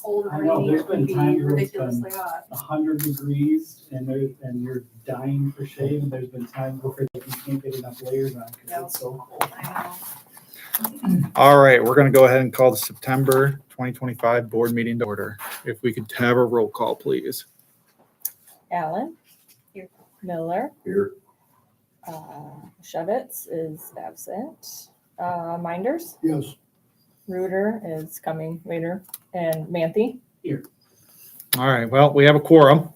cold and I know, rainy, there's it would been be times where it's ridiculously been hot. 100 degrees and you're dying for shade, and there's been times where you can't get enough layers on because it's so cold. I All right, we're going to go ahead and call the September 2025 board meeting to order. If we could have a roll call, please. Allen. Here. Miller. Here. Shevitz is absent. Minders. Yes. Reuter is coming later. And Manthe. All right, well, we have a quorum,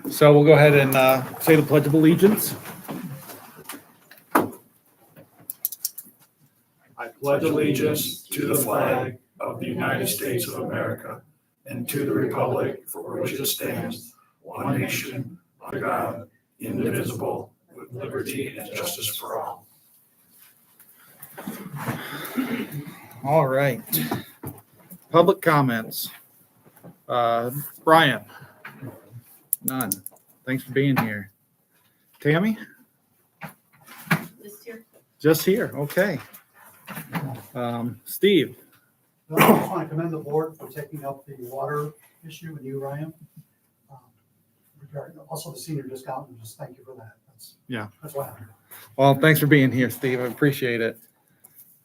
so we'll go ahead and say the Pledge of Allegiance. I pledge allegiance to the flag of the United States of America and to the republic for which it stands, one nation, under God, indivisible, with liberty and justice for all. All right. Public comments. Brian? None. Thanks for being here. Tammy? Just here. Just here, okay. Steve? No, I just want to commend the board for taking up the water issue with you, Ryan. Regarding also the senior discount, and just thank you for that. That's why I'm here. Well, thanks for being here, Steve. I appreciate it.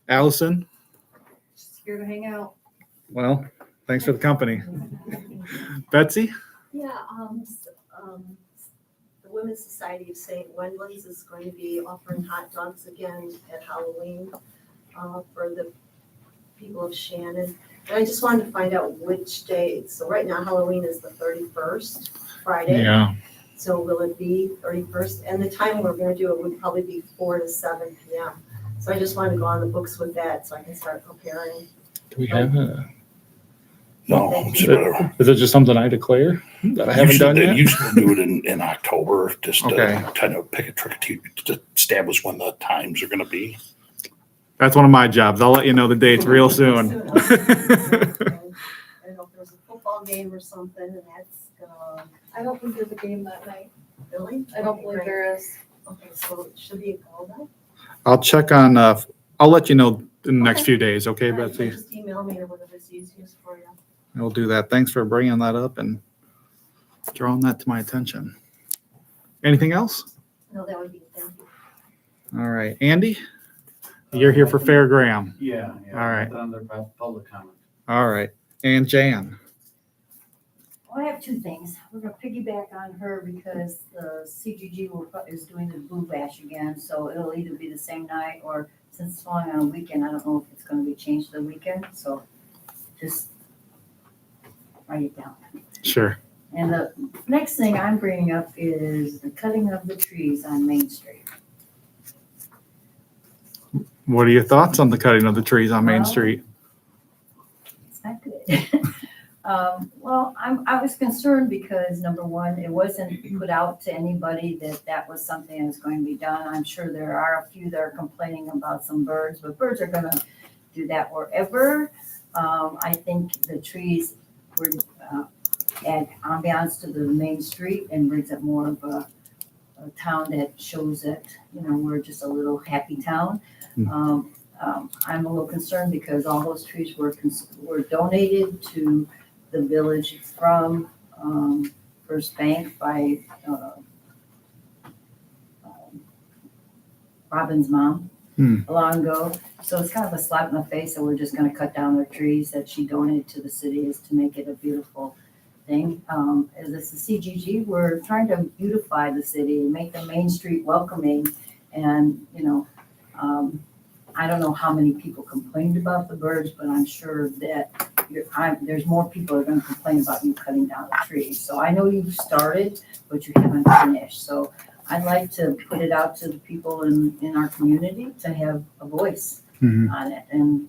Allison? Just here to hang out. Well, thanks for the company. Betsy? Yeah, the Women's Society of St. Wendland's is going to be offering hot dogs again at Halloween for the people of Shannon. And I just wanted to find out which day. So right now Halloween is the 31st, Friday. Yeah. So will it be 31st? And the time we're going to do it would probably be 4 to 7 p.m. So I just wanted to go on the books with that so I can start preparing. Do we have a? No, Is it just something I declare that I haven't done They yet? usually do it in October, just Okay. to kind of pick a trick or two to establish when the times are going to be. That's one of my jobs. I'll let you know the dates real soon. I don't know if there's a football game or something, and that's I don't think there's a game that night. really. I don't believe there is. Okay, so it should be a call then. I'll check on, I'll let you know in the next few days, okay, All right, Betsy? Just email me or whatever's easiest for you. We'll do that. Thanks for bringing that up and drawing that to my attention. Anything else? No, that would be, thank you. All right, Andy? You're here for Fair Graham. Yeah. All right. Put on their public comment. All right, and Jan? Well, I have two things. We're gonna piggyback on her because the CGG is doing the Blue Bash again, so it'll either be the same night or since it's falling on a weekend, I don't know if it's gonna be changed to the weekend, so just write it down. Sure. And the next thing I'm bringing up is the cutting of the trees on Main Street. What are your thoughts on the cutting of the trees on Main Well, Street? It's not good. Well, I was concerned because number one, it wasn't put out to anybody that was something that was going to be done. I'm sure there are a few that are complaining about some birds, but birds are gonna do that wherever. I think the trees were add ambiance to the main street and brings up more of a town that shows that, you know, we're just a little happy town. I'm a little concerned because all those trees were donated to the village from First Bank by Robin's mom long ago. So it's kind of a slap in the face that we're just gonna cut down their trees that she donated to the city is to make it a beautiful thing. As it's the CGG, we're trying to beautify the city and make the main street welcoming. And, you know, I don't know how many people complained about the birds, but I'm sure that there's more people that are gonna complain about you cutting down the trees. So I know you've started, but you haven't finished. So I'd like to put it out to the people in our community to have a voice on it. And,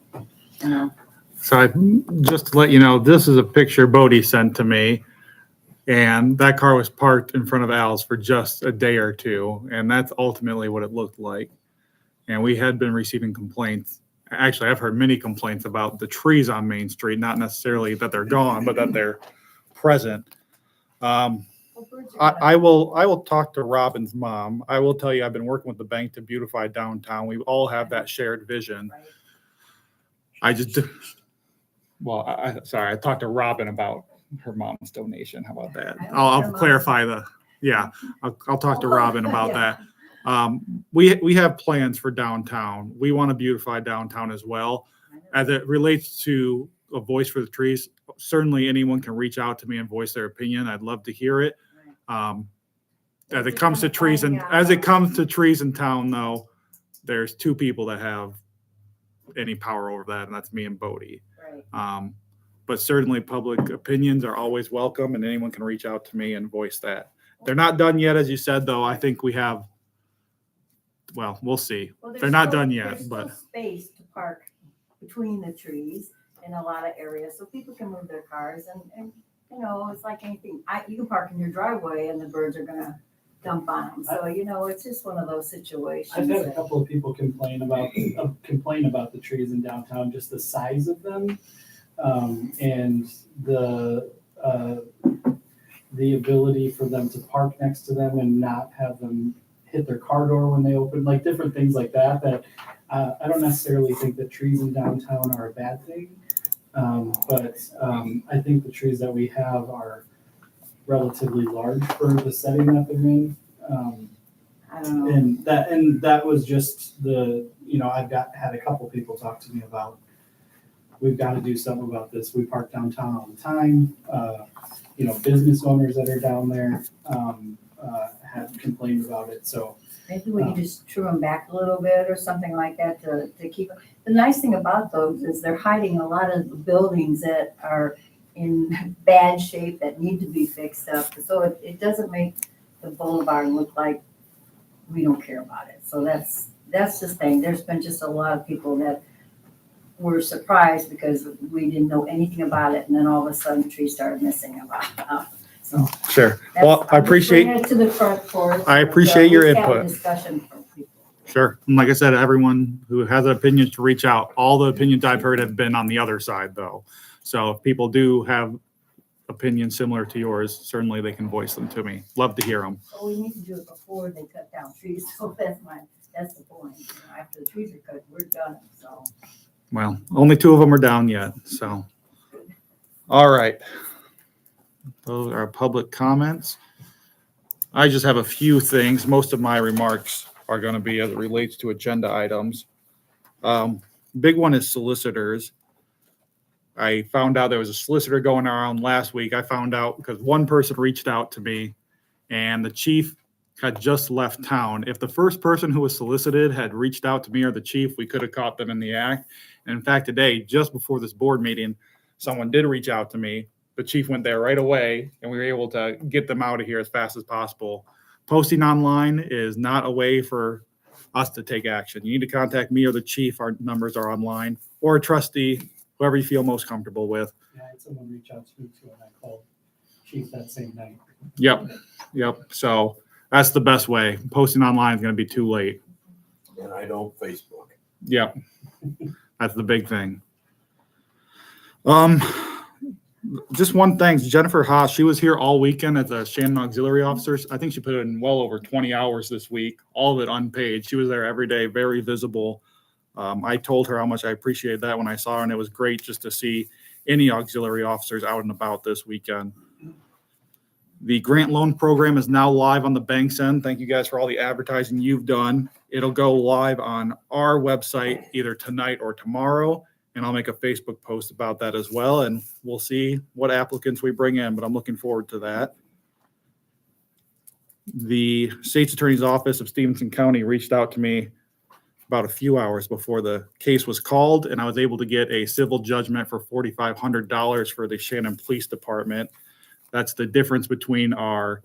you know. So just to let you know, this is a picture Bodie sent to me. And that car was parked in front of Al's for just a day or two. And that's ultimately what it looked like. And we had been receiving complaints. Actually, I've heard many complaints about the trees on Main Street, not necessarily that they're gone, but that they're present. I will talk to Robin's mom. I will tell you, I've been working with the bank to beautify downtown. We all have that shared vision. I just, Well, sorry, I talked to Robin about her mom's donation. How about that? I don't I'll care, clarify I'll talk to Robin about Yeah. that. We have plans for downtown. We want to beautify downtown as well. As it relates to a voice for the trees, certainly anyone can reach out to me and voice their opinion. I'd love to hear it. As it comes to trees in town, though, there's two people that have any power over that, and that's me and Bodie. Right. But certainly public opinions are always welcome, and anyone can reach out to me and voice that. They're not done yet, as you said, though. I think we have, well, we'll see. Well, They're not still- done yet, there's but still space to park between the trees in a lot of areas, so people can move their cars and you know, it's like anything. You can park in your driveway and the birds are gonna dump on them. So, you know, it's just one of those situations. I've had a that- couple of people complain about the trees in downtown, just the size of them, and the ability for them to park next to them and not have them hit their car door when they open, like different things like that. That I don't necessarily think that trees in downtown are a bad thing, but I think the trees that we have are relatively large for the setting that they're in. I don't know. And that was just I've had a couple people talk to me about, we've got to do something about this. We park downtown all the time. Business owners that are down there have complained about it. So Maybe we can just trim them back a little bit or something like that to keep. The nice thing about those is they're hiding a lot of the buildings that are in bad shape that need to be fixed up. So it doesn't make the boulevard look like we don't care about it. So that's the thing. There's been just a lot of people that were surprised because we didn't know anything about it, and then all of a sudden the trees started missing about. So sure. that's- Well, I I'm just appreciate, bringing it to the front for us. I appreciate your Let's have a input. Discussion for people. Sure. And like I said, everyone who has an opinion to reach out. All the opinions I've heard have been on the other side, though. So if people do have opinions similar to yours, certainly they can voice them to me. Love to hear them. So we need to do it before they cut down trees. So that's the point. You know, after the trees are cut, we're done. So. Well, only 2 of them are down yet, so. All right. Those are public comments. I just have a few things. Most of my remarks are going to be as it relates to agenda items. Big one is solicitors. I found out there was a solicitor going around last week. I found out because one person reached out to me and the chief had just left town. If the first person who was solicited had reached out to me or the chief, we could have caught them in the act. And in fact, today, just before this board meeting, someone did reach out to me. The chief went there right away and we were able to get them out of here as fast as possible. Posting online is not a way for us to take action. You need to contact me or the chief. Our numbers are online, or a trustee, whoever you feel most comfortable with. yeah, I had someone reach out to me too, and I called chief that same night. Yep. So that's the best way. Posting online is going to be too late. And I don't Facebook. Yep. That's the big thing. Just one thing, Jennifer Haas, she was here all weekend as a Shannon auxiliary officer. I think she put in well over 20 hours this week, all of it unpaid. She was there every day, very visible. I told her how much I appreciated that when I saw her, and it was great just to see any auxiliary officers out and about this weekend. The grant loan program is now live on the bank's end. Thank you guys for all the advertising you've done. It'll go live on our website either tonight or tomorrow, and I'll make a Facebook post about that as well, and we'll see what applicants we bring in, but I'm looking forward to that. The State's Attorney's Office of Stevenson County reached out to me about a few hours before the case was called, and I was able to get a civil judgment for $4,500 for the Shannon Police Department. That's the difference between our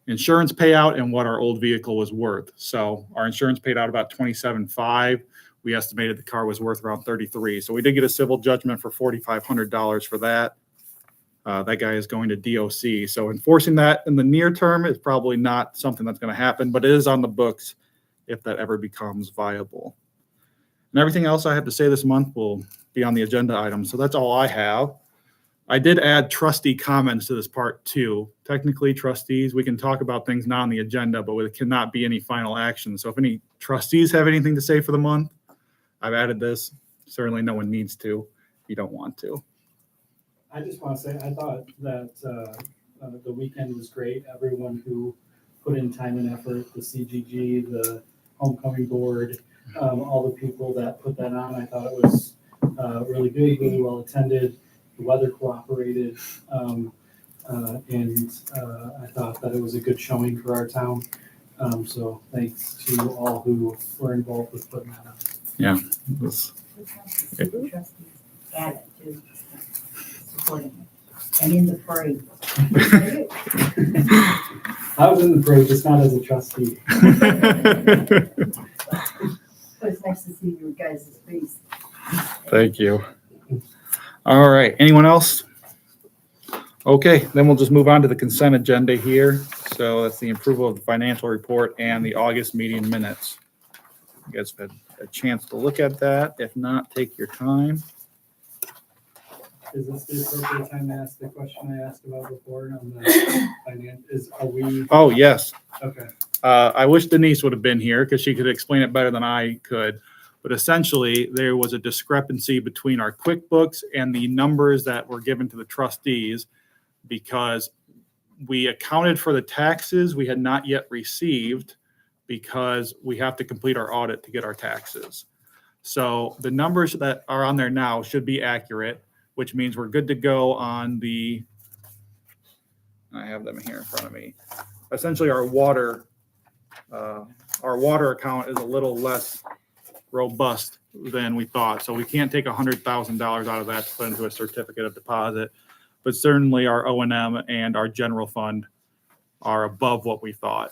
insurance payout and what our old vehicle was worth. So our insurance paid out about $27,500. We estimated the car was worth around $33,000. So we did get a civil judgment for $4,500 for that. That guy is going to DOC. So enforcing that in the near term is probably not something that's going to happen, but it is on the books if that ever becomes viable. And everything else I have to say this month will be on the agenda item. So that's all I have. I did add trustee comments to this part too. Technically, trustees, we can talk about things not on the agenda, but it cannot be any final action. So if any trustees have anything to say for the month, I've added this. Certainly no one needs to if you don't want to. I just want to say, I thought that the weekend was great. Everyone who put in time and effort, the CGG, the homecoming board, all the people that put that on, I thought it was really good, really well attended. The weather cooperated, and I thought that it was a good showing for our town. So thanks to all who were involved with putting that on. It was- The trustees at it too, supporting it, and in the parade. I was in the parade, just not as a trustee. But it's nice to see your guys' face. Thank you. All right, anyone else? Okay, then we'll just move on to the consent agenda here. So that's the approval of the financial report and the August meeting minutes. You guys had a chance to look at that. If not, take your time. Is this the appropriate time to ask the question I asked about before on the finance? Are we, Oh, yes. okay. I wish Denise would have been here because she could explain it better than I could. But essentially, there was a discrepancy between our QuickBooks and the numbers that were given to the trustees because we accounted for the taxes we had not yet received because we have to complete our audit to get our taxes. So the numbers that are on there now should be accurate, which means we're good to go on the, I have them here in front of me. Essentially, our water account is a little less robust than we thought. So we can't take $100,000 out of that to put into a certificate of deposit. But certainly our O&M and our general fund are above what we thought.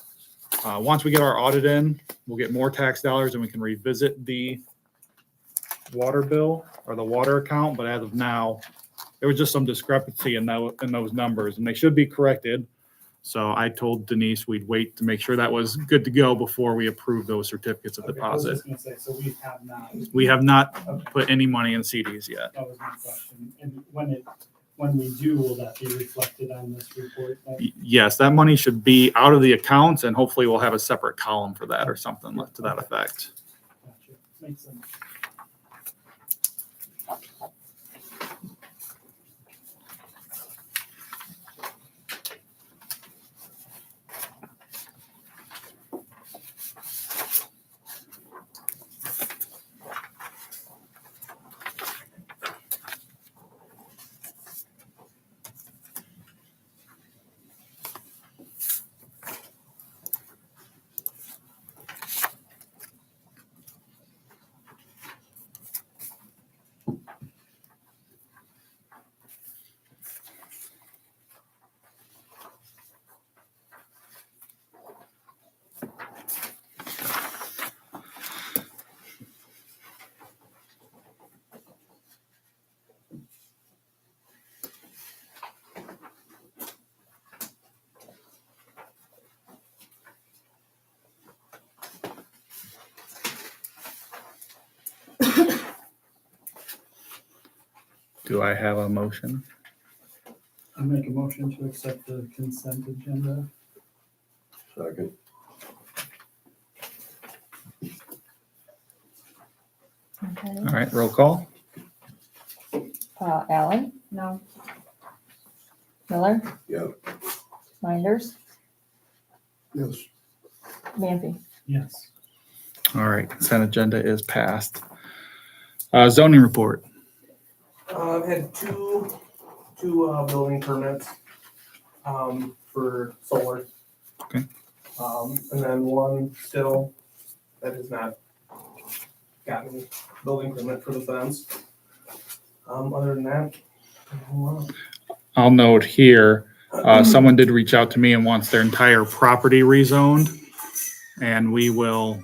Once we get our audit in, we'll get more tax dollars and we can revisit the water bill or the water account. But as of now, there was just some discrepancy in those numbers and they should be corrected. So I told Denise we'd wait to make sure that was good to go before we approve those certificates of Okay, I was deposit. just gonna say, so we have not. We have not Okay, put any money in CDs yet. that was my question. And when we do, will that be reflected on this report? Then? Yes, that money should be out of the accounts and hopefully we'll have a separate column for that or something to that effect. Gotcha. Makes sense. Do I have a motion? I make a motion to accept the consent agenda. Second. Okay. All right, roll call. Allen, No, Miller, Yep. Minders, Yes. Manfi. Yes. All right, consent agenda is passed. Zoning report. I've had two building permits, for solar. Okay. And then one still that has not gotten building permit for the fence. Other than that, I'll note here, someone did reach out to me and wants their entire property rezoned. And we will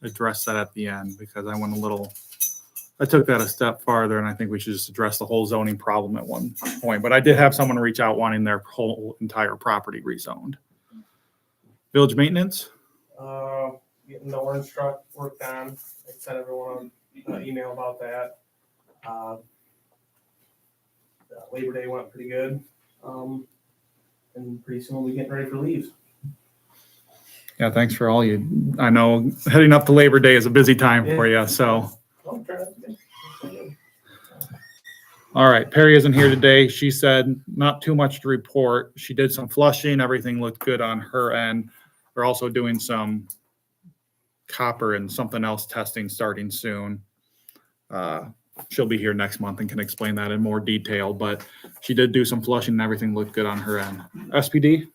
address that at the end because I took that a step farther and I think we should just address the whole zoning problem at one point. But I did have someone reach out wanting their whole entire property rezoned. Village maintenance? getting the orange truck worked on. I sent everyone an email about that. Labor Day went pretty good. And pretty soon we'll be getting ready for leaves. Yeah, thanks for all you, I know heading up to Labor Day is a busy time for you, so. Oh, try not to be. All right, Perry isn't here today. She said not too much to report. She did some flushing. Everything looked good on her end. We're also doing some copper and something else testing starting soon. She'll be here next month and can explain that in more detail, but she did do some flushing and everything looked good on her end. SPD?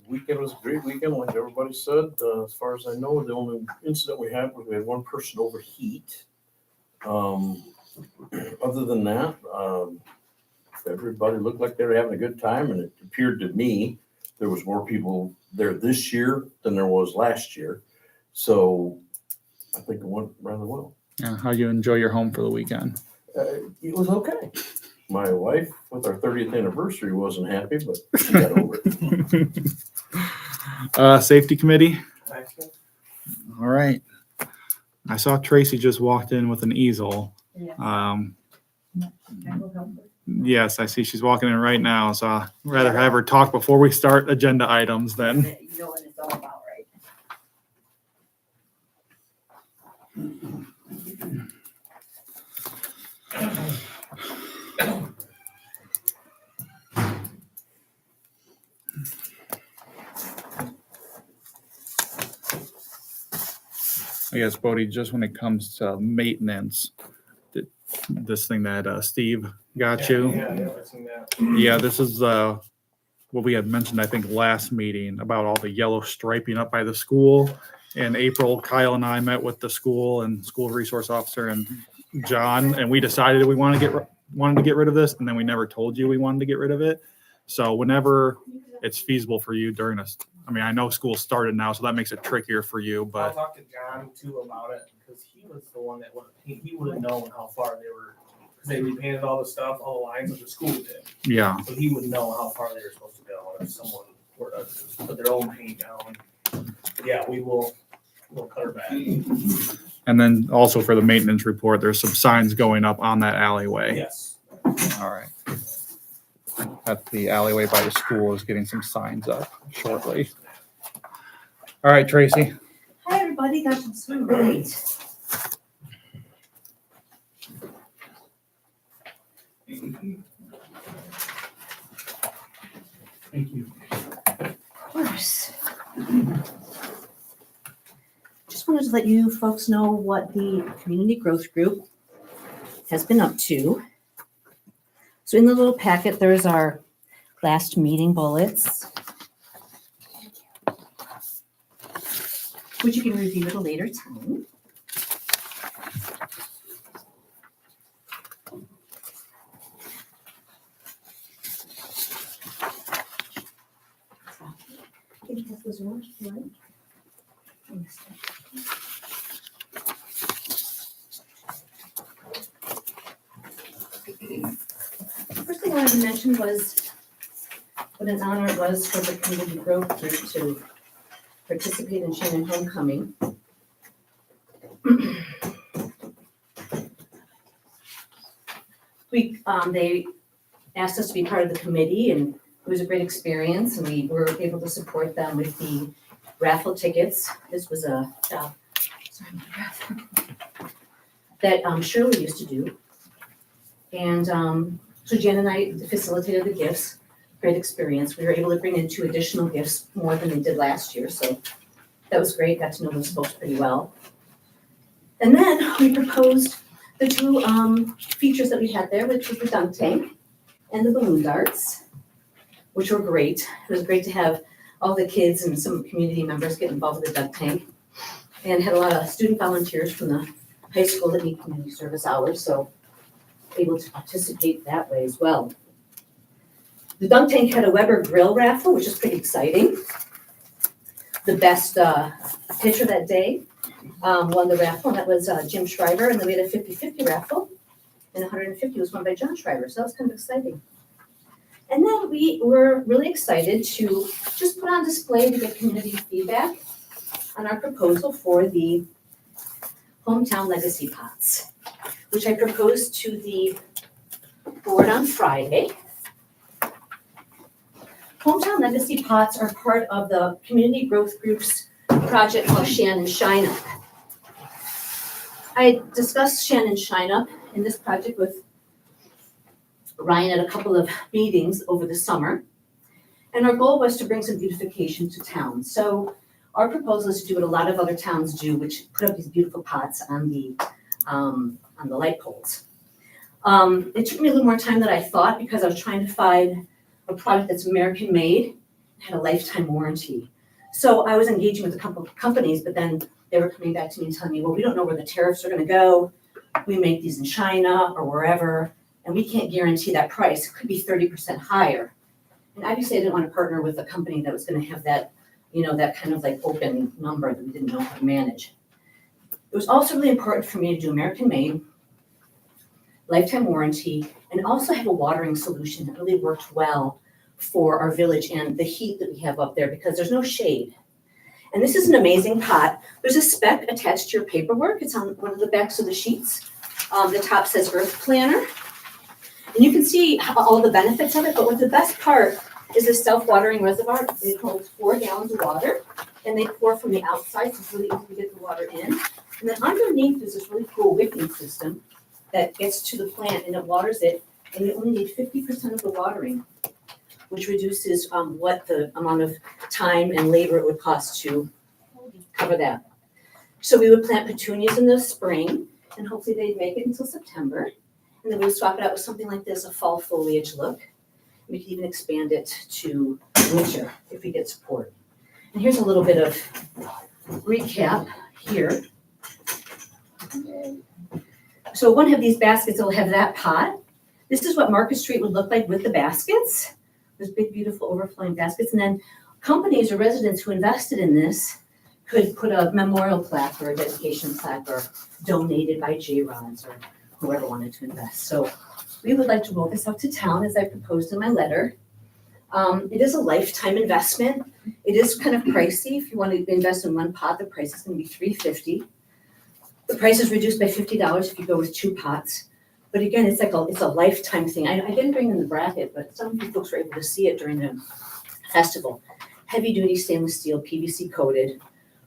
Weekend was a great weekend, like everybody said. As far as I know, the only incident we had was we had one person overheat. Other than that, everybody looked like they were having a good time, and it appeared to me there was more people there this year than there was last year. So I think it went rather well. Yeah, how'd you enjoy your home for the weekend? It was okay. My wife, with our 30th anniversary, wasn't happy, but she got over it. Safety committee? Excellent. All right. I saw Tracy just walked in with an easel. Yeah. I will help her. Yes, I see she's walking in right now, so I'd rather have her talk before we start agenda items then. You know what it's all about, right? I guess, Bodie, just when it comes to maintenance, this thing that Steve got you. Yeah, I've seen that. Yeah, this is what we had mentioned, I think, last meeting about all the yellow striping up by the school. In April, Kyle and I met with the school and school resource officer and John, and we decided we wanted to get rid of this, and then we never told you we wanted to get rid of it. So whenever it's feasible for you during this, I mean, I know school started now, so that makes it trickier for you, I'll but talk to John too about it, because he was the one that he would have known how far they were, because they repainted all the stuff, all the lines of the school did. yeah. So he would know how far they were supposed to go if someone were to put their own paint down. Yeah, we'll cut her back. And then also for the maintenance report, there's some signs going up on that alleyway. Yes. All right. At the alleyway by the school is getting some signs up shortly. All right, Tracy. Hi, everybody. Got some swim great. Thank you. Of course. Just wanted to let you folks know what the community growth group has been up to. So in the little packet, there's our last meeting bullets, which you can review at a later time. I think that was one. First thing I wanted to mention was what an honor it was for the community growth group to participate in Shannon Homecoming. They asked us to be part of the committee, and it was a great experience, and we were able to support them with the raffle tickets. This was a job, sorry, that Shirley used to do. And so Jen and I facilitated the gifts. Great experience. We were able to bring in 2 additional gifts, more than we did last year. So that was great. Got to know those folks pretty well. And then we proposed the 2 features that we had there, which was the dunk tank and the balloon darts, which were great. It was great to have all the kids and some community members get involved with the dunk tank, and had a lot of student volunteers from the high school that need community service hours. So able to participate that way as well. The dunk tank had a Weber grill raffle, which is pretty exciting. The best pitcher that day won the raffle, and that was Jim Schreiber, and then we had a 50-50 raffle, and 150 was won by John Schreiber, so that was kind of exciting. And then we were really excited to just put on display to get community feedback on our proposal for the hometown legacy pots, which I proposed to the board on Friday. Hometown legacy pots are part of the community growth group's project called Shannon Shine Up. I discussed Shannon Shine Up in this project with Ryan at a couple of meetings over the summer. And our goal was to bring some beautification to town. So our proposal is to do what a lot of other towns do, which put up these beautiful pots on the light poles. It took me a little more time than I thought because I was trying to find a product that's American made and had a lifetime warranty. So I was engaging with a couple of companies, but then they were coming back to me and telling me, well, we don't know where the tariffs are gonna go. We make these in China or wherever, and we can't guarantee that price. It could be 30% higher. And obviously I didn't want to partner with a company that was gonna have that, that kind of like open number that we didn't know how to manage. It was also really important for me to do American made, lifetime warranty, and also have a watering solution that really worked well for our village and the heat that we have up there because there's no shade. And this is an amazing pot. There's a spec attached to your paperwork. It's on one of the backs of the sheets. The top says Earth Planner. And you can see all the benefits of it, but what's the best part is this self-watering reservoir. It holds 4 gallons of water, and they pour from the outside, so it's really easy to get the water in. And then underneath is this really cool wicking system that gets to the plant and it waters it, and you only need 50% of the watering, which reduces what the amount of time and labor it would cost to cover that. So we would plant petunias in the spring, and hopefully they'd make it until September. And then we would swap it out with something like this, a fall foliage look. We could even expand it to winter if we get support. And here's a little bit of recap here. So one of these baskets will have that pot. This is what Market Street would look like with the baskets. Those big, beautiful overflowing baskets. And then companies or residents who invested in this could put a memorial plaque or a dedication plaque or donated by J-Rods or whoever wanted to invest. So we would like to roll this out to town as I proposed in my letter. It is a lifetime investment. It is kind of pricey. If you want to invest in one pot, the price is going to be $350. The price is reduced by $50 if you go with 2 pots. But again, it's a lifetime thing. I didn't bring in the bracket, but some of you folks were able to see it during the festival. Heavy duty stainless steel, PVC coated,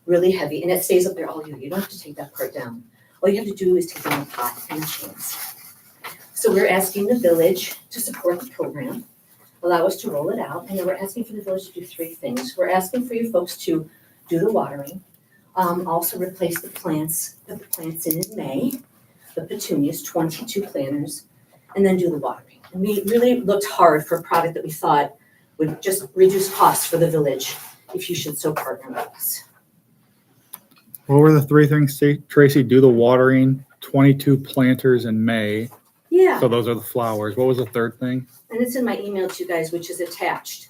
really heavy, and it stays up there all year. You don't have to take that part down. All you have to do is take down the pot and the chains. So we're asking the village to support the program, allow us to roll it out, and then we're asking for the village to do 3 things. We're asking for you folks to do the watering, also replace the plants, put the plants in May, the petunias, 22 planters, and then do the watering. And we really looked hard for a product that we thought would just reduce costs for the village if you should so partner with us. What were the 3 things, Tracy? Do the watering, 22 planters in May. Yeah. So those are the flowers. What was the 3rd thing? And it's in my email to you guys, which is attached.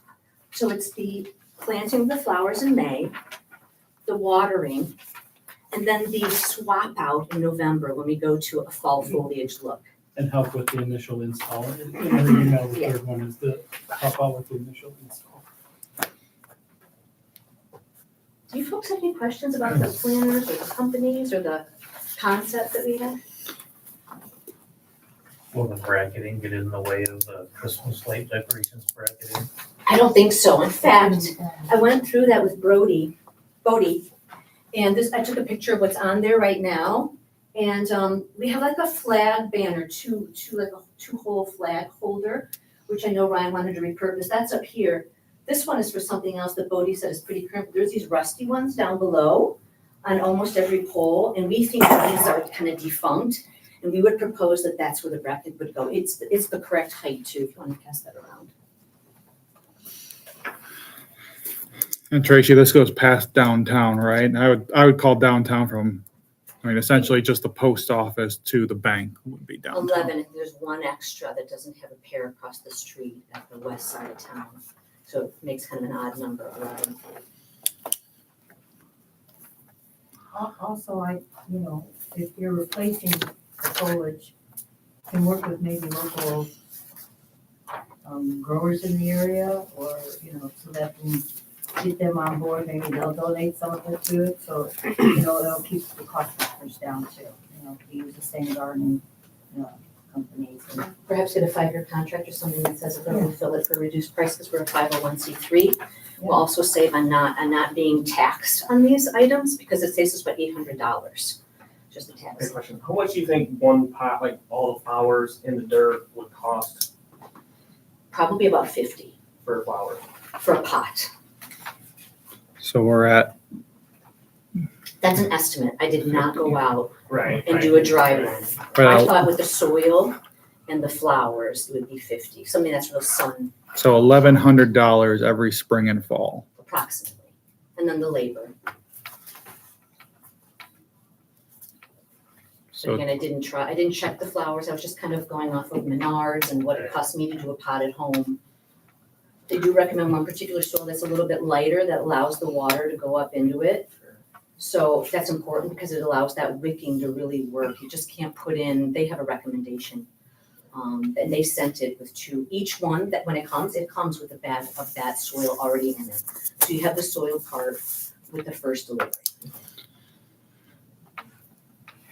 So it's the planting of the flowers in May, the watering, and then the swap out in November when we go to a fall foliage look. And help with the initial install. In the email, the 3rd one is the help out with the initial install. Do you folks have any questions about the planners or the companies or the concept that we have? Will the bracketing get in the way of the Christmas light decorations bracketing? I don't think so. In fact, I went through that with Bodie, and I took a picture of what's on there right now. And we have like a flag banner, two hole flag holder, which I know Ryan wanted to repurpose. That's up here. This one is for something else that Bodie said is pretty current. There's these rusty ones down below on almost every pole, and we think that these are kind of defunct. And we would propose that that's where the bracket would go. It's the correct height too, if you want to pass that around. And Tracy, this goes past downtown, right? I would call downtown from, essentially just the post office to the bank would be downtown. 11, and there's one extra that doesn't have a pair across the street at the west side of town. So it makes kind of an odd number, 11. Also, if you're replacing the foliage, can work with maybe local growers in the area, or, so that can get them on board, maybe they'll donate some of it to it, so, it'll keep the cost factors down too. To use the same gardening, companies. Perhaps get a 5-year contract or something that says if they're going to fill it for reduced price because we're a 501c3. We'll also save on not being taxed on these items because it saves us about $800, just the tax. Good question. How much do you think one pot, like all the flowers in the dirt, would cost probably about 50 For a flower. for a pot. So we're at, That's an estimate. I did not go out Right. and do a dry run. I well, thought with the soil and the flowers, it would be 50, something that's real sun so $1,100 every spring and fall. approximately. And then the labor. But So again, I didn't check the flowers. I was just kind of going off of Menards and what it cost me to do a pot at home. They do recommend one particular soil that's a little bit lighter that allows the water to go up into it. So that's important because it allows that wicking to really work. You just can't put in, they have a recommendation. And they sent it with two, each one that when it comes with a bag of that soil already in it. So you have the soil part with the first delivery.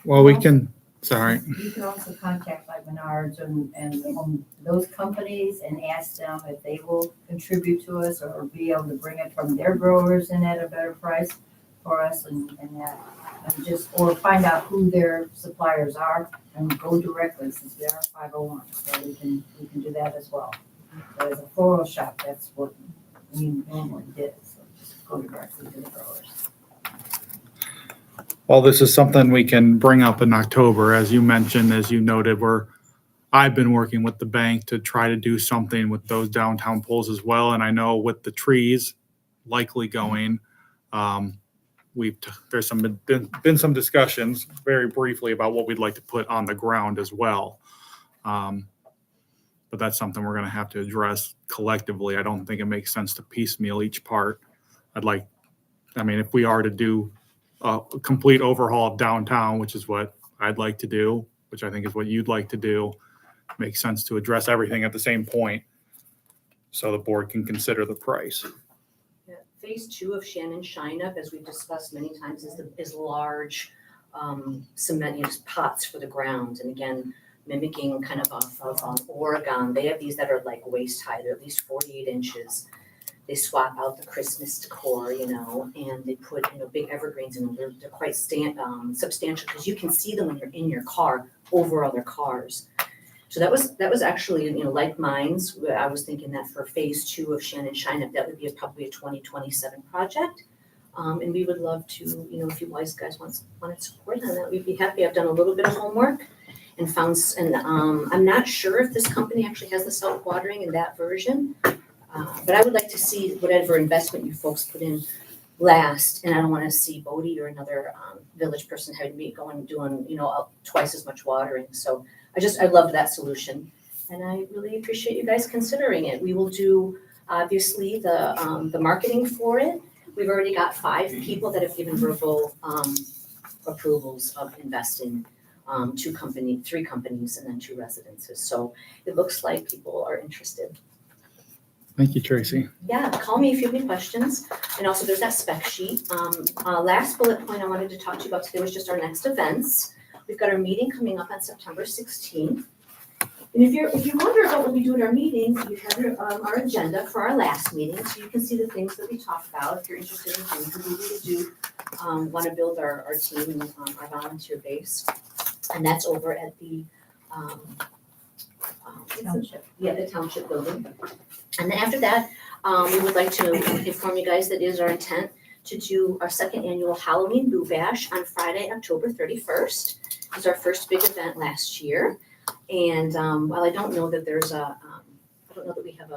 well, we can, sorry. You can also contact like Menards and those companies and ask them if they will contribute to us or be able to bring it from their growers and at a better price for us and that. And just, or find out who their suppliers are and go directly since we are 501. So we can do that as well. But as a floral shop, that's what we normally did. So just go directly to the growers. Well, this is something we can bring up in October, as you mentioned, as you noted, I've been working with the bank to try to do something with those downtown poles as well. And I know with the trees likely going, there's been some discussions very briefly about what we'd like to put on the ground as well. But that's something we're going to have to address collectively. I don't think it makes sense to piecemeal each part. If we are to do a complete overhaul of downtown, which is what I'd like to do, which I think is what you'd like to do, makes sense to address everything at the same point so the board can consider the price. Yeah, Phase 2 of Shannon Shine Up, as we've discussed many times, is large cement pots for the ground. And again, mimicking kind of off of Oregon, they have these that are like waist high. They're at least 48 inches. They swap out the Christmas decor, and they put, big evergreens in them. They're quite substantial because you can see them when you're in your car over other cars. So that was actually, like mines. I was thinking that for Phase 2 of Shannon Shine Up, that would be probably a 2027 project. And we would love to, if you guys wanted support on that, we'd be happy. I've done a little bit of homework and found, I'm not sure if this company actually has the self-watering in that version. But I would like to see whatever investment you folks put in last, and I don't want to see Bodie or another village person having me doing, twice as much watering. So I loved that solution, and I really appreciate you guys considering it. We will do, obviously, the marketing for it. We've already got 5 people that have given verbal approvals of investing, 3 companies, and then 2 residences. So it looks like people are interested. Thank you, Tracy. Yeah, call me if you have any questions. And also there's that spec sheet. Last bullet point I wanted to talk to you about today was just our next events. We've got our meeting coming up on September 16th. And if you wonder about what we do at our meetings, you have our agenda for our last meeting, so you can see the things that we talk about if you're interested in things. We really do want to build our team and our volunteer base. And that's over at the Township. the township building. And then after that, we would like to inform you guys that it is our intent to do our 2nd annual Halloween Boo Bash on Friday, October 31st. It was our first big event last year. And while I don't know that I don't know that we have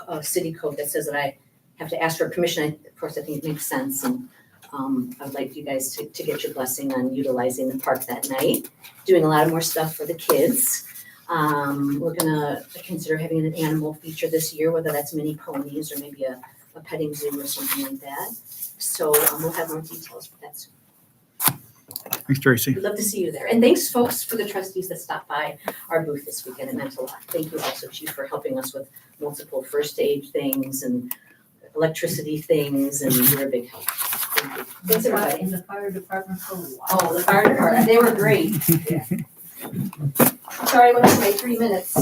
a city code that says that I have to ask for permission, of course, I think it makes sense. And I'd like you guys to get your blessing on utilizing the park that night, doing a lot more stuff for the kids. We're gonna consider having an animal feature this year, whether that's mini ponies or maybe a petting zoo or something like that. So we'll have more details for that soon. Thanks, Tracy. We'd love to see you there. And thanks, folks, for the trustees that stopped by our booth this weekend. It meant a lot. Thank you also, Chief, for helping us with multiple first aid things and electricity things, and you're a big help. Thank you. Thanks, everybody. In the fire department for a while. Oh, the fire department, they were great. Sorry, I went over my 3 minutes.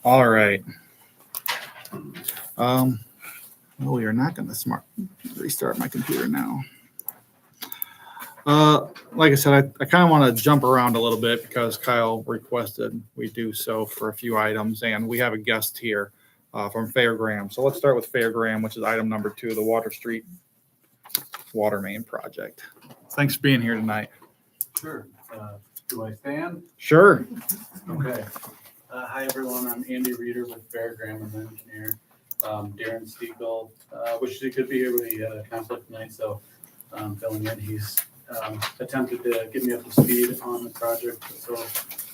All right. We are not going to restart my computer now. Like I said, I kind of want to jump around a little bit because Kyle requested we do so for a few items, and we have a guest here from Fairgram. So let's start with Fairgram, which is item number 2, the Water Street Water Main Project. Thanks for being here tonight. Sure. Do I stand? Sure. Okay. Hi, everyone. I'm Andy Reeder with Fairgram. I'm an engineer. Darren Stiegel, wishes he could be here, but he had a conflict tonight, so filling in. He's attempted to get me up to speed on the project, so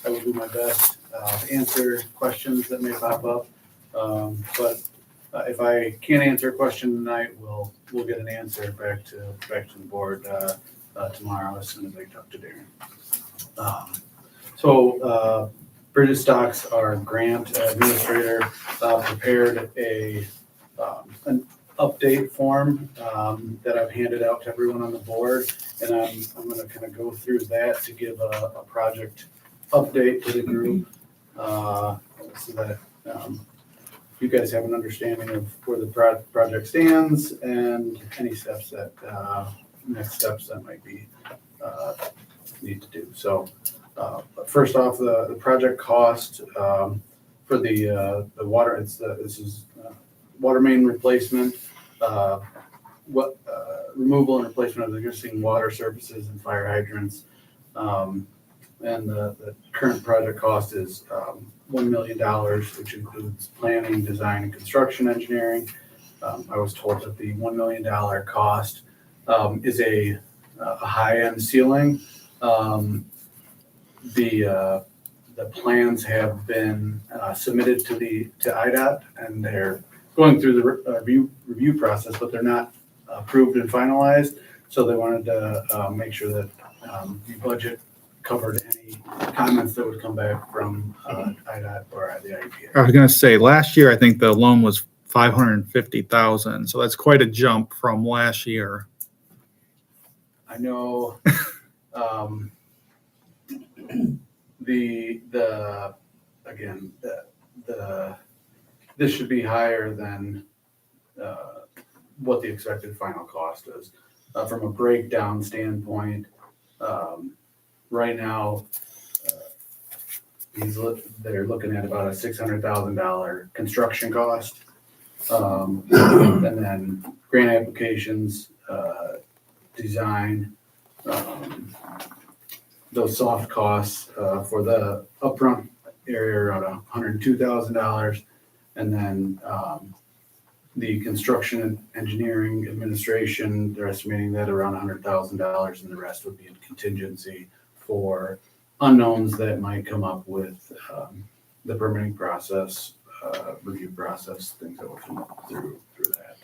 I will do my best to answer questions that may pop up. But if I can't answer a question tonight, we'll get an answer back to the board tomorrow as soon as I talk to Darren. So Bridget Stocks, our grant administrator, prepared an update form that I've handed out to everyone on the board, and I'm going to kind of go through that to give a project update to the group, so that you guys have an understanding of where the project stands and any steps that next steps that might be need to do. So first off, the project cost for the water, this is water main replacement, removal and replacement of existing water surfaces and fire hydrants. And the current project cost is $1 million, which includes planning, design, and construction engineering. I was told that the $1 million cost is a high-end ceiling. The plans have been submitted to IDOT, and they're going through the review process, but they're not approved and finalized. So they wanted to make sure that the budget covered any comments that would come back from IDOT or the IEPA. I was going to say, last year, I think the loan was $550,000. So that's quite a jump from last year. I know this should be higher than what the expected final cost is. From a breakdown standpoint, right now, they're looking at about a $600,000 construction cost. And then grant applications, design, those soft costs for the upfront area are around $102,000. And then the construction and engineering administration, they're estimating that around $100,000, and the rest would be in contingency for unknowns that might come up with the permitting process, review process, things that will come up through that.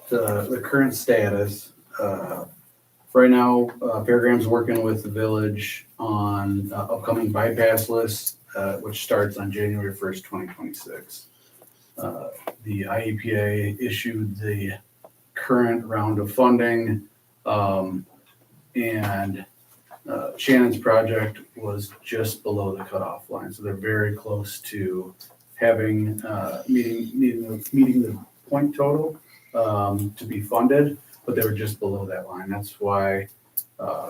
The current status, right now, Fairgram's working with the village on upcoming bypass lists, which starts on January 1st, 2026. The IEPA issued the current round of funding, and Shannon's project was just below the cutoff line. So they're very close to having, meeting the point total to be funded, but they were just below that line. That's why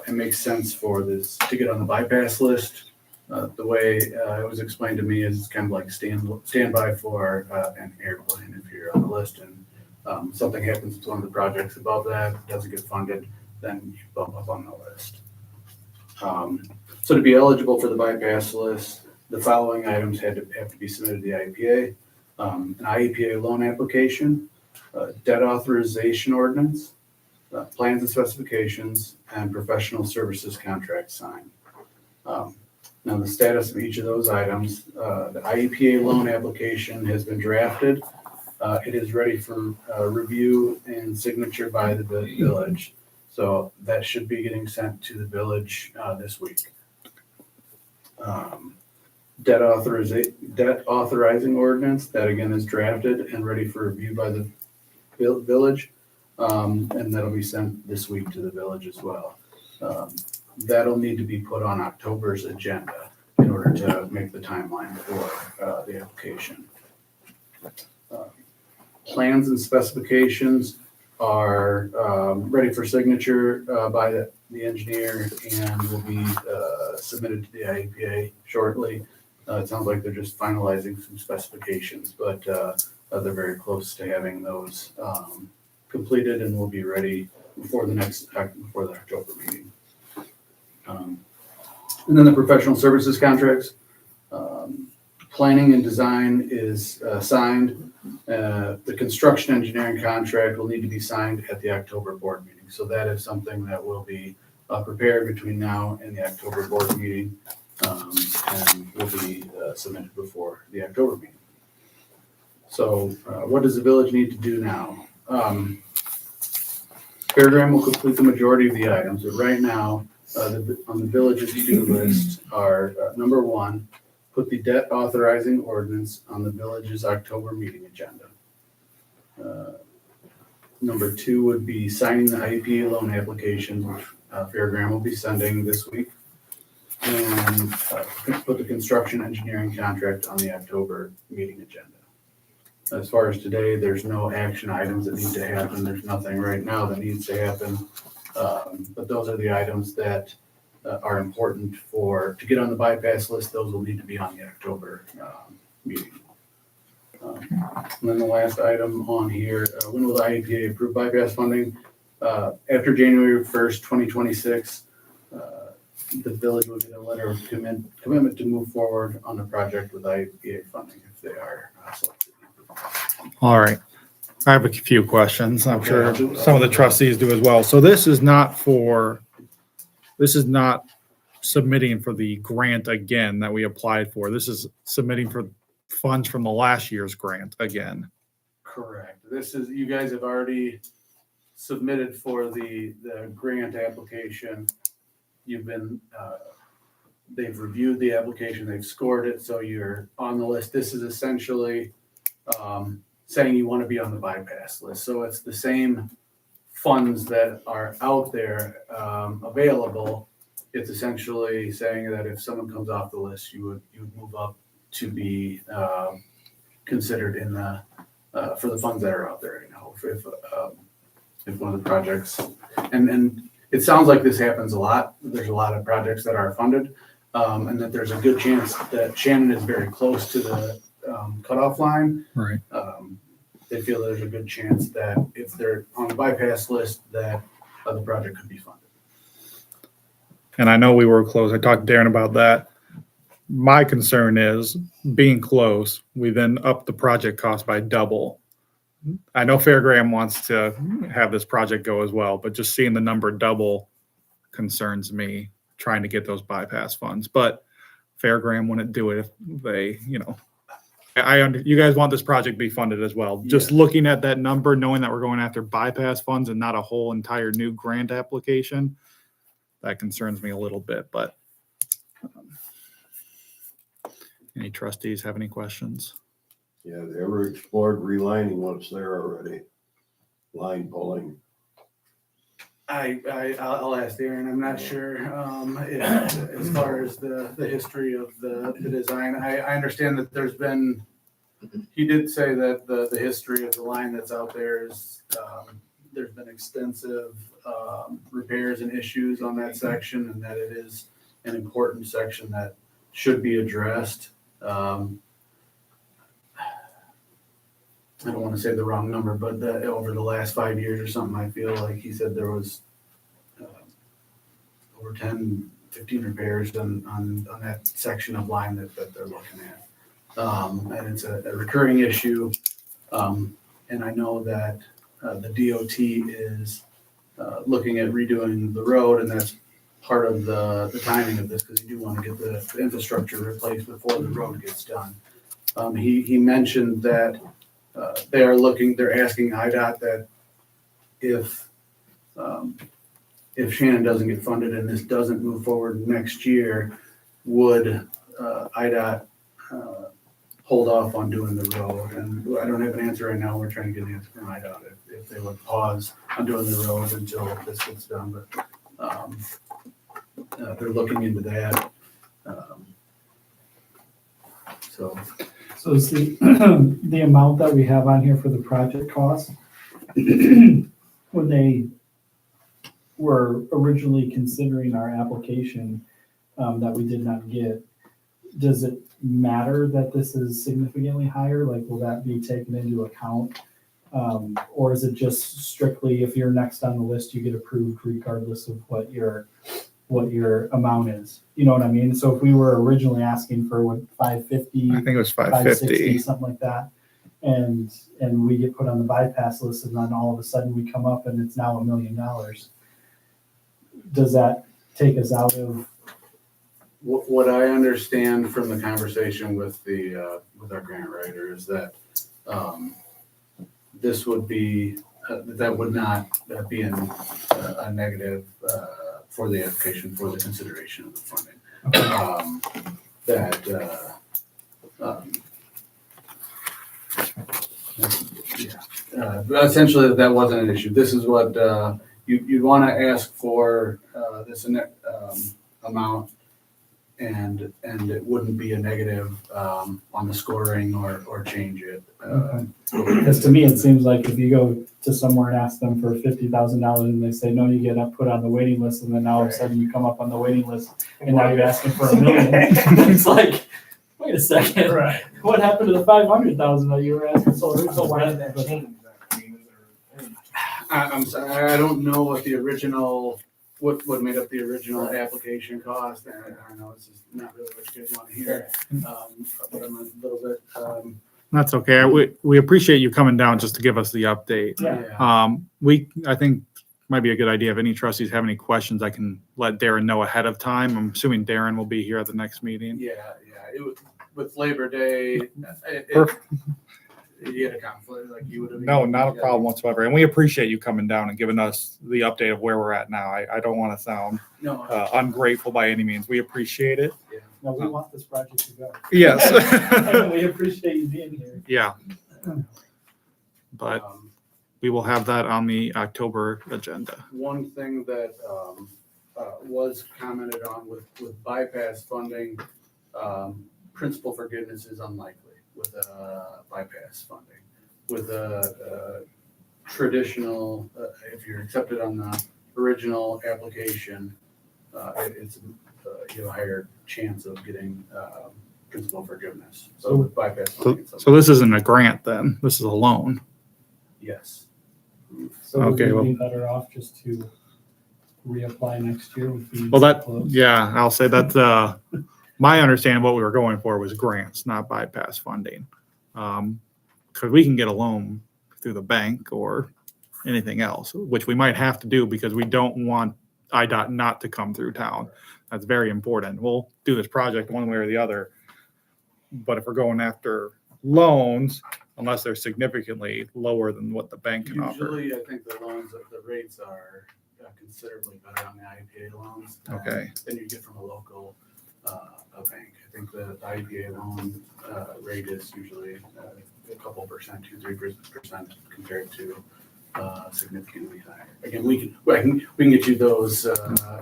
it makes sense for this to get on the bypass list. The way it was explained to me is it's kind of like standby for an airplane. If you're on the list and something happens with one of the projects above that, doesn't get funded, then you bump up on the list. So to be eligible for the bypass list, the following items have to be submitted to the IEPA: an IEPA loan application, debt authorization ordinance, plans and specifications, and professional services contract signed. Now, the status of each of those items, the IEPA loan application has been drafted. It is ready for review and signature by the village. So that should be getting sent to the village this week. Debt authorizing ordinance, that again is drafted and ready for review by the village. And that'll be sent this week to the village as well. That'll need to be put on October's agenda in order to make the timeline for the application. Plans and specifications are ready for signature by the engineer and will be submitted to the IEPA shortly. It sounds like they're just finalizing some specifications, but they're very close to having those completed and will be ready before the October meeting. And then the professional services contracts. Planning and design is signed. The construction engineering contract will need to be signed at the October board meeting. So that is something that will be prepared between now and the October board meeting, and will be submitted before the October meeting. So what does the village need to do now? Fairgram will complete the majority of the items, but right now, on the village's to-do list are, number one, put the debt authorizing ordinance on the village's October meeting agenda. Number two would be signing the IEPA loan application, which Fairgram will be sending this week. And put the construction engineering contract on the October meeting agenda. As far as today, there's no action items that need to happen. There's nothing right now that needs to happen. But those are the items that are important to get on the bypass list. Those will need to be on the October meeting. And then the last item on here, when will the IEPA approve bypass funding? After January 1st, 2026, the village will get a letter of commitment to move forward on the project with IEPA funding if they are selected. All right. I have a few questions. I'm sure some of the trustees do as well. So this is not submitting for the grant again that we applied for. This is submitting for funds from the last year's grant again. Correct. You guys have already submitted for the grant application. They've reviewed the application, they've scored it, so you're on the list. This is essentially saying you want to be on the bypass list. So it's the same funds that are out there available. It's essentially saying that if someone comes off the list, you would move up to be considered in for the funds that are out there right now. If one of the projects, and it sounds like this happens a lot. There's a lot of projects that are funded, and that there's a good chance that Shannon is very close to the cutoff line. Right. They feel there's a good chance that if they're on the bypass list, that the project could be funded. And I know we were close. I talked to Darren about that. My concern is being close, we then up the project cost by double. I know Fairgram wants to have this project go as well, but just seeing the number double concerns me trying to get those bypass funds. But Fairgram wouldn't do it if they, you guys want this project to be funded as well. Just looking at that number, knowing that we're going after bypass funds and not a whole entire new grant application, that concerns me a little bit. But any trustees have any questions? Yeah, they ever explored relining what's there already? Line pulling? I'll ask Darren. I'm not sure as far as the history of the design. I understand that he did say that the history of the line that's out there is there's been extensive repairs and issues on that section, and that it is an important section that should be addressed. I don't want to say the wrong number, but over the last 5 years or something, I feel like he said there was over 10, 15 repairs on that section of line that they're looking at. And it's a recurring issue. And I know that the DOT is looking at redoing the road, and that's part of the timing of this, because you do want to get the infrastructure replaced before the road gets done. He mentioned that they're asking IDOT that if Shannon doesn't get funded and this doesn't move forward next year, would IDOT hold off on doing the road? And I don't have an answer right now. We're trying to get an answer from IDOT if they would pause on doing the road until this gets done. But they're looking into that. So So is the, the amount that we have on here for the project cost, when they were originally considering our application, that we did not get, does it matter that this is significantly higher? Like, will that be taken into account? Or is it just strictly if you're next on the list, you get approved regardless of what your amount is? You know what I mean? So if we were originally asking for what, 550, I think it was 560, 550. something like that, and we get put on the bypass list, and then all of a sudden we come up and it's now $1 million, does that take us out of? What I understand from the conversation with with our grant writer is that, this would be, that would not be a negative, for the application, for the consideration of the funding. Essentially, that wasn't an issue. This is what, you'd want to ask for, this amount, and it wouldn't be a negative, on the scoring or change it. Because to me, it seems like if you go to somewhere and ask them for $50,000 and they say, no, you get put on the waiting list, and then now all of a sudden you come up on the waiting list and now you're asking for $1 million. It's like, wait a second. Right. What happened to the 500,000 that you were asking? So Why did that change? I mean, is there any- I'm sorry, I don't know what the original, what made up the original application cost, and I don't know, this is not really what you guys want to hear. But I'm a little bit, That's okay. We appreciate you coming down just to give us the update. Yeah. I think might be a good idea. If any trustees have any questions, I can let Darren know ahead of time. I'm assuming Darren will be here at the next meeting. yeah, it was, with Labor Day, you had a conflict, like you would have. No, not a problem whatsoever. And we appreciate you coming down and giving us the update of where we're at now. I don't want to sound No, ungrateful by any means. We appreciate it. No, we want this project to go. Yes. And we appreciate you being here. Yeah. But we will have that on the October agenda. one thing that was commented on with bypass funding, principal forgiveness is unlikely with bypass funding. With traditional, if you're accepted on the original application, it's you have a higher chance of getting principal forgiveness. So with bypass funding, it's So this isn't a grant then. This is a loan. yes. So would Okay, we well- be better off just to reapply next year with fees Well, that, closed? yeah, I'll say that, my understanding of what we were going for was grants, not bypass funding. Cause we can get a loan through the bank or anything else, which we might have to do because we don't want IDOT not to come through town. That's very important. We'll do this project one way or the other. But if we're going after loans, unless they're significantly lower than what the bank can offer. Usually, I think the loans, the rates are considerably better on the IPA loans. Okay. Than you get from a local a bank. I think the IPA loan rate is usually a couple percent, 2-3% compared to significantly higher. Again, we can get you those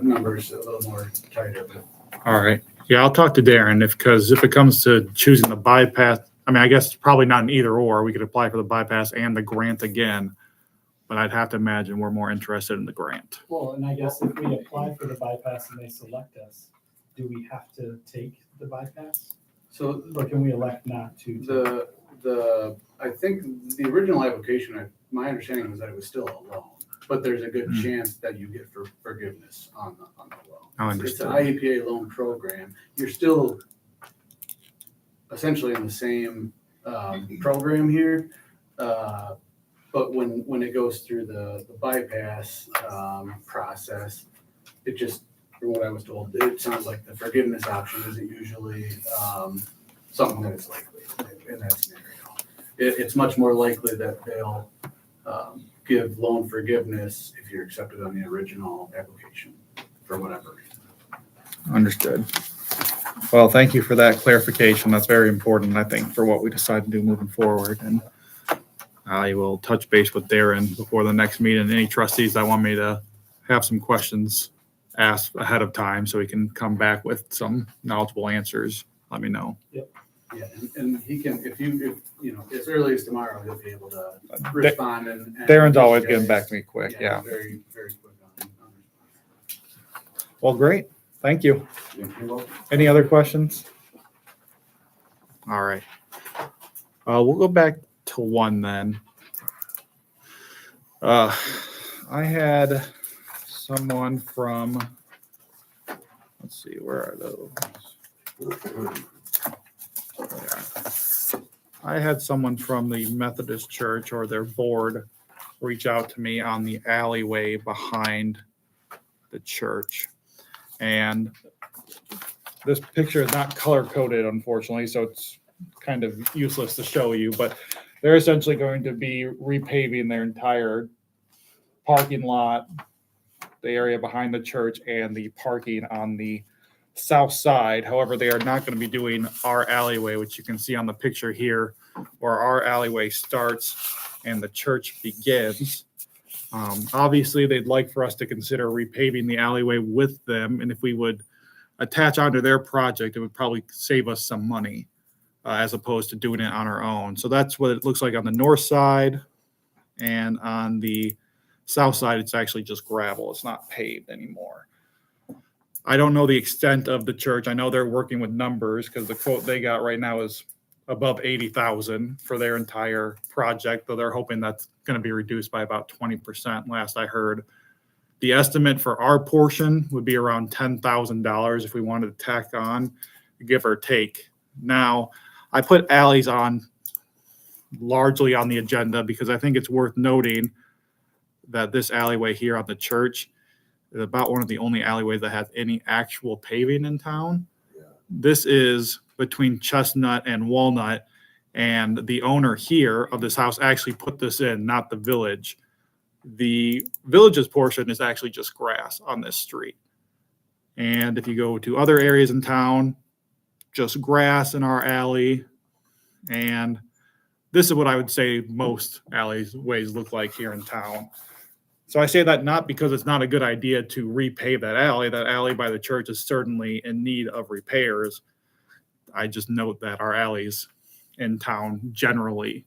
numbers a little more tighter. But All right. Yeah, I'll talk to Darren because if it comes to choosing the bypass, I mean, I guess it's probably not an either or. We could apply for the bypass and the grant again, but I'd have to imagine we're more interested in the grant. Well, and I guess if we apply for the bypass and they select us, do we have to take the bypass? so Or can we elect not to? I think the original application, my understanding was that it was still a loan, but there's a good chance that you get forgiveness on the loan. I It's an understand. IEPA loan program. You're still essentially in the same program here, but when it goes through the bypass process, it just, from what I was told, it sounds like the forgiveness option isn't usually something that is likely in that scenario. It's much more likely that they'll give loan forgiveness if you're accepted on the original application for whatever reason. Understood. Well, thank you for that clarification. That's very important, I think, for what we decide to do moving forward. And I will touch base with Darren before the next meeting. Any trustees that want me to have some questions asked ahead of time so we can come back with some knowledgeable answers, let me know. Yep. Yeah, and he can, if as early as tomorrow, he'll be able to respond and. Darren's always getting back to me quick, yeah. Very, very quick on Well, great, thank you. Any other questions? All right. We'll go back to one then. I had someone from, let's see, where are those? I had someone from the Methodist Church or their board reach out to me on the alleyway behind the church. And this picture is not color coded, unfortunately, so it's kind of useless to show you, but they're essentially going to be repaving their entire parking lot, the area behind the church, and the parking on the south side. However, they are not going to be doing our alleyway, which you can see on the picture here, where our alleyway starts and the church begins. Obviously, they'd like for us to consider repaving the alleyway with them, and if we would attach onto their project, it would probably save us some money as opposed to doing it on our own. So that's what it looks like on the north side, and on the south side, it's actually just gravel. It's not paved anymore. I don't know the extent of the church. I know they're working with numbers because the quote they got right now is above 80,000 for their entire project, though they're hoping that's going to be reduced by about 20% last I heard. The estimate for our portion would be around $10,000 if we wanted to tack on, give or take. Now, I put alleys on largely on the agenda because I think it's worth noting that this alleyway here on the church is about one of the only alleyways that has any actual paving in town. Yeah. This is between Chestnut and Walnut, and the owner here of this house actually put this in, not the village. The village's portion is actually just grass on this street. And if you go to other areas in town, just grass in our alley. And this is what I would say most alleyways look like here in town. So I say that not because it's not a good idea to repave that alley. That alley by the church is certainly in need of repairs. I just note that our alleys in town generally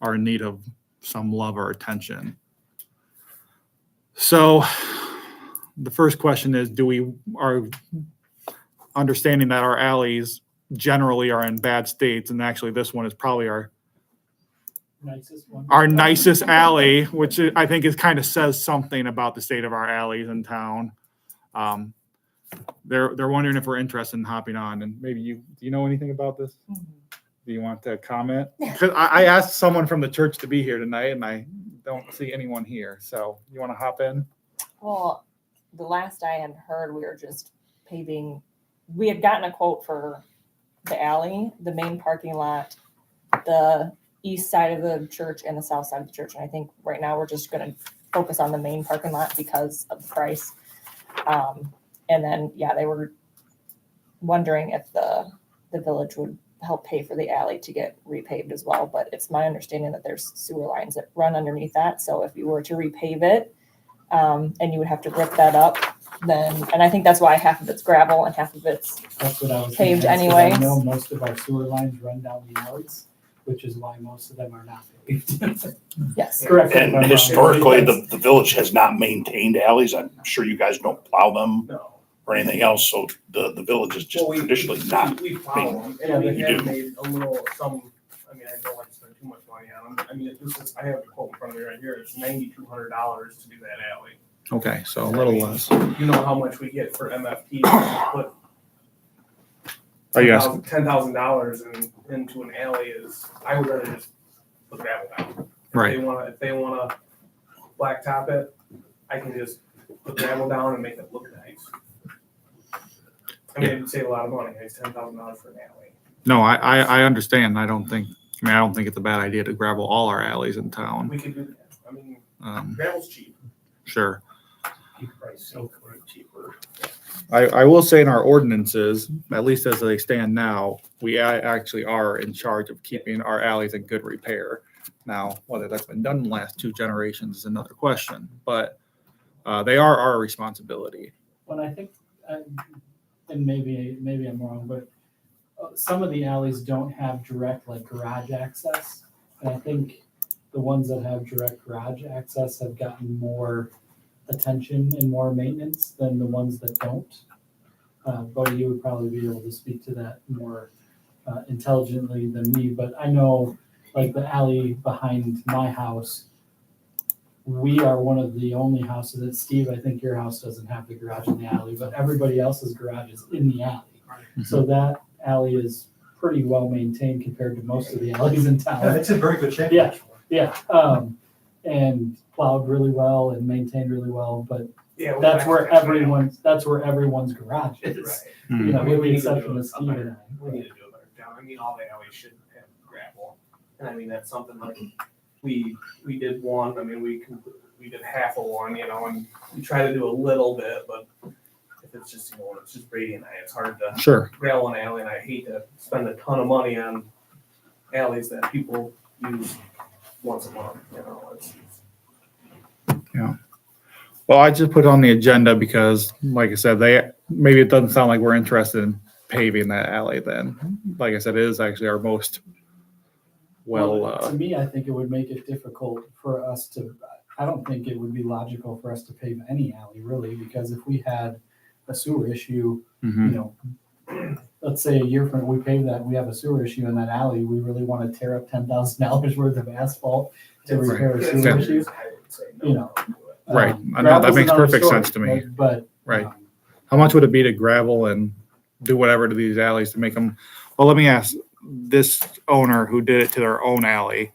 are in need of some love or attention. So the first question is, are understanding that our alleys generally are in bad states, and actually this one is probably our nicest alley, which I think is kind of says something about the state of our alleys in town. They're wondering if we're interested in hopping on, and maybe do you know anything about this? Mm-hmm. Do you want to comment? Because I asked someone from the church to be here tonight, and I don't see anyone here. So you want to hop in? Well, the last I had heard, we were just paving. We had gotten a quote for the alley, the main parking lot, the east side of the church, and the south side of the church. And I think right now we're just going to focus on the main parking lot because of the price. And then, yeah, they were wondering if the village would help pay for the alley to get repaved as well. But it's my understanding that there's sewer lines that run underneath that. So if you were to repave it, and you would have to rip that up, then, and I think that's why half of it's gravel and half of it's That's what I was paved thinking. anyways. I know most of our sewer lines run down the alleys, which is why most of them are not paved. Yes. Correct. And historically, the village has not maintained alleys. I'm sure you guys don't plow them or anything else, so the village is just traditionally not. We plow them, and we have made a little, I mean, I don't like to spend too much money on them. I mean, I have the quote in front of me right here, it's $9,200 to do that alley. Okay, so a little less. You know how much we get for MFT to put $10,000 into an alley is, I would rather just put gravel down. Right. If they wanna blacktop it, I can just put gravel down and make it look nice. I mean, it'd save a lot of money. It's $10,000 for an alley. No, I understand. I don't think it's a bad idea to gravel all our alleys in town. We could do that. I mean, gravel's cheap. Sure. So cheaper. I will say in our ordinances, at least as they stand now, we actually are in charge of keeping our alleys in good repair. Now, whether that's been done in the last 2 generations is another question, but they are our responsibility. But I think, and maybe I'm wrong, but some of the alleys don't have direct like garage access. And I think the ones that have direct garage access have gotten more attention and more maintenance than the ones that don't. Bodie, you would probably be able to speak to that more intelligently than me, but I know like the alley behind my house, we are one of the only houses that, Steve, I think your house doesn't have the garage in the alley, but everybody else's garage is in the alley. So that alley is pretty well maintained compared to most of the alleys in Yeah, town. it's in very good shape. Yeah. actually. Yeah, and plowed really well and maintained really well, but Yeah. that's where everyone's garage is. Right. You know, I mean, with we the need to exception do of a Steve and I. we need to do a better job. I mean, all the alleys should have gravel. And I mean, that's something like, we did one, I mean, we did half of one, you know, and we try to do a little bit, but if it's just, you know, when it's just Brady and I, it's hard to Sure. gravel an alley, and I hate to spend a ton of money on alleys that people use once a month, you know, it's. Well, I just put it on the agenda because, like I said, maybe it doesn't sound like we're interested in paving that alley then. Like I said, it is actually our most To me, I think it would make it difficult for us I don't think it would be logical for us to pave any alley really, because if we had a sewer issue, Mhm. you know, let's say a year from now, we pave that, we have a sewer issue in that alley, we really want to tear up $10,000 worth of asphalt to repair a sewer Yeah. issue, I would say no. you know. Right. I know, that Gravel's makes another perfect story, sense to me. But. Right. How much would it be to gravel and do whatever to these alleys to make them? Well, let me ask this owner who did it to their own alley,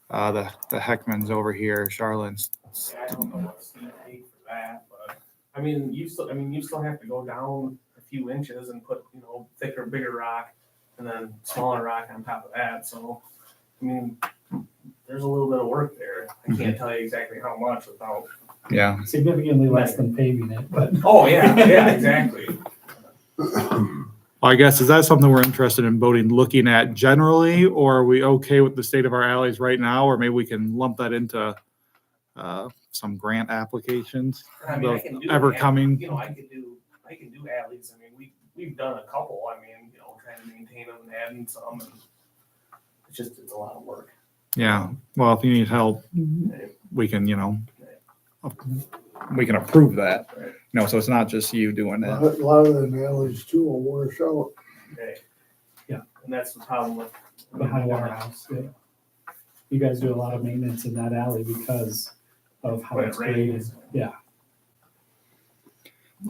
the Heckmans over here, Charlotte's. Yeah, I don't know what Steve paid for that, but, I mean, you still have to go down a few inches and put, you know, thicker, bigger rock, and then smaller rock on top of that, so, I mean, there's a little bit of work there. I can't tell you exactly how much without. Yeah. Significantly less than paving it, but. Oh, yeah, exactly. Well, I guess, is that something we're interested in voting, looking at generally, or are we okay with the state of our alleys right now? Or maybe we can lump that into some grant applications, I mean, I can do. ever coming. You know, I can do alleys. I mean, we've done a couple. I mean, you know, trying to maintain them and adding some, and it's a lot of work. Yeah. Well, if you need help, we can, we can approve that. Right. No, so it's not just you doing A that. lot of them alleys too will wash out. Okay. Yeah. And that's the problem with. Behind our house, yeah. You guys do a lot of maintenance in that alley because of how When it it's graded. rains. Yeah,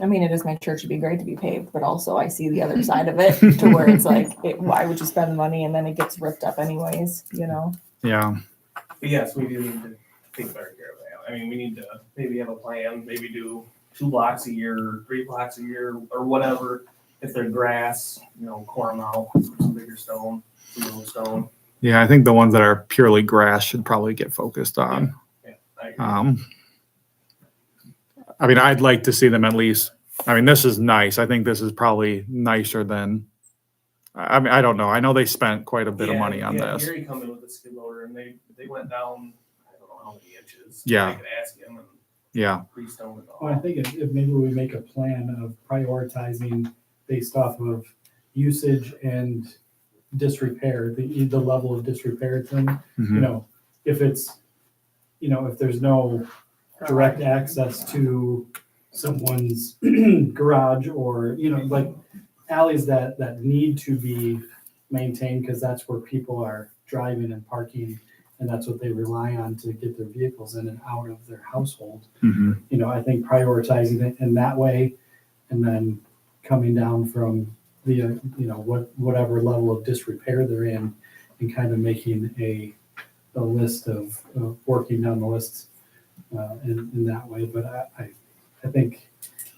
I mean, it is my church, it'd be great to be paved, but also I see the other side of it to where it's like, why would you spend the money and then it gets ripped up anyways, you know? Yeah. But yes, we do need to take better care of that. I mean, we need to maybe have a plan, maybe do 2 blocks a year, or 3 blocks a year, or whatever. If they're grass, you know, core them out, some bigger stone, some little stone. Yeah. I think the ones that are purely grass should probably get focused on. Yeah, I agree. I mean, I'd like to see them at least. I mean, this is nice. I think this is probably nicer than. I mean, I don't know. I know they spent quite a bit of money on this. Gary come in with a skid loader and they went down, I don't know how many inches. Yeah. I could ask him and Yeah. re-stone it all. well, I think if maybe we make a plan of prioritizing based off of usage and disrepair, the level of disrepair it's in. Mhm. You know, if it's, if there's no direct access to someone's garage or, like alleys that need to be maintained because that's where people are driving and parking and that's what they rely on to get their vehicles in and out of their household. Mhm. I think prioritizing it in that way and then coming down from the, whatever level of disrepair they're in and kind of making a list of working down the lists in that way. But I think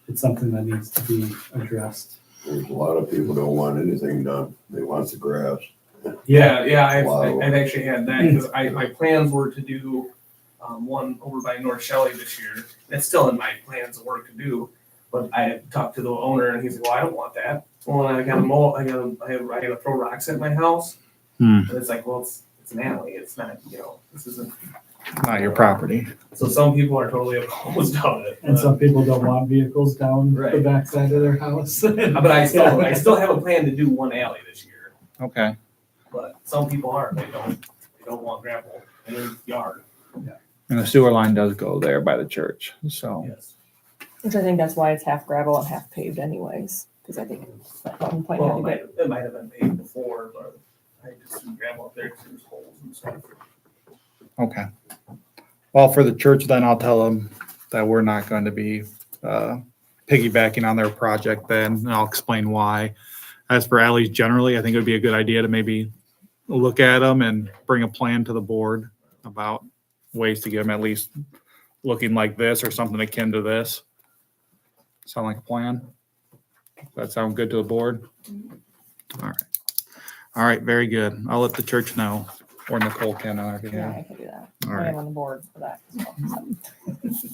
it's something that needs to be addressed. There's a lot of people don't want anything done. They want the grass. Yeah, Wow. I've actually had that because my plans were to do one over by North Shelley this year. That's still in my plans of work to do, but I had talked to the owner and he's like, "Well, I don't want that." Well, I got to throw rocks at my house, and it's like, well, it's an alley. It's not, this isn't Not your property. So some people are totally opposed of it. And some people don't want vehicles down the Right. backside of their house. But I still have a plan to do one alley this year. Okay. But some people aren't, they don't want gravel in their yard. And the sewer line does go there by the church, so. Yes. Which I think that's why it's half gravel and half paved anyways, because I think at one point Well, had to it might have been paved before, but I just threw gravel up there because there's holes and stuff. Okay. Well, for the church, then I'll tell them that we're not going to be piggybacking on their project then, and I'll explain why. As for alleys generally, I think it would be a good idea to maybe look at them and bring a plan to the board about ways to get them at least looking like this or something akin to this. Sound like a plan? Does that sound good to the board? All right. All right, very good. I'll let the church know, or Nicole can on our Yeah, behalf. I can do that. All I right. am on the board for that as well. So.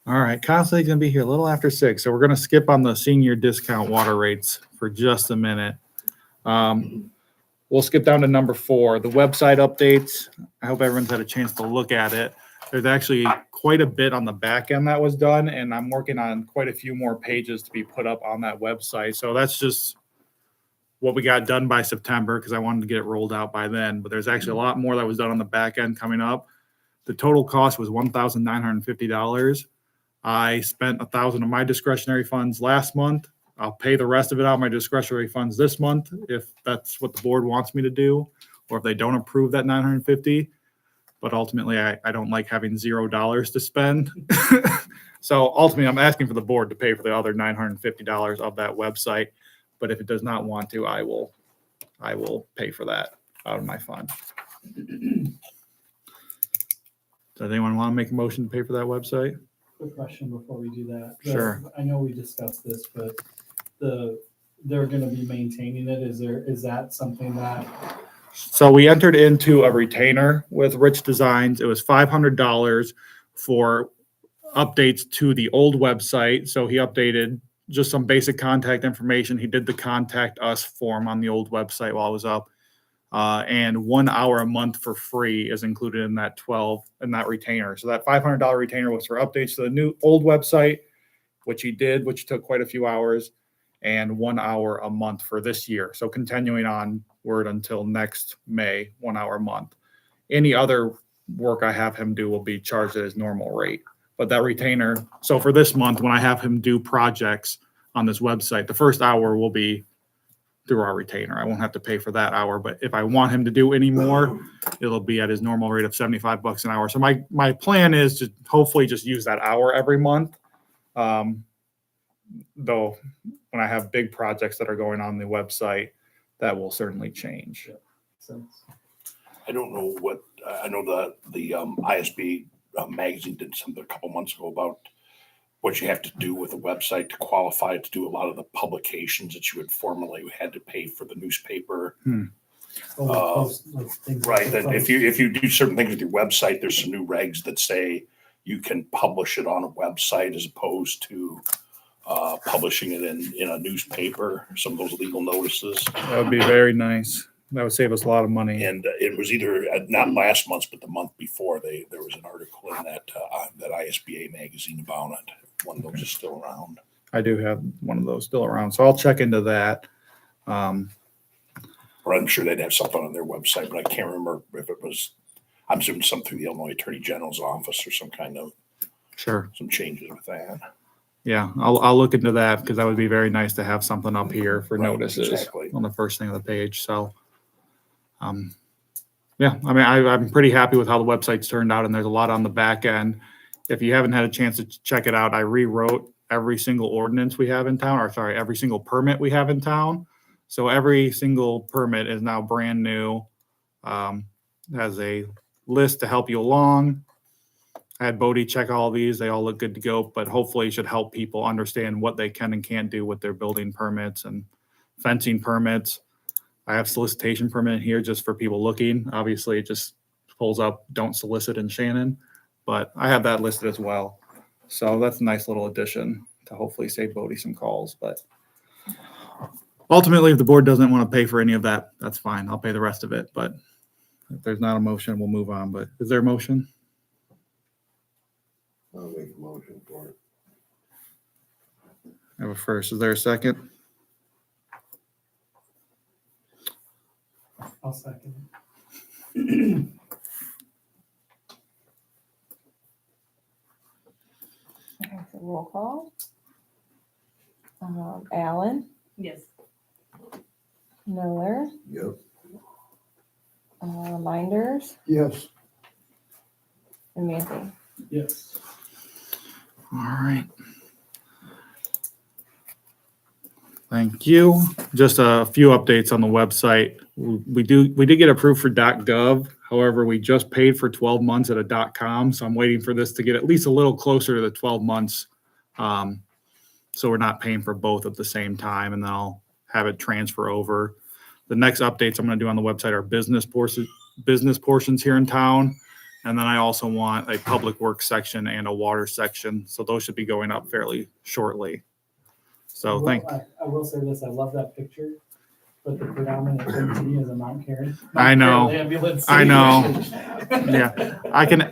All right, Constant's gonna be here a little after 6, so we're gonna skip on the senior discount water rates for just a minute. We'll skip down to number 4, the website updates. I hope everyone's had a chance to look at it. There's actually quite a bit on the back end that was done, and I'm working on quite a few more pages to be put up on that website. So that's just what we got done by September, because I wanted to get it rolled out by then. But there's actually a lot more that was done on the back end coming up. The total cost was $1,950. I spent $1,000 of my discretionary funds last month. I'll pay the rest of it out of my discretionary funds this month if that's what the board wants me to do, or if they don't approve that $950. But ultimately, I don't like having $0 to spend. So ultimately, I'm asking for the board to pay for the other $950 of that website. But if it does not want to, I will pay for that out of my fund. Does anyone want to make a motion to pay for that website? Quick question before we do that. Sure. I know we discussed this, but they're gonna be maintaining it. Is that something that, So we entered into a retainer with Rich Designs. It was $500 for updates to the old website. So he updated just some basic contact information. He did the contact us form on the old website while it was up. And 1 hour a month for free is included in that retainer. So that $500 retainer was for updates to the new old website, which he did, which took quite a few hours, and 1 hour a month for this year. So continuing onward until next May, 1 hour a month. Any other work I have him do will be charged at his normal rate. But that retainer, so for this month, when I have him do projects on this website, the first hour will be through our retainer. I won't have to pay for that hour, but if I want him to do any more, it'll be at his normal rate of $75 an hour. So my plan is to hopefully just use that hour every month. Though when I have big projects that are going on the website, that will certainly change. I don't know what, I know the ISB magazine did something a couple months ago about what you have to do with a website to qualify to do a lot of the publications that you would formerly had to pay for the newspaper. Right, that if you do certain things with your website, there's some new regs that say you can publish it on a website as opposed to publishing it in a newspaper, some of those legal notices. That would be very nice. That would save us a lot of money. And it was either not last month, but the month before, there was an article in that ISBA magazine about it. One of those is still around. I do have one of those still around, so I'll check into that. Or I'm sure they'd have something on their website, but I can't remember if it was, I'm assuming something through the Illinois Attorney General's office or some kind of, some changes with that. Yeah, I'll look into that because that would be very nice to have something up here for Right, notices exactly. on the first thing of the page. So, yeah, I mean, I'm pretty happy with how the website's turned out, and there's a lot on the back end. If you haven't had a chance to check it out, I rewrote every single ordinance we have in town, or sorry, every single permit we have in town. So every single permit is now brand new. Has a list to help you along. I had Bodie check all these. They all look good to go, but hopefully it should help people understand what they can and can't do with their building permits and fencing permits. I have solicitation permit here just for people looking. Obviously, it just pulls up don't solicit in Shannon, but I have that listed as well. So that's a nice little addition to hopefully save Bodie some calls. But ultimately, if the board doesn't want to pay for any of that, that's fine. I'll pay the rest of it. But if there's not a motion, we'll move on. But is there a motion? I'll make a motion for it. I have a first. Is there a second? I'll second. Roll call. Allen, Yes. Miller, Yep. Minders, Yes. and Manthey. Yes. All right. Thank you. Just a few updates on the website. We did get approved for .gov. However, we just paid for 12 months at a .com. So I'm waiting for this to get at least a little closer to the 12 months. So we're not paying for both at the same time, and then I'll have it transfer over. The next updates I'm going to do on the website are business portions here in town. And then I also want a public works section and a water section. So those should be going up fairly shortly. So I will say this, I love that picture, but the predominant thing to me is a Mount Karen. I know. Ambulance. I know. Yeah,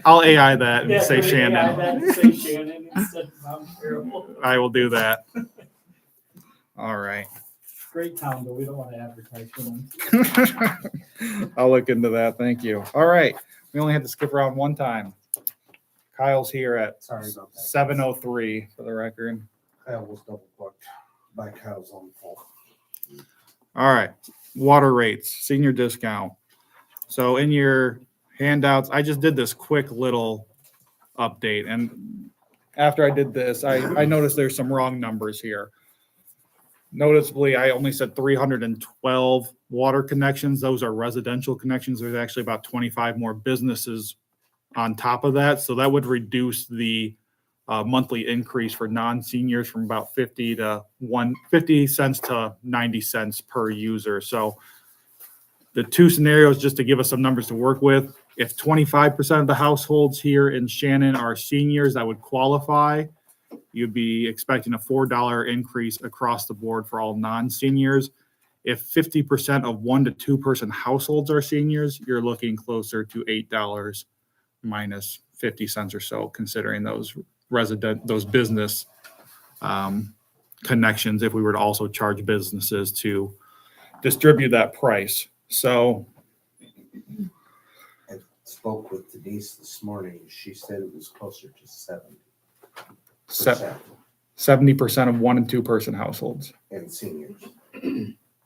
I'll AI that and Yeah, say put AI Shannon. that and say Shannon instead of Mount Carroll. I will do that. All right. Great town, but we don't want to advertise for them. I'll look into that. Thank you. All right. We only had to skip around one time. Kyle's here at Sorry about that. 7:03 for the record. Kyle was double booked by Kyle's own fault. All right. Water rates, senior discount. So in your handouts, I just did this quick little update. And after I did this, I noticed there's some wrong numbers here. Noticeably, I only said 312 water connections. Those are residential connections. There's actually about 25 more businesses on top of that. So that would reduce the monthly increase for non-seniors from about 50 cents to 90 cents per user. So the two scenarios, just to give us some numbers to work with, if 25% of the households here in Shannon are seniors that would qualify, you'd be expecting a $4 increase across the board for all non-seniors. If 50% of 1 to 2 person households are seniors, you're looking closer to $8 minus 50 cents or so, considering those business connections, if we were to also charge businesses to distribute that price. So I spoke with Denise this morning. She said it was closer to 70% of 1 and 2 person households. And seniors.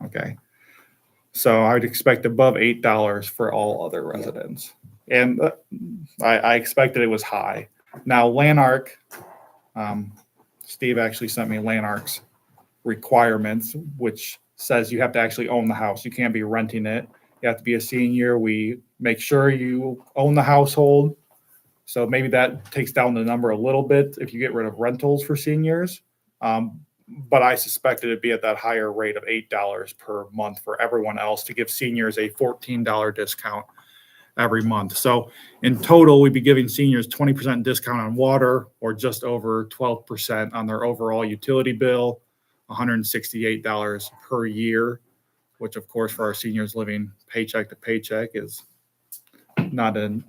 Okay. So I would expect above $8 for all other residents. And I expected it was high. Now, Lanark, Steve actually sent me Lanark's requirements, which says you have to actually own the house. You can't be renting it. You have to be a senior. We make sure you own the household. So maybe that takes down the number a little bit if you get rid of rentals for seniors. But I suspected it'd be at that higher rate of $8 per month for everyone else to give seniors a $14 discount every month. So in total, we'd be giving seniors 20% discount on water, or just over 12% on their overall utility bill, $168 per year, which of course for our seniors living paycheck to paycheck is not an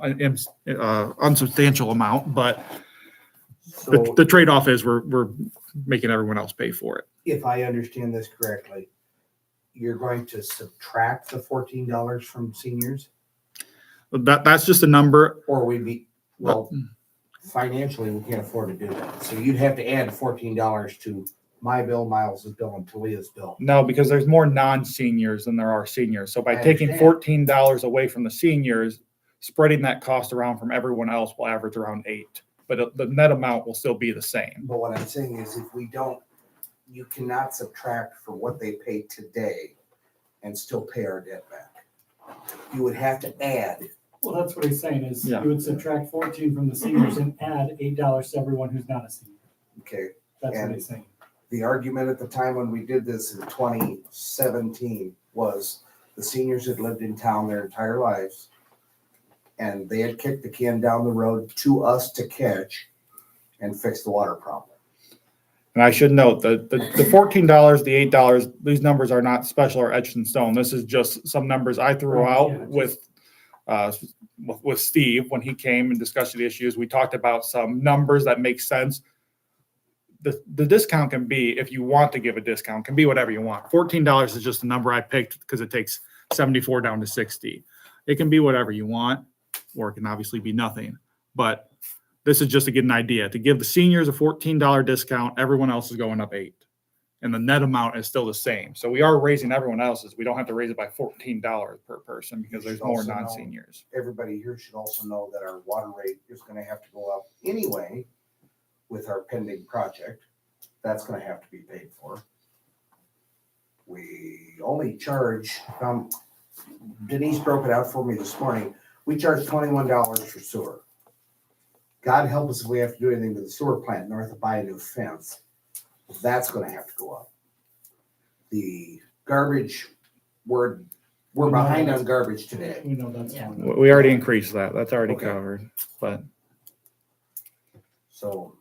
unsubstantial amount, but the trade-off is we're making everyone else pay for it. If I understand this correctly, you're going to subtract the $14 from seniors? That's just a number. Or we'd be, well, financially, we can't afford to do that. So you'd have to add $14 to my bill, Miles's bill, and Talia's bill. No, because there's more non-seniors than there are seniors. So by taking $14 away from the seniors, spreading that cost around from everyone else will average around $8. But the net amount will still be the same. But what I'm saying is if we don't, you cannot subtract for what they pay today and still pay our debt back. You would have to add. Well, that's what he's saying is Yeah. you would subtract 14 from the seniors and add $8 to everyone who's not a senior. Okay. That's what And he's saying. the argument at the time when we did this in 2017 was the seniors had lived in town their entire lives, and they had kicked the can down the road to us to catch and fix the water problem. And I should note that the $14, the $8, these numbers are not special or etched in stone. This is just some numbers I threw out with Steve when he came and discussed the issues. We talked about some numbers that make sense. The discount can be, if you want to give a discount, can be whatever you want. $14 is just a number I picked because it takes 74 down to 60. It can be whatever you want, or it can obviously be nothing. But this is just to get an idea. To give the seniors a $14 discount, everyone else is going up $8. And the net amount is still the same. So we are raising everyone else's. We don't have to raise it by $14 per person because there's more Also know- non-seniors. Everybody here should also know that our water rate is gonna have to go up anyway with our pending project. That's gonna have to be paid for. We only charge, Denise broke it out for me this morning. We charge $21 for sewer. God help us if we have to do anything to the sewer plant north of buy a new fence. That's gonna have to go up. The garbage, we're behind on garbage today. We know that's Yeah. one. We already increased that. That's already Okay. covered. But So,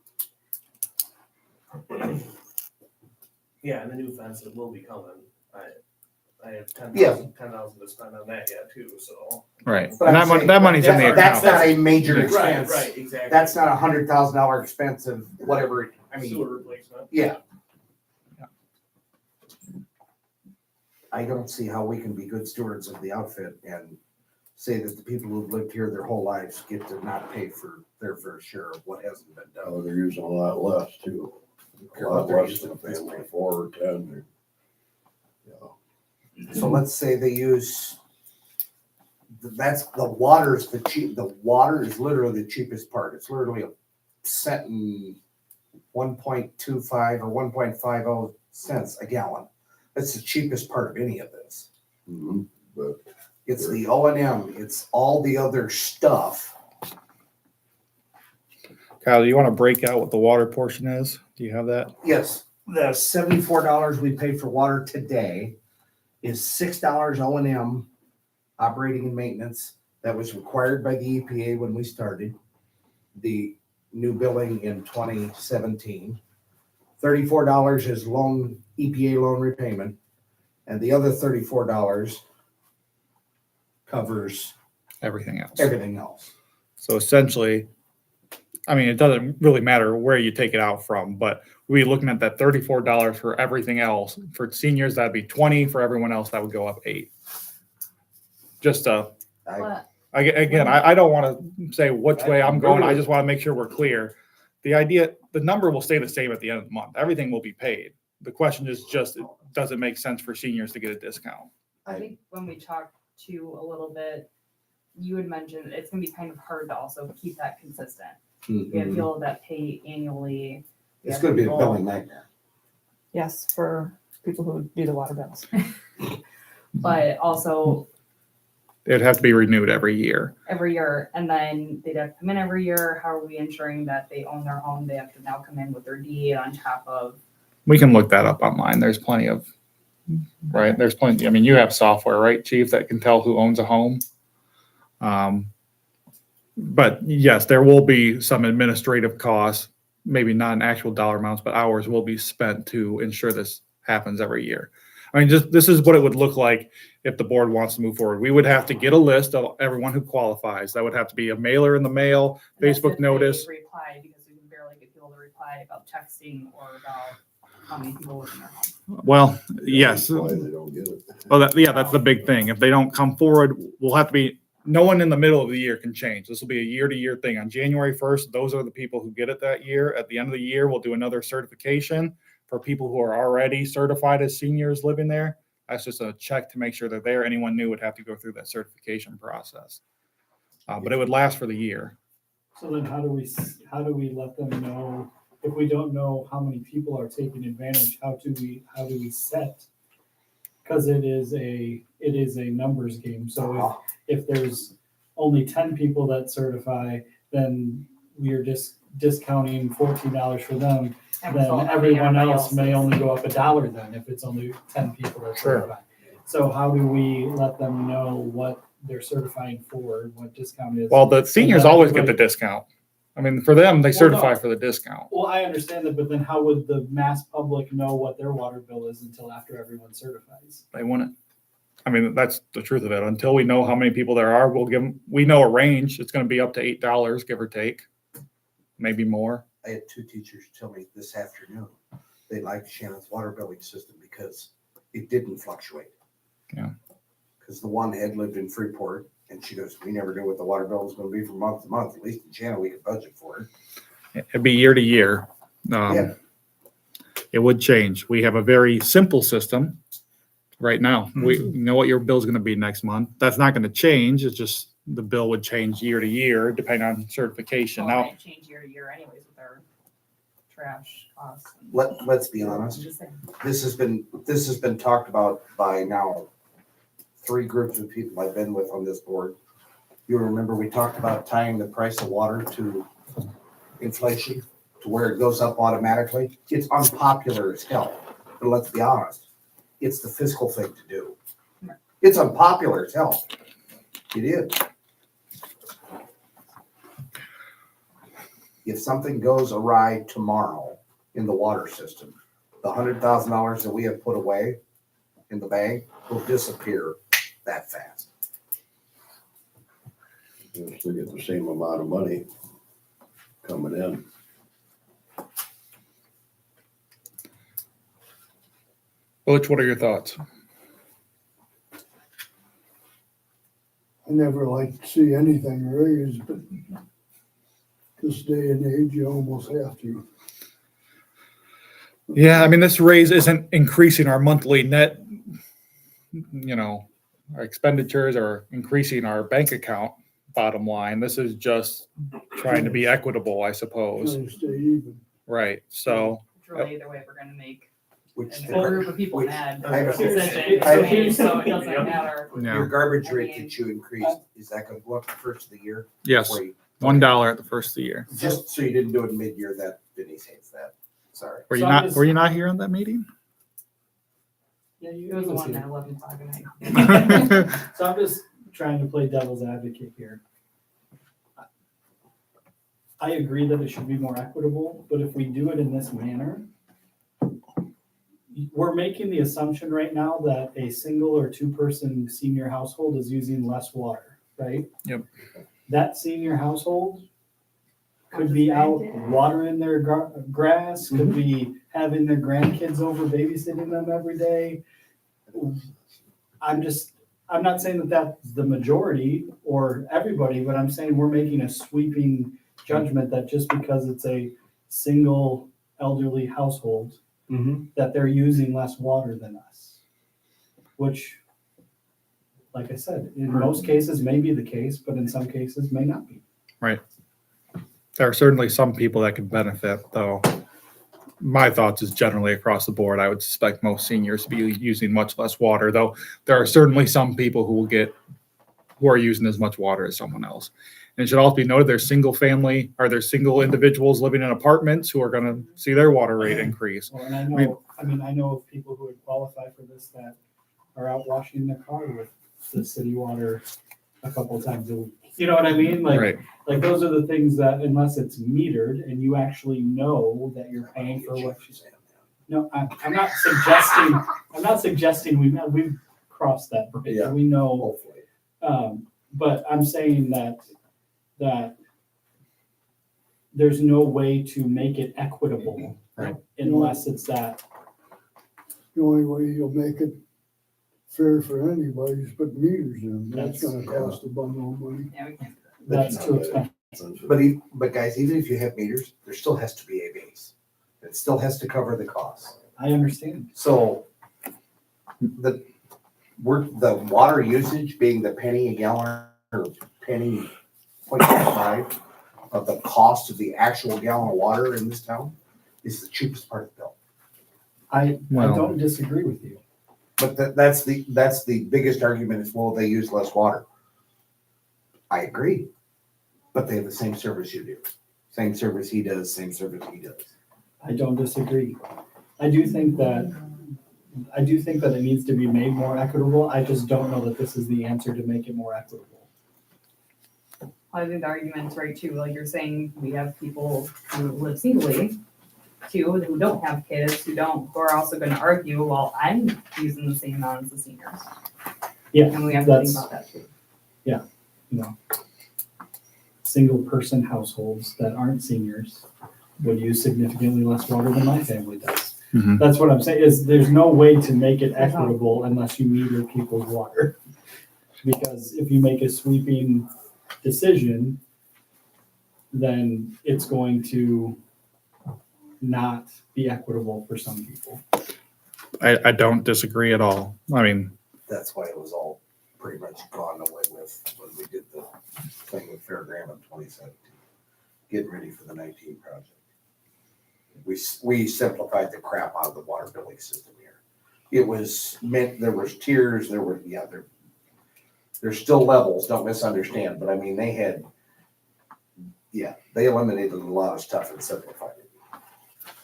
Yeah, and the new fence that will be coming. I have Yeah. 10,000 to spend on that yet too, so. right. But And I'm saying that money's in the that's account. not a major Right, expense. right, exactly. That's not $100,000 expense of whatever, I mean, Sewer replacement. yeah. I don't see how we can be good stewards of the outfit and say that the people who've lived here their whole lives get to not pay for their fair share of what hasn't been done. Oh, they're using a lot less too. A lot less than family 4 or 10. Yeah. So let's say they use, that's, the water is literally the cheapest part. It's literally a cent and 1.25 or 1.50 cents a gallon. That's the cheapest part of any of this. Mhm. But It's the O&M, it's all the other stuff. Kyle, do you want to break out what the water portion is? Do you have that? Yes, the $74 we paid for water today is $6 O&M, operating and maintenance. That was required by the EPA when we started the new billing in 2017. $34 is EPA loan repayment, and the other $34 covers Everything else. everything else. So essentially, I mean, it doesn't really matter where you take it out from, but we're looking at that $34 for everything else. For seniors, that'd be $20. For everyone else, that would go up $8. Just I don't want to say which way I'm going. I just want to make sure we're clear. The number will stay the same at the end of the month. Everything will be paid. The question is just, does it make sense for seniors to get a discount? I think when we talked to a little bit, you had mentioned it's gonna be kind of hard to also keep that consistent. We have people that pay annually. We It's have gonna be a people- billing nightmare. Yes, for people who do the water bills. But also It'd have to be renewed every year. every year, and then they'd have to come in every year. How are we ensuring that they own their home? They have to now come in with their deed on top of. We can look that up online. There's plenty of, right? There's plenty. I mean, you have software, right, Chief, that can tell who owns a home. But yes, there will be some administrative costs, maybe not in actual dollar amounts, but hours will be spent to ensure this happens every year. I mean, this is what it would look like if the board wants to move forward. We would have to get a list of everyone who qualifies. That would have to be a mailer in the mail, and that's Facebook if they notice. reply, because we can barely get people to reply about texting or about how many people live in their home. Well, yes. Why they don't get it. Well, that's the big thing. If they don't come forward, we'll have to be, no one in the middle of the year can change. This will be a year-to-year thing. On January 1st, those are the people who get it that year. At the end of the year, we'll do another certification for people who are already certified as seniors living there. That's just a check to make sure they're there. Anyone new would have to go through that certification process. But it would last for the year. So then how do we let them know, if we don't know how many people are taking advantage, how do we set? Because it is a numbers game. So if there's only 10 people that certify, then we are just discounting $14 for them. Then everyone else may only go up $1 then if it's only 10 people that certify. So how do we let them know what they're certifying for, what discount is? Well, the seniors always get the discount. I mean, for them, they certify for the discount. Well, I understand that, but then how would the mass public know what their water bill is until after everyone certifies? They wouldn't. I mean, that's the truth of it. Until we know how many people there are, we'll give them, we know a range. It's going to be up to $8, give or take, maybe more. I had 2 teachers tell me this afternoon, they liked Shannon's water billing system because it didn't fluctuate. Yeah. Because the one had lived in Freeport, and she goes, we never knew what the water bill was gonna be from month to month. At least in Shannon, we could budget for it. It'd be year to year. Yeah. It would change. We have a very simple system right now. We know what your bill's gonna be next month. That's not gonna change. It's just the bill would change year to year depending on certification. Well, it Now, might change year to year anyways with our trash costs. and- Let's be I'm honest. just saying. This has been talked about by now 3 groups of people I've been with on this board. You remember we talked about tying the price of water to inflation, to where it goes up automatically. It's unpopular as hell, but let's be honest, it's the fiscal thing to do. It's unpopular as hell. It is. If something goes awry tomorrow in the water system, the $100,000 that we have put away in the bank will disappear that fast. You'll still get the same amount of money coming in. Butch, what are your thoughts? I never like to see anything raised, but this day and age, you almost have to. Yeah, I mean, this raise isn't increasing our monthly net, our expenditures or increasing our bank account bottom line. This is just trying to be equitable, I suppose. Trying to stay even. Right, so. It's really either way, we're gonna make Which a whole group of people mad. I know. Decision, so it doesn't matter. Yeah. Your garbage rate that you increased, is that gonna go up the first of the year? Yes, Or you- $1 at the first of the year. Just so you didn't do it mid-year, that Denise hates that. Sorry. Were you So I'm not, just- were you not here on that meeting? Yeah, It was the one at 11 o'clock at night. So I'm just trying to play devil's advocate here. I agree that it should be more equitable, but if we do it in this manner, we're making the assumption right now that a single or 2-person senior household is using less water, right? Yep. That senior household could be out watering their grass, could be having their grandkids over babysitting them every day. I'm not saying that that's the majority or everybody, but I'm saying we're making a sweeping judgment that just because it's a single elderly household, that they're using less water than us. Which, like I said, in most cases may be the case, but in some cases may not be. Right. There are certainly some people that could benefit, though. My thoughts is generally across the board, I would suspect most seniors to be using much less water, though there are certainly some people who are using as much water as someone else. And it should also be noted there's single individuals living in apartments who are going to see their water rate increase. Well, and I know of people who would qualify for this that are out washing their car with the city water a couple times a week. You know what I mean? Right. Like those are the things that unless it's metered and you actually know that you're paying for what you say. No, I'm not suggesting we've crossed that bridge. Yeah. We know, Hopefully. but I'm saying that there's no way to make it equitable Right. unless it's that. The only way you'll make it fair for anybody is put meters in. That's That's- gonna cost a bundle of money. Yeah, we can't. That's too expensive. But guys, even if you have meters, there still has to be a base. It still has to cover the cost. I understand. So the water usage being the penny a gallon or penny 0.5 of the cost of the actual gallon of water in this town is the cheapest part of the bill. I Well- don't disagree with you. But that's the biggest argument is, well, they use less water. I agree, but they have the same service you do. Same service he does, same service he does. I don't disagree. I do think that it needs to be made more equitable. I just don't know that this is the answer to make it more equitable. I think the argument's right too, like you're saying, we have people who live singly too, who don't have kids, who are also gonna argue, well, I'm using the same amount as the seniors. Yeah, And we have to think about that too. You know, single person households that aren't seniors would use significantly less water than my family does. Mhm. That's what I'm saying, is there's no way to make it equitable unless you meter people's water. Because if you make a sweeping decision, then it's going to not be equitable for some people. I don't disagree at all. I mean, That's why it was all pretty much gone away with when we did the thing with Fairground in 2017. Getting ready for the 19 project. We simplified the crap out of the water billing system here. It was meant, there was tiers, there's still levels, don't misunderstand, but I mean, they eliminated a lot of stuff and simplified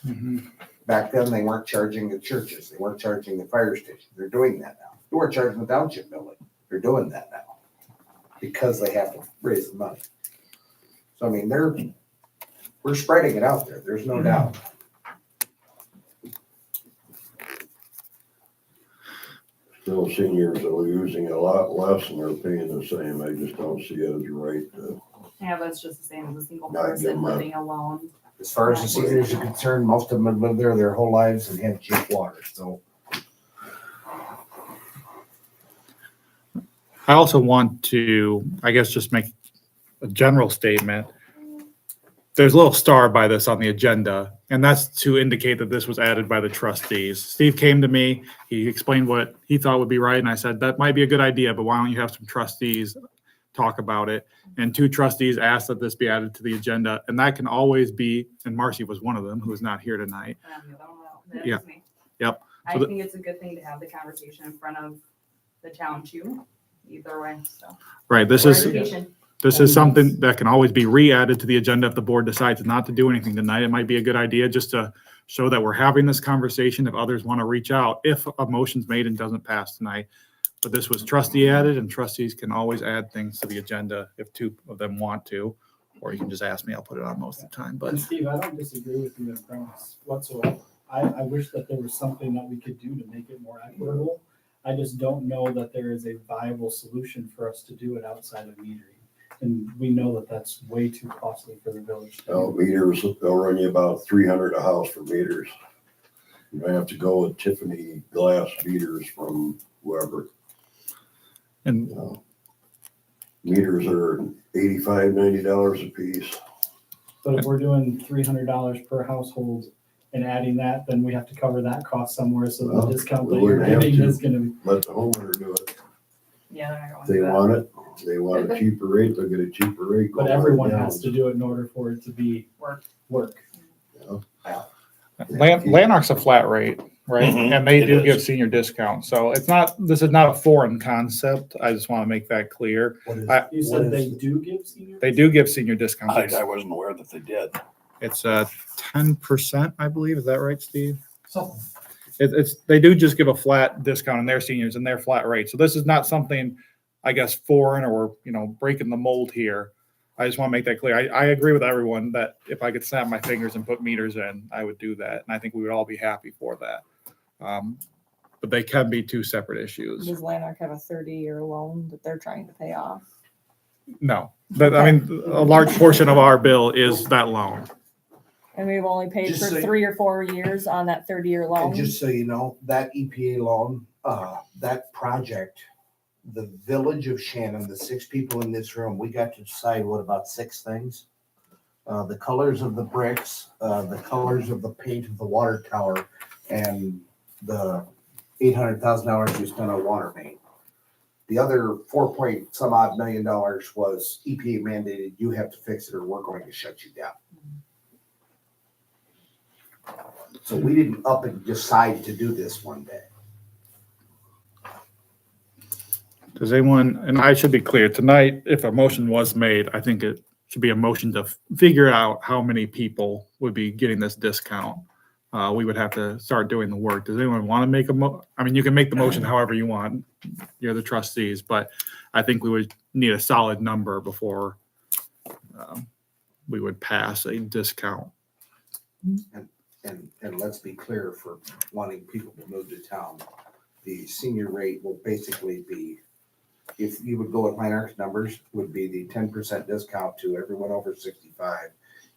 it. Back then, they weren't charging the churches, they weren't charging the fire station. They're doing that now. They weren't charging the township building. They're doing that now because they have to raise the money. So I mean, we're spreading it out there. There's no doubt. Still, seniors are using a lot less and they're paying the same. I just don't see it as right to Yeah, but it's just the same as a single Not give person them a- living alone. As far as the seniors are concerned, most of them have lived there their whole lives and had cheap water, so. I also want to, I guess, just make a general statement. There's a little star by this on the agenda, and that's to indicate that this was added by the trustees. Steve came to me, he explained what he thought would be right, and I said, that might be a good idea, but why don't you have some trustees talk about it? And 2 trustees asked that this be added to the agenda, and that can always be, and Marcy was one of them, who is not here tonight. That Yeah. is me. Yep. I So the- think it's a good thing to have the conversation in front of the town too, either way, so. Right, this For is, education. this is something that can always be re-added to the agenda if the board decides not to do anything tonight. It might be a good idea just to show that we're having this conversation if others want to reach out, if a motion's made and doesn't pass tonight. But this was trustee added, and trustees can always add things to the agenda if 2 of them want to, or you can just ask me, I'll put it on most of the time, And but Steve, I don't disagree with you in premise whatsoever. I wish that there was something that we could do to make it more equitable. I just don't know that there is a viable solution for us to do it outside of metering. And we know that that's way too costly for the village. to do. meters, they'll run you about 300 a house for meters. You don't have to go with Tiffany glass meters from whoever. and You know. Meters are $85, $90 a piece. But if we're doing $300 per household and adding that, then we have to cover that cost somewhere. So the Well, discount we that you're wouldn't have giving to. is gonna be. Let the homeowner do it. Yeah, they're not going If to they do that. want it, they want a cheaper rate, they'll get a cheaper rate. But everyone has to do it in order for it to be work. Lanark's a flat rate, right? And they It do is. give senior discounts. So it's not, this is not a foreign concept. I just want to make that clear. You said they do give senior? They do give senior discounts. I wasn't aware that they did. It's 10%, I believe. Is that right, Steve? Something. They do just give a flat discount on their seniors and their flat rate. So this is not something, I guess, foreign or, breaking the mold here. I just want to make that clear. I agree with everyone that if I could snap my fingers and put meters in, I would do that. And I think we would all be happy for that. But they can be 2 separate issues. Does Lanark have a 30-year loan that they're trying to pay off? No, but I mean, a large portion of our bill is that loan. And we've only paid Just for so you- 3 or 4 years on that 30-year loan. And just so you know, that EPA loan, that project, the village of Shannon, the 6 people in this room, we got to decide what about 6 things? The colors of the bricks, the colors of the paint of the water tower, and the $800,000 we spent on water main. The other 4 point some odd million dollars was EPA mandated, you have to fix it or we're going to shut you down. So we didn't up and decide to do this one day. Does anyone, and I should be clear, tonight, if a motion was made, I think it should be a motion to figure out how many people would be getting this discount. We would have to start doing the work. Does anyone want to make I mean, you can make the motion however you want. You're the trustees, but I think we would need a solid number before we would pass a discount. And let's be clear, for wanting people to move to town, the senior rate will basically be, if you would go with Lanark's numbers, would be the 10% discount to everyone over 65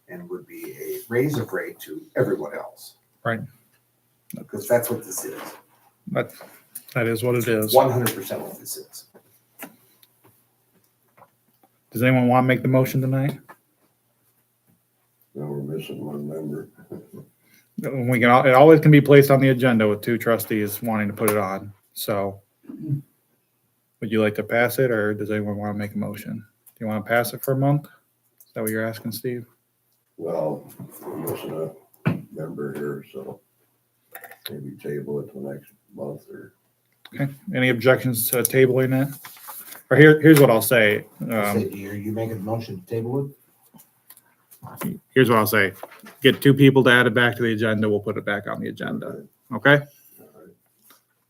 and would be a raise of rate to everyone else. Right. Because that's what this is. That is what it is. 100% what this is. Does anyone want to make the motion tonight? Now we're missing one member. We can, it always can be placed on the agenda with 2 trustees wanting to put it on. So would you like to pass it, or does anyone want to make a motion? Do you want to pass it for a month? Is that what you're asking, Steve? Well, we're missing a member here, so maybe table it till next month or. Okay. Any objections to tabling it? Or here's what I'll say. Are you making a motion to table it? Here's what I'll say. Get 2 people to add it back to the agenda. We'll put it back on the agenda. Okay?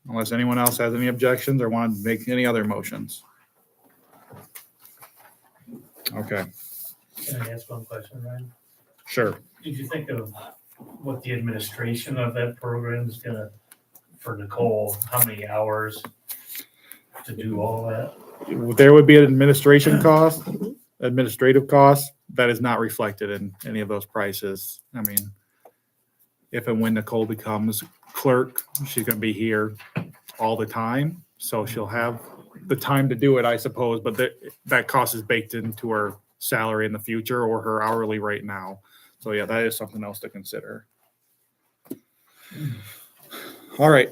Unless anyone else has any objections or want to make any other motions. Okay, Can I ask one question, Ryan? sure. Did you think of what the administration of that program is gonna, for Nicole, how many hours to do all that? There would be an administrative cost that is not reflected in any of those prices. I mean, if and when Nicole becomes clerk, she's gonna be here all the time, so she'll have the time to do it, I suppose, but that cost is baked into her salary in the future or her hourly rate now. So yeah, that is something else to consider. All right.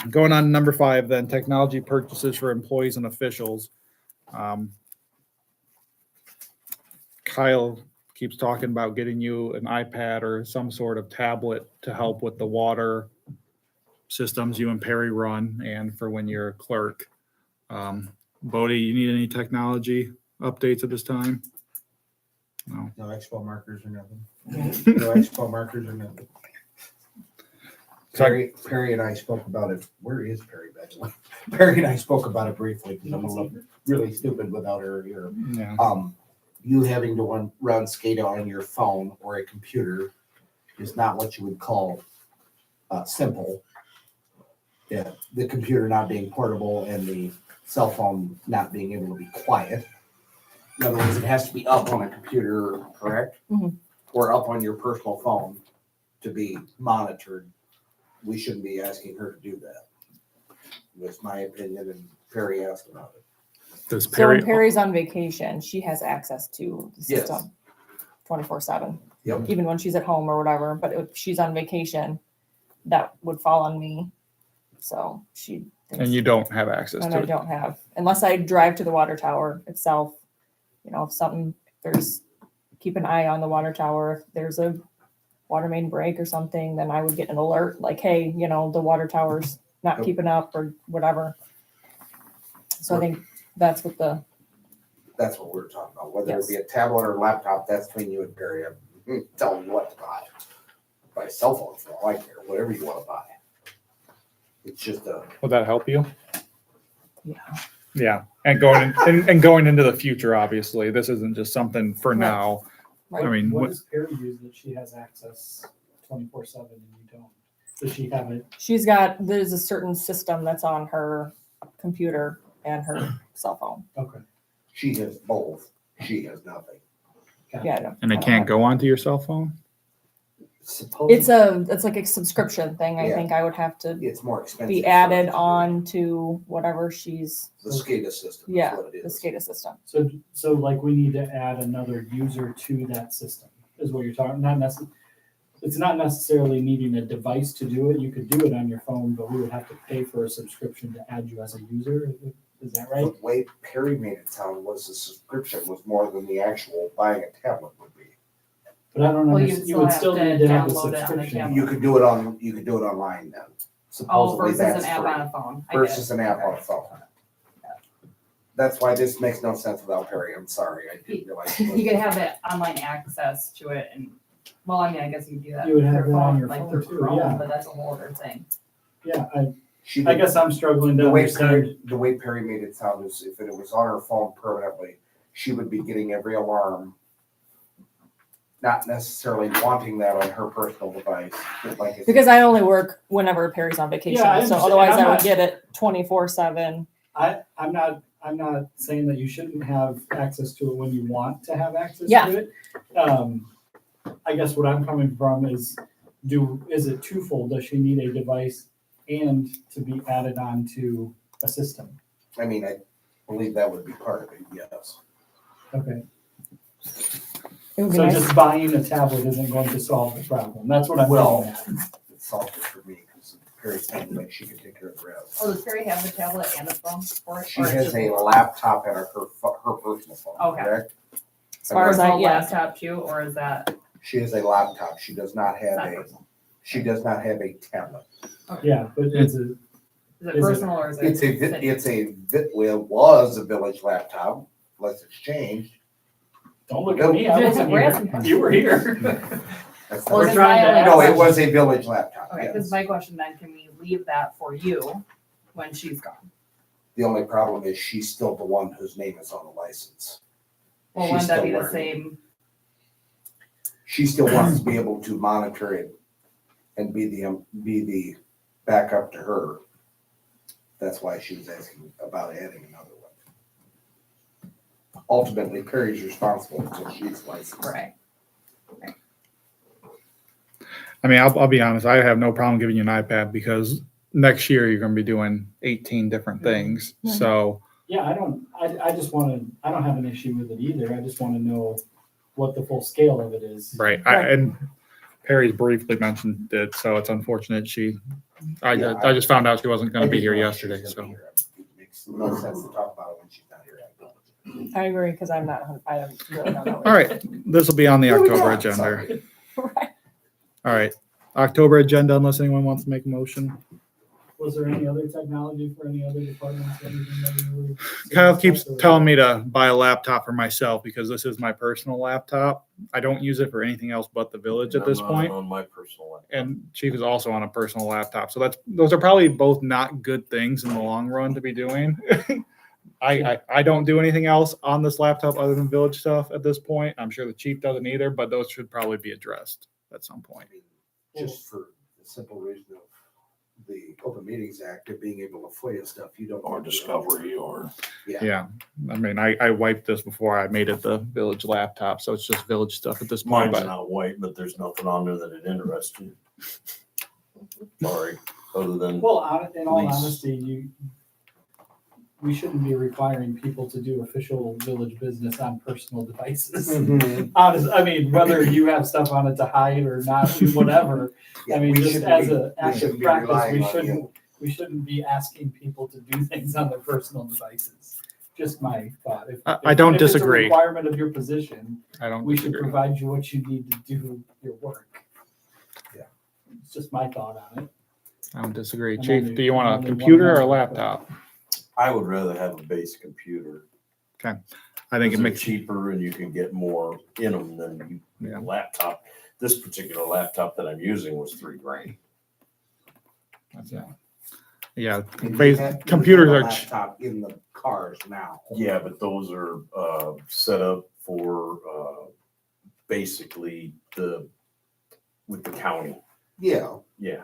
Going on to number 5 then, technology purchases for employees and officials. Kyle keeps talking about getting you an iPad or some sort of tablet to help with the water systems you and Perry run and for when you're a clerk. Bodie, you need any technology updates at this time? No. No expo markers or nothing. No expo markers or nothing. Perry and I spoke about it. Where is Perry, by the way? Perry and I spoke about it briefly because I'm gonna look really stupid without her here. Yeah. You having to run SCADA on your phone or a computer is not what you would call simple. Yeah, the computer not being portable and the cell phone not being able to be quiet. In other words, it has to be up on a computer, correct? Mhm. Or up on your personal phone to be monitored. We shouldn't be asking her to do that. That's my opinion, and Perry asked about it. Does So Perry, when Perry's on vacation, she has access to the Yes. system 24/7. Yep. Even when she's at home or whatever, but if she's on vacation, that would fall on me. So she thinks, and you don't have access and to I it? don't have, unless I drive to the water tower itself. You know, if something, keep an eye on the water tower. If there's a water main break or something, then I would get an alert like, hey, you know, the water tower's not Yep. keeping up or whatever. So I think that's what That's what we're talking about, whether Yes. it be a tablet or a laptop, that's between you and Perry. I'm telling you what to buy. Buy a cell phone for all I care, whatever you want to buy. It's just a, Would that help you? Yeah. Yeah, and going into the future, obviously, this isn't just something for Right. now. I mean, what what, does Perry use that she has access 24/7 and you don't? Does she have it? there's a certain system that's on her computer and her cell phone. Okay. she has both, she has nothing. Yeah, I don't. and it can't go onto your cell phone? Supposedly, It's like a subscription thing. I Yeah. think I would have to it's more expensive. be for added us to on to whatever she's, do. The SCADA system is yeah, what it the is. SCADA system. So like we need to add another user to that system is what you're talking, it's not necessarily needing a device to do it. You could do it on your phone, but we would have to pay for a subscription to add you as a user. Is that right? The way Perry made it sound was the subscription was more than the actual buying a tablet would be. But I don't know, Well, you would still need to have the download it on the subscription. tablet. You could do it online then. Oh, Supposedly versus an that's app free. on a phone. I get it. Versus an app on a phone. That's why this makes no sense without Perry. I'm sorry. I didn't realize. You could have that online access to it and, well, I mean, I guess you could do that. You would have through that on your like phone through too, Chrome, yeah. But that's a whole other thing. Yeah, She I did- guess I'm struggling to The way understand. Perry made it sound is if it was on her phone permanently, she would be getting every alarm. Not necessarily wanting that on her personal device, but like. if- Because I only work whenever Perry's on vacation. Yeah, I So understand. otherwise I'm I would not- get it 24/7. I'm not saying that you shouldn't have access to it when you want to have access Yeah. to it. I guess what I'm coming from is it twofold? Does she need a device and to be added on to a system? I mean, I believe that would be part of it, yes. Okay, It would be so nice. just buying a tablet isn't going to solve the problem. That's what I'm Well, getting at. it solved it for me because Perry seemed like she could take care of the rest. Oh, does Terry have the tablet and the phone for it? She or it's has just- a laptop and her personal phone, Okay. correct? As far as Personal yeah. laptop too, or is that? She has a laptop. She does not have not a, personal? she does not have a tablet. Yeah, but it's a, Is it Is it- personal or is it? Well, it was a village laptop, unless it's changed. don't look at me, I wasn't We're here. asking You were here. That's Well, not- We're trying to then No, my- it was a village laptop, Okay, yes. because my question then, can we leave that for you when she's gone? The only problem is she's still the one whose name is on the license. Well, She's wouldn't that still be the learning. same? She still wants to be able to monitor it and be the backup to her. That's why she was asking about adding another one. Ultimately, Perry's responsible until she's licensed. Right. I mean, I'll be honest, I have no problem giving you an iPad because next year you're gonna be doing 18 different things. Mhm. So, Yeah, I just wanna, I don't have an issue with it either. I just wanna know what the full scale of it is. right, and Perry's briefly mentioned it, so it's unfortunate I just found out she wasn't gonna be here yesterday, so. It makes no sense to talk about it when she's not here. I agree because I really don't know. All right, this will be on the Who we October got? agenda. Sorry. Right. All right, October agenda, unless anyone wants to make a motion. Was there any other technology for any other departments or anything that we were? Kyle keeps telling me to buy a laptop for myself because this is my personal laptop. I don't use it for anything else but the village at this I'm running point. on my personal laptop. And Chief is also on a personal laptop. So those are probably both not good things in the long run to be doing. I don't do anything else on this laptop other than village stuff at this point. I'm sure the chief doesn't either, but those should probably be addressed at some point. Just for the simple reason of the Open Meetings Act of being able to FOIA stuff, you don't. Or discovery or. Yeah. I mean, I wiped this before I made it the village laptop. So it's just village stuff at this point. Mine's But not white, but there's nothing on there that it interests you. Sorry, other than. Well, in all Please. honesty, we shouldn't be requiring people to do official village business on personal devices. Honest, I mean, whether you have stuff on it to hide or not, whatever. Yeah, I mean, we just shouldn't as be- an we active shouldn't be practice, relying we on shouldn't, you. we shouldn't be asking people to do things on their personal devices. Just my thought. I don't if it's a disagree. requirement of your position, I don't we should disagree. provide you what you need to do your work. Yeah. It's just my thought on it. I don't disagree. I'm Chief, only- do you I'm want a only computer or a one laptop? I would rather have a base computer. Okay. I think it They're makes cheaper and you can get more in them than Yeah. a laptop. This particular laptop that I'm using was $3,000. Yeah, And you base, have- you computers have a are, laptop in the cars now. Yeah, but those are set up for basically with the county. Yeah. Yeah.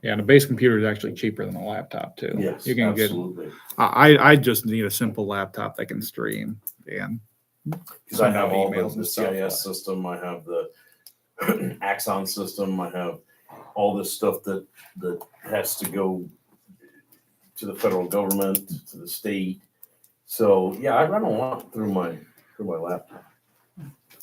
yeah, and a base computer is actually cheaper than a laptop too. Yes, You can get, absolutely. I just need a simple laptop that can stream and. Because I have all emails the and stuff. CIS system, I have the Axon system, I have all this stuff that has to go to the federal government, to the state. So, yeah, I run a lot through my laptop.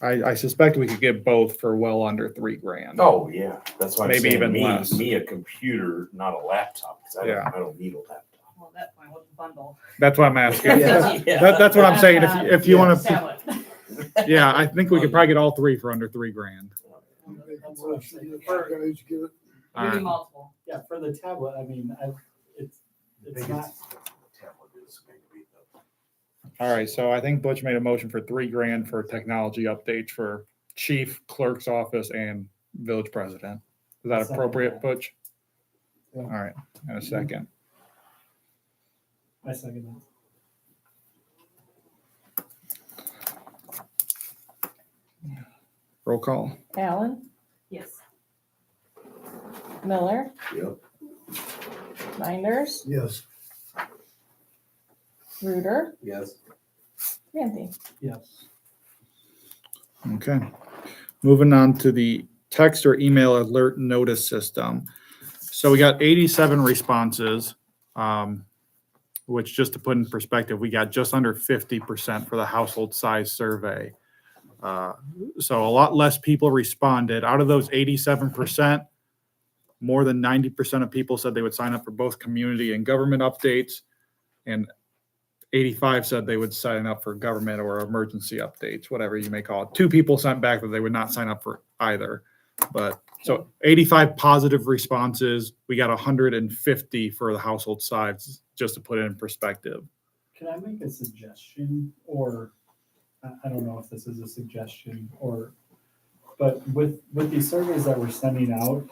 I suspect we could get both for well under $3,000. Oh, yeah, that's why I'm Maybe saying even less. me a computer, not a laptop, because Yeah. I don't need a laptop. Well, at that point, what's the bundle? That's what I'm asking. Yeah. That's what I'm saying. If you want to, Tablet. yeah, I think we could probably get all three for under $3,000. That's what I'm saying. You guys get it. All We need right. multiple. Yeah, for the tablet, I mean, it's not, All right, so I think Butch made a motion for $3,000 for technology updates for chief, clerk's office, and village president. Is that Second appropriate, that. Butch? Yeah. All right, and a second. I second that. Roll call. Allen, Yes. Miller, Yep. Minders, Yes. Reuter, Yes. Manthey. Yes. Okay. Moving on to the text or email alert notice system. So we got 87 responses. which just to put in perspective, we got just under 50% for the household size survey. So a lot less people responded. Out of those 87%, more than 90% of people said they would sign up for both community and government updates. And 85 said they would sign up for government or emergency updates, whatever you may call it. 2 people sent back that they would not sign up for either. But so 85 positive responses. We got 150 for the household size, just to put it in perspective. Can I make a suggestion, or I don't know if this is a suggestion, but with these surveys that we're sending out,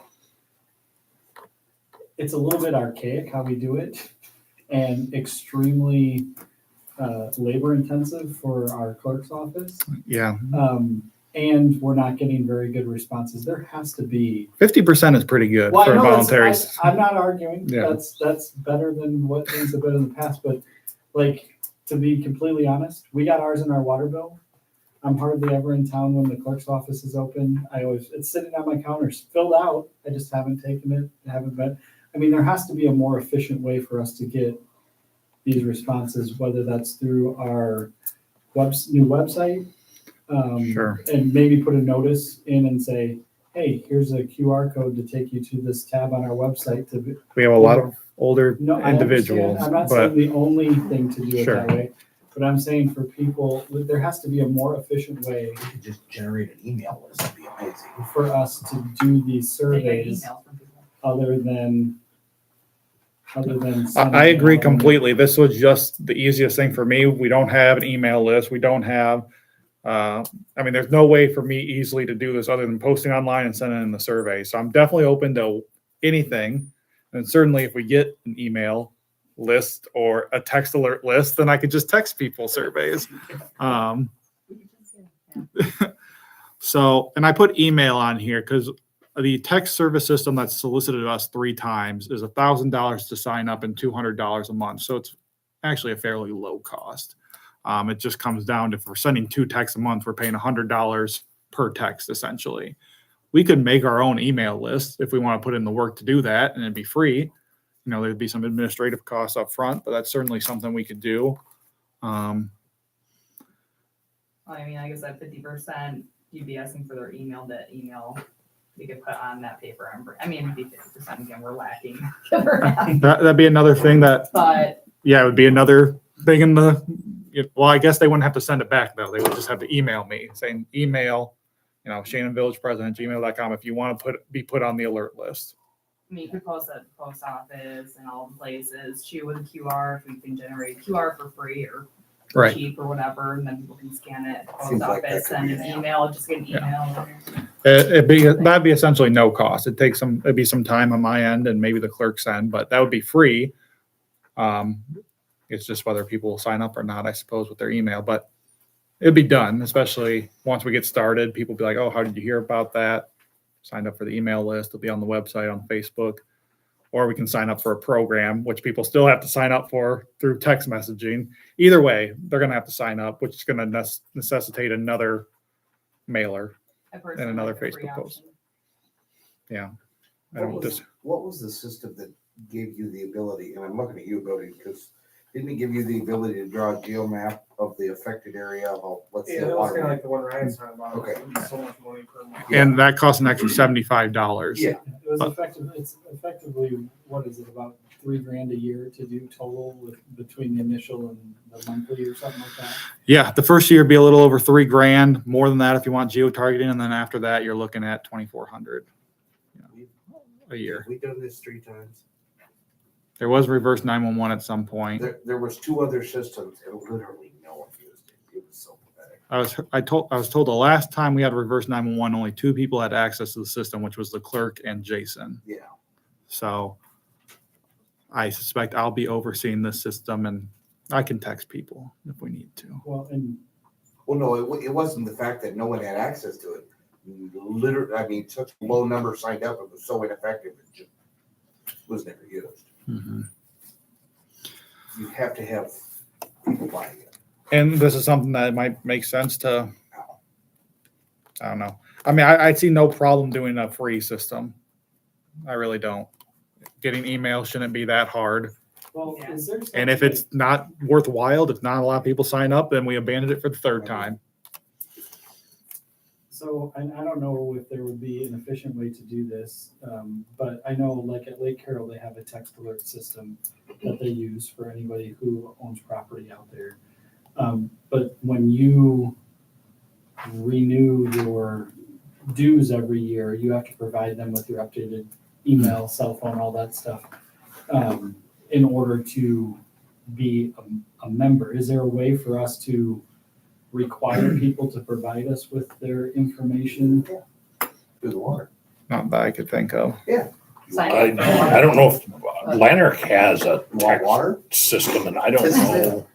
it's a little bit archaic how we do it and extremely labor intensive for our clerk's office. Yeah. And we're not getting very good responses. There has to be 50% is pretty good Well, I for know voluntary. I'm not arguing. Yeah. That's better than what things have been in the past. But like, to be completely honest, we got ours in our water bill. I'm hardly ever in town when the clerk's office is open. It's sitting on my counters, filled out. I just haven't taken it. Haven't been. I mean, there has to be a more efficient way for us to get these responses, whether that's through our new website. Sure. And maybe put a notice in and say, hey, here's a QR code to take you to this tab on our website. We have a lot of older I individuals. understand. I'm not but saying the only thing to do it Sure. that way, but I'm saying for people, there has to be a more efficient way You could just generate an email list, that'd be amazing. for us to do these They get surveys emails from people. other than. I agree completely. This was just the easiest thing for me. We don't have an email list. We don't have, I mean, there's no way for me easily to do this other than posting online and sending in the survey. So I'm definitely open to anything. And certainly if we get an email list or a text alert list, then I could just text people surveys. So, and I put email on here because the text service system that's solicited us 3 times is $1,000 to sign up and $200 a month. So it's actually a fairly low cost. It just comes down to, if we're sending 2 texts a month, we're paying $100 per text essentially. We could make our own email list if we want to put in the work to do that, and it'd be free. You know, there'd be some administrative costs up front, but that's certainly something we could do. I mean, I guess at 50%, you'd be asking for their email, that email we could put on that paper. I mean, it'd be 50% again, we're lacking. That'd be another thing that, But yeah, it would be another thing in the, well, I guess they wouldn't have to send it back though. They would just have to email me saying email, you know, Shannon Village President, gmail.com, if you want to be put on the alert list. I mean, you could post at the post office and all the places, shoot with a QR, if we can generate QR for free or Right. cheap or whatever, and then people can scan it at the post Seems like that office, could send be an an email, just get an email. That'd be essentially no cost. It'd be some time on my end and maybe the clerk's end, but that would be free. It's just whether people will sign up or not, I suppose, with their email, but it'd be done, especially once we get started. People be like, oh, how did you hear about that? Signed up for the email list. It'll be on the website, on Facebook, or we can sign up for a program, which people still have to sign up for through text messaging. Either way, they're going to have to sign up, which is going to necessitate another mailer and another Facebook post. Yeah. What was the system that gave you the ability, and I'm looking at you, Bodie, because didn't it give you the ability to draw a geo map of the affected area of what's Yeah, the that was water? kind of like the one Ryan's talking about. Okay. It was so much money per month. And that costs an extra $75. Yeah. It was it's effectively, what is it, about $3,000 a year to do total between the initial and the monthly or something like that? Yeah, the first year would be a little over $3,000, more than that if you want geo-targeting, and then after that, you're looking at $2,400 a year. We've done this 3 times. There was reverse 911 at some point. There was 2 other systems and literally no one used it. It was so pathetic. I was told the last time we had reverse 911, only 2 people had access to the system, which was the clerk and Jason. Yeah. So I suspect I'll be overseeing this system, and I can text people if we need to. Well, no, it wasn't the fact that no one had access to it. Literally, I mean, such a low number signed up, it was so ineffective, it just was never used. Mm-hmm. You have to have people buying it. And this is something that might make sense to, I don't know. I mean, I see no problem doing a free system. I really don't. Getting email shouldn't be that hard. Well, Yeah. is there? And if it's not worthwhile, if not a lot of people sign up, then we abandon it for the third time. So I don't know if there would be an efficient way to do this, but I know like at Lake Carroll, they have a text alert system that they use for anybody who owns property out there. But when you renew your dues every year, you have to provide them with your updated email, cell phone, all that stuff, in order to be a member. Is there a way for us to require people to provide us with their information? through the water. Not that I could think of. I don't know if Lanark has a text Water? system, and I don't know.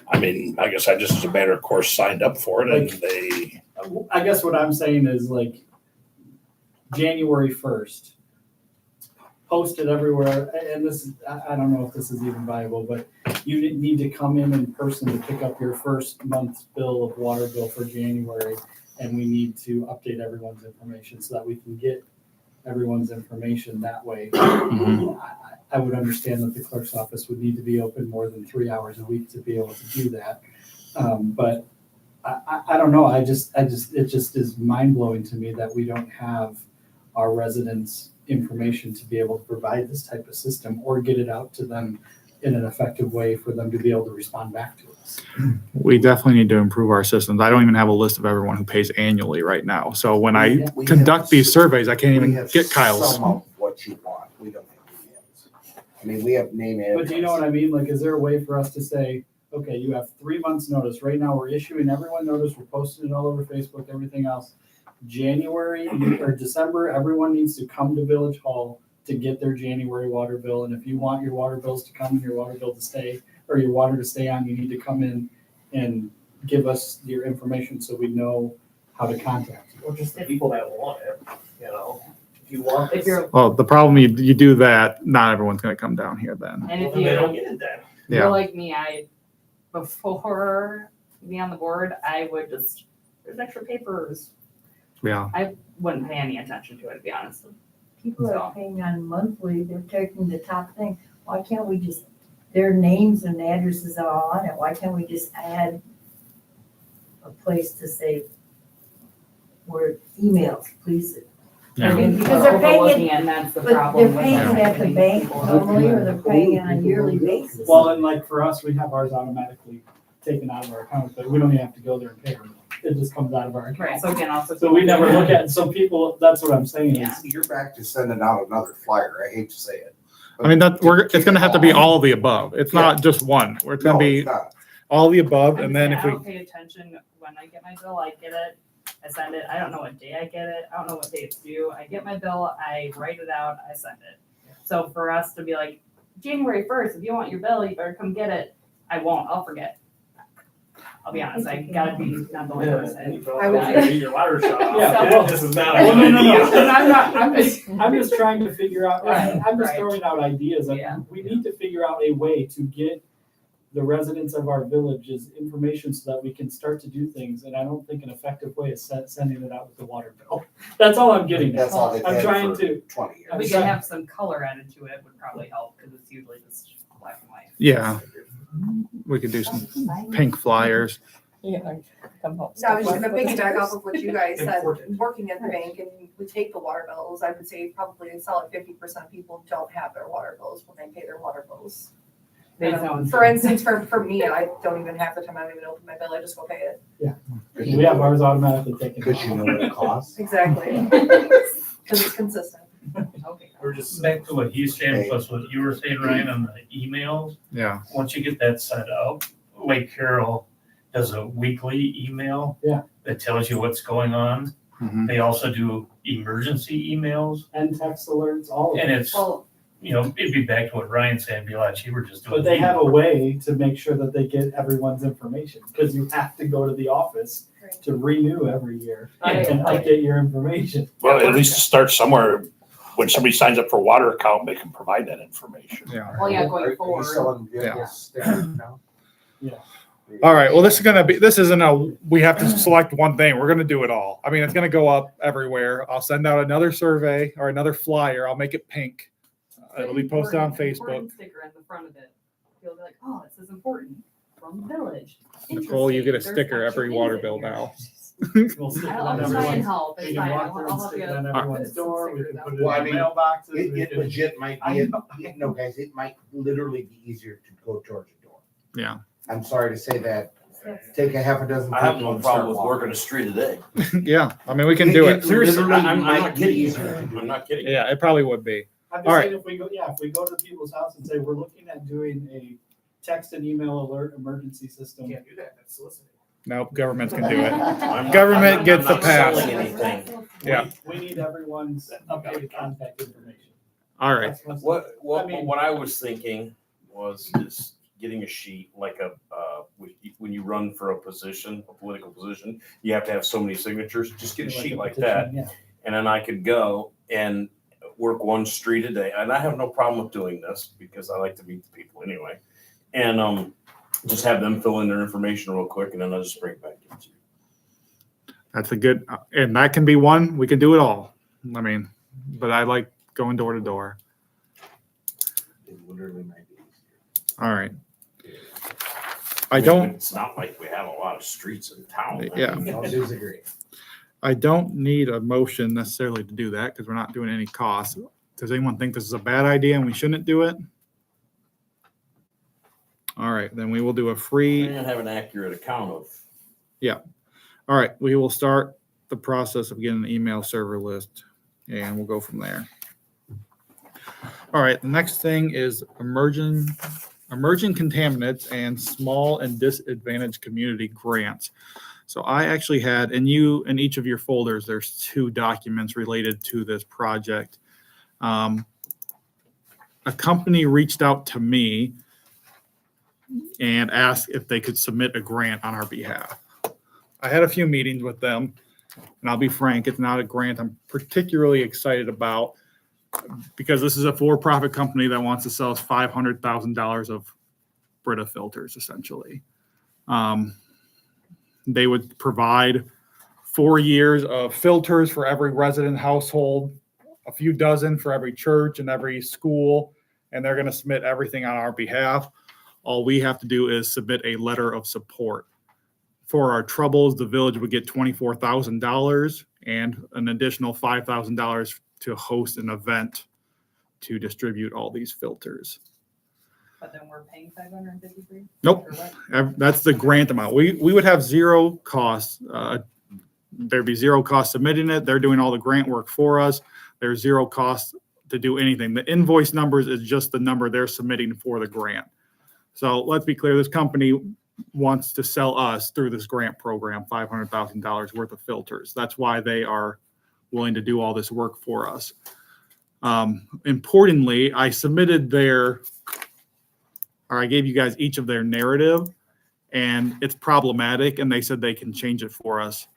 I mean, I guess I just, as a matter of course, signed up for it, and they. I guess what I'm saying is like January 1st, post it everywhere. And this, I don't know if this is even viable, but you didn't need to come in person to pick up your first month's bill of water bill for January. And we need to update everyone's information so that we can get everyone's information that way. I would understand that the clerk's office would need to be open more than 3 hours a week to be able to do that. But I don't know. it just is mind blowing to me that we don't have our residents' information to be able to provide this type of system or get it out to them in an effective way for them to be able to respond back to us. We definitely need to improve our systems. I don't even have a list of everyone who pays annually right now. So when I We conduct have- these surveys, I can't We even have get Kyle's. Some of what you want, we don't have emails. I mean, we have name and. But do you know what I mean? Like, is there a way for us to say, okay, you have 3 months notice. Right now, we're issuing everyone notice. We're posting it all over Facebook, everything else. January or December, everyone needs to come to Village Hall to get their January water bill. And if you want your water bills to come and your water bill to stay, or your water to stay on, you need to come in and give us your information so we know how to contact you. Or just the people that want it, you know, if you want. If you're, Well, the problem, you do that, not everyone's going to come down here then. and if Well, then they don't you, get it then. Yeah. you're like me, before being on the board, I would just, there's extra papers. Yeah. I wouldn't pay any attention to it, to be honest. People are paying on monthly, they're taking the top thing. Why can't we just, their names and addresses are all on it, why can't we just add a place to say, where emails, please? Yeah. I mean, Because because they're they're paying overlooking it, it, and that's the but problem. they're paying it at the bank normally, or they're paying it on a yearly basis. Well, and like for us, we have ours automatically taken out of our accounts, but we don't even have to go there and pay them. It just comes out of our Right, account. so again, also. So we never look at, so people, that's what I'm saying Yeah. is, You're back to sending out another flyer, I hate to say it. I mean, it's going to have to be all of the above. It's not just one. It's going No, to it's be not. all of the above. I'm And just then saying, if I we, don't pay attention when I get my bill, I get it, I send it, I don't know what day I get it, I don't know what day it's due, I get my bill, I write it out, I send it. So for us to be like, January 1st, if you want your bill, you better come get it, I won't, I'll forget. I'll be honest, I gotta be not the only person. I would- Read your water shut off. Yeah, This is not. Well, no. an idea. I'm just trying to figure out, Right, I'm just right. throwing out ideas. Yeah. We need to figure out a way to get the residents of our villages information so that we can start to do things. And I don't think an effective way is sending it out with the water bill. That's all I'm getting at. That's all they've I'm had trying for to. 20 years. If we can have some color added to it would probably help, because it's usually just black and white. yeah, we could do some pink flyers. Yeah, come home. So I was just gonna piggyback off of what you guys said, working at the bank and we take the water bills, I would say probably a solid 50% of people don't have their water bills when they pay their water bills. They don't. For instance, for me, I don't even have the time, I don't even open my bill, I just go pay it. We have ours automatically taken. Because you know what it costs. Exactly. Because it's consistent. Okay. We're just back to what he's saying, plus what you were saying, Ryan, on the emails. Yeah. Once you get that set up, Lake Carroll does a weekly email. Yeah. That tells you what's going on. Mhm. They also do emergency emails, And text alerts, all of it. and it's, Well, you know, it'd be back to what Ryan said, it'd be a lot cheaper just doing. But they have a email. way to make sure that they get everyone's information, because you have to go to the office to renew every year and update your information. Well, at least start somewhere. When somebody signs up for a water account, they can provide that information. Yeah. Well, yeah, Are going you forward. selling vehicles there now? Yeah. All right. Well, this isn't we have to select one thing. We're going to do it all. I mean, it's going to go up everywhere. I'll send out another survey or another flyer. I'll make it pink. It'll be posted on Important Facebook. Sticker in the front of it. You'll be like, oh, it says important from the village. Nicole, you get a Interesting. sticker There's every actual water things bill in here. now. We'll stick it I'll on try and everyone's, help. we It's can fine. walk through and I'll help stick you it on out. everyone's Put some door, we stickers can up. put it in Well, I the mean, mailboxes. we It can- legit might be, no, guys, it might literally be easier to go towards a door. Yeah. I'm sorry to say that. Take a half a dozen. I have people no and start problem with walking. working a street a day. Yeah, I mean, we can do it. Seriously, literally I'm might not be kidding you. easier to do. I'm not kidding. Yeah, it probably would be. I'm All just right. saying, if we go, if we go to people's house and say, we're looking at doing a text and email alert emergency system. Can't do that, that's soliciting. Nope, governments can do it. I'm- Government I'm gets the not pass. selling anything. Yeah. We need everyone's updated contact information. All right. That's What I mean- I was thinking was is getting a sheet like when you run for a position, a political position, you have to have so many signatures. Just get a sheet like that, Yeah. and then I could go and work one street a day. And I have no problem with doing this because I like to meet the people anyway. And just have them fill in their information real quick, and then I'll just bring it back to you. That's a good, and that can be one. We can do it all. I mean, but I like going door to door. It literally might be easier. All right. I I mean, don't, It's not like we have a lot of streets in town. I Yeah. mean, I'll disagree. I don't need a motion necessarily to do that because we're not doing any costs. Does anyone think this is a bad idea and we shouldn't do it? All right, then we will do a We're free. gonna have an accurate account of. All right, we will start the process of getting an email server list and we'll go from there. All right, the next thing is emerging contaminants and small and disadvantaged community grants. So I actually had, in each of your folders, there's 2 documents related to this project. A company reached out to me and asked if they could submit a grant on our behalf. I had a few meetings with them, and I'll be frank, it's not a grant I'm particularly excited about because this is a for-profit company that wants to sell us $500,000 of Brita filters, essentially. They would provide 4 years of filters for every resident household, a few dozen for every church and every school, and they're going to submit everything on our behalf. All we have to do is submit a letter of support. For our troubles, the village would get $24,000 and an additional $5,000 to host an event to distribute all these filters. But then we're paying 553? Nope. Or what? That's the grant amount. We would have zero costs. There'd be zero cost submitting it. They're doing all the grant work for us. There's zero cost to do anything. The invoice numbers is just the number they're submitting for the grant. So let's be clear, this company wants to sell us through this grant program $500,000 worth of filters. That's why they are willing to do all this work for us. Importantly, I gave you guys each of their narrative, and it's problematic, and they said they can change it for us.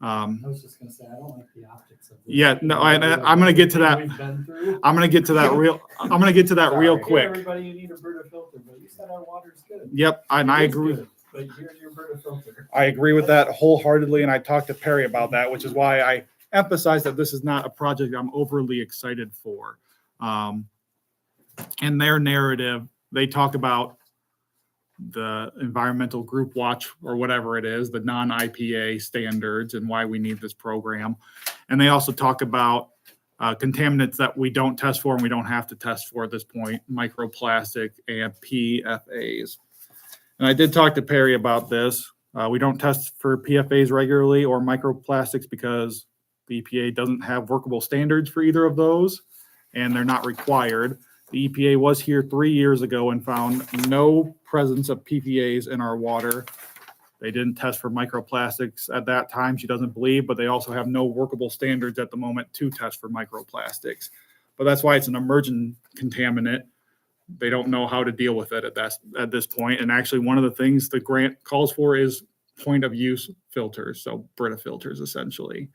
I was just gonna say, I don't like the optics of this. Yeah, no, I'm gonna get to that. We've been through. I'm gonna get to that real I get quick. Everybody, you need a Brita filter, but you said our water's good. Yep, and It I is agree. good, But here's your Brita filter. I agree with that wholeheartedly, and I talked to Perry about that, which is why I emphasize that this is not a project I'm overly excited for. In their narrative, they talk about the environmental group watch or whatever it is, the non-IPA standards and why we need this program. And they also talk about contaminants that we don't test for and we don't have to test for at this point, microplastic and PFAs. And I did talk to Perry about this. We don't test for PFAs regularly or microplastics because the EPA doesn't have workable standards for either of those, and they're not required. The EPA was here 3 years ago and found no presence of PFAs in our water. They didn't test for microplastics at that time, she doesn't believe, but they also have no workable standards at the moment to test for microplastics. But that's why it's an emergent contaminant. They don't know how to deal with it at this point. And actually, one of the things the grant calls for is point of use filters, so Brita filters, essentially.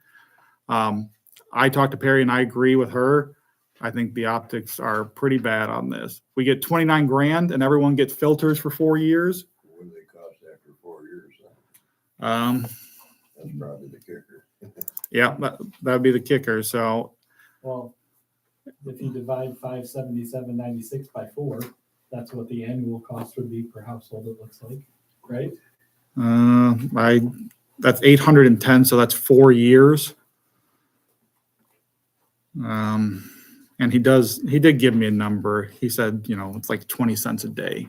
I talked to Perry and I agree with her. I think the optics are pretty bad on this. We get 29 grand and everyone gets filters for 4 years. What do they cost after 4 years? That's probably the kicker. Yeah, that'd be the kicker. So Well, if you divide 577.96 by 4, that's what the annual cost would be per household, it looks like, right? That's 810, so that's 4 years. And he did give me a number. He said, it's like 20 cents a day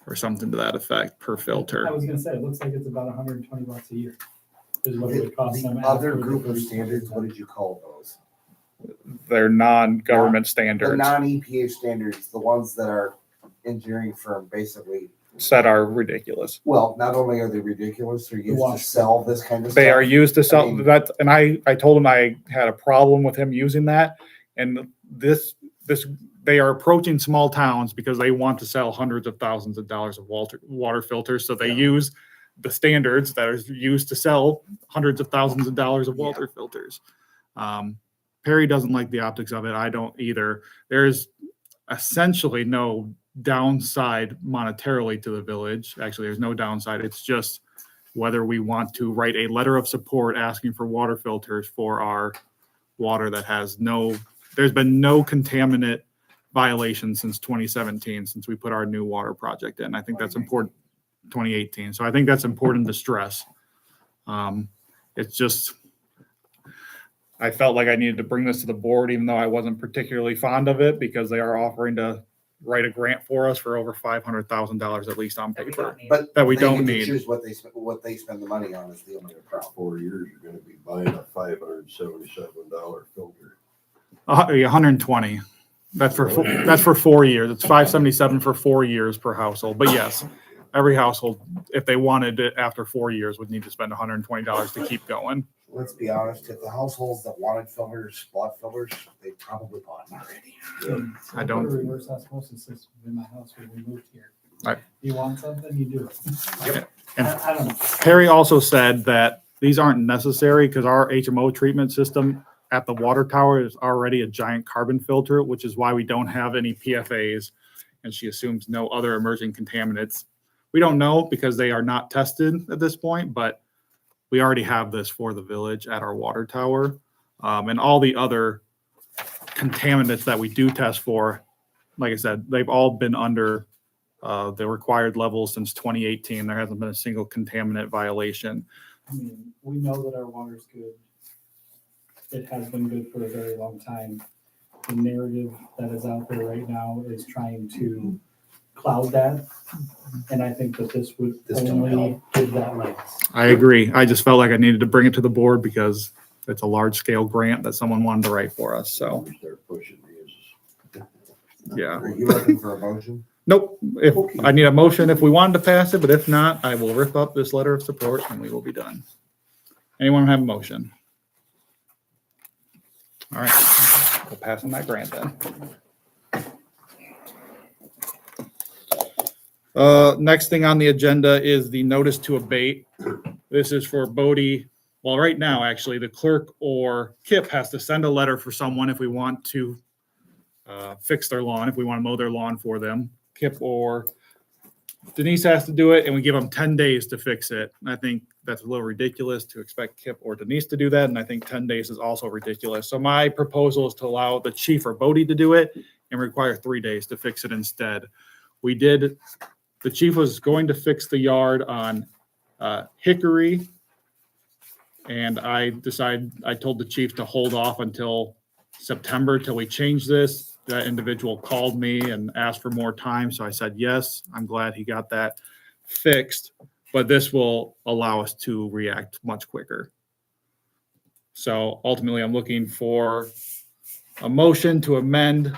or something to that effect per filter. I was gonna say, it looks like it's about $120 a year is what it would cost them. The other after group the of first standards, year. what did you call those? They're non-government The standards non-EPA standards, the ones that our engineering firm basically, that are ridiculous. well, not only are they ridiculous, they're used to wash sell this kind of stuff. They are used to sell I mean- that, and I told him I had a problem with him using that, and they are approaching small towns because they want to sell hundreds of thousands of dollars of water filters, so they use the standards that are used to sell hundreds of thousands of dollars of water filters. Perry doesn't like the optics of it. I don't either. There's essentially no downside monetarily to the village. Actually, there's no downside. It's just whether we want to write a letter of support asking for water filters for our water that has there's been no contaminant violation since 2017, since we put our new water project in. I think that's important. 2018. So I think that's important to stress. It's just, I felt like I needed to bring this to the board, even though I wasn't particularly fond of it, because they are offering to write a grant for us for over $500,000 at least on paper. But that we they don't get to need. choose what they spend the money on is the only problem. 4 years, you're gonna be buying a $577 filter. 120. That's for 4 years. It's $577 for 4 years per household. But yes, every household, if they wanted it after 4 years, would need to spend $120 to keep going. Let's be honest, if the households that wanted filters bought filters, they probably bought them already. I don't- Put a reverse osmosis system in my house when we moved here. Right. You want something, you do it. Yep. I don't know. Perry also said that these aren't necessary because our HMO treatment system at the water tower is already a giant carbon filter, which is why we don't have any PFAs. And she assumes no other emerging contaminants. We don't know because they are not tested at this point, but we already have this for the village at our water tower. And all the other contaminants that we do test for, like I said, they've all been under the required levels since 2018. There hasn't been a single contaminant violation. I mean, we know that our water's good. It has been good for a very long time. The narrative that is out there right now is trying to cloud that. And I think that this would only give that legs. I agree. I just felt like I needed to bring it to the board because it's a large scale grant that someone wanted to write for us. So, Start pushing these. yeah. Are you looking for a motion? Nope. If I need a motion, if we wanted to pass it, but if not, I will rip up this letter of support and we will be done. Anyone have a motion? All right, we'll pass on that grant then. Next thing on the agenda is the notice to abate. This is for Bodie. Well, right now, actually, the clerk or Kip has to send a letter for someone if we want to fix their lawn, if we want to mow their lawn for them. Kip or Denise has to do it, and we give them 10 days to fix it. I think that's a little ridiculous to expect Kip or Denise to do that, and I think 10 days is also ridiculous. So my proposal is to allow the chief or Bodie to do it and require 3 days to fix it instead. The chief was going to fix the yard on Hickory, and I told the chief to hold off until September till we change this. That individual called me and asked for more time, so I said yes. I'm glad he got that fixed, but this will allow us to react much quicker. So ultimately, I'm looking for a motion to amend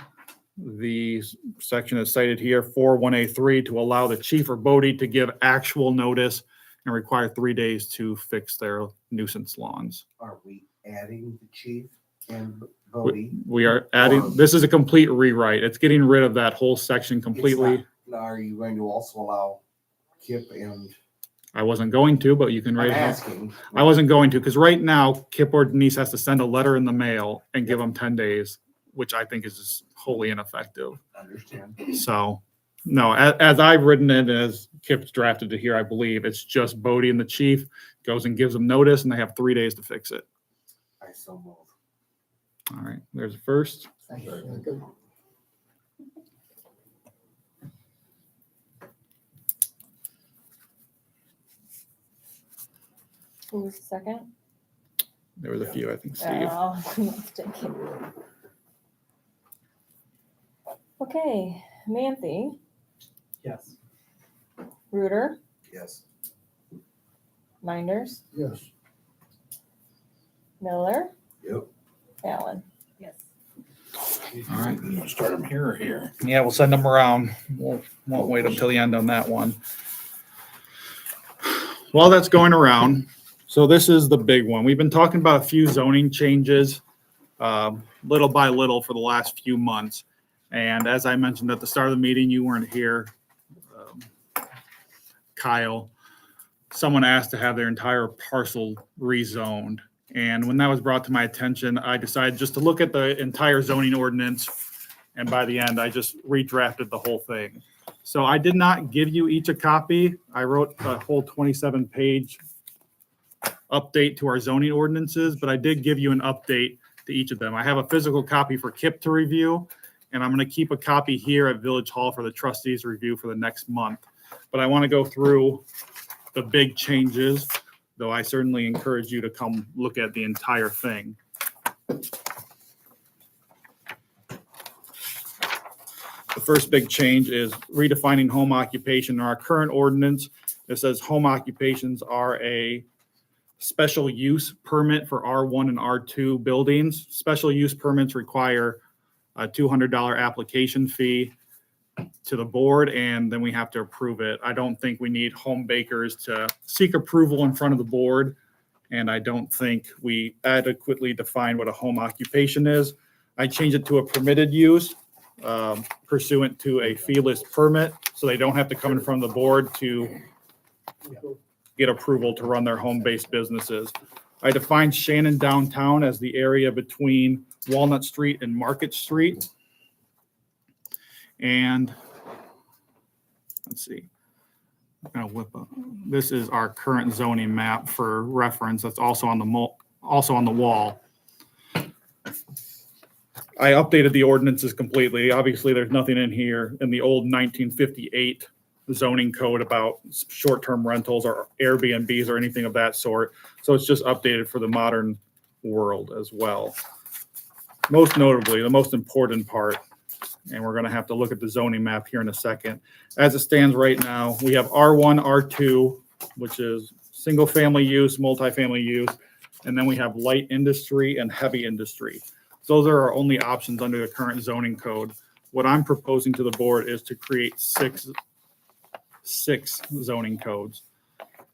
the section that's cited here, 41A3, to allow the chief or Bodie to give actual notice and require 3 days to fix their nuisance lawns. Are we adding the chief and Bodie? We are adding, this is a complete rewrite. It's getting rid of that whole section completely. Now, are you going to also allow Kip and? I wasn't going to, but you can I'm write it. asking. I wasn't going to, because right now, Kip or Denise has to send a letter in the mail and give them 10 days, which I think is just wholly ineffective. Understand. So, no, as I've written it, as Kip's drafted it here, I believe it's just Bodie and the chief goes and gives them notice, and they have 3 days to fix it. I so move. All right, there's a first. Second. Who was the second? There was a few, I think, Steve. Thank you. Okay, Manthe, Yes. Reuter, Yes. Minders, Yes. Miller, Yep. Allen. Yes. All right. You wanna start them here or here? Yeah, we'll send them around. Won't wait until the end on that one. While that's going around, so this is the big one. We've been talking about a few zoning changes, little by little for the last few months. And as I mentioned at the start of the meeting, you weren't here, Kyle. Someone asked to have their entire parcel rezoned. And when that was brought to my attention, I decided just to look at the entire zoning ordinance. And by the end, I just redrafted the whole thing. So I did not give you each a copy. I wrote a whole 27-page update to our zoning ordinances, but I did give you an update to each of them. I have a physical copy for Kip to review, and I'm going to keep a copy here at Village Hall for the trustees to review for the next month. But I want to go through the big changes, though I certainly encourage you to come look at the entire thing. The first big change is redefining home occupation. In our current ordinance, it says home occupations are a special use permit for R1 and R2 buildings. Special use permits require a $200 application fee to the board, and then we have to approve it. I don't think we need home bakers to seek approval in front of the board, and I don't think we adequately define what a home occupation is. I changed it to a permitted use pursuant to a feeless permit, so they don't have to come in front of the board to get approval to run their home-based businesses. I defined Shannon downtown as the area between Walnut Street and Market Street. And let's see, I'm gonna whip up. This is our current zoning map for reference. That's also on the wall. I updated the ordinances completely. Obviously, there's nothing in here in the old 1958 zoning code about short-term rentals or Airbnbs or anything of that sort. So it's just updated for the modern world as well. Most notably, the most important part, and we're going to have to look at the zoning map here in a second. As it stands right now, we have R1, R2, which is single-family use, multifamily use, and then we have light industry and heavy industry. Those are our only options under the current zoning code. What I'm proposing to the board is to create six zoning codes.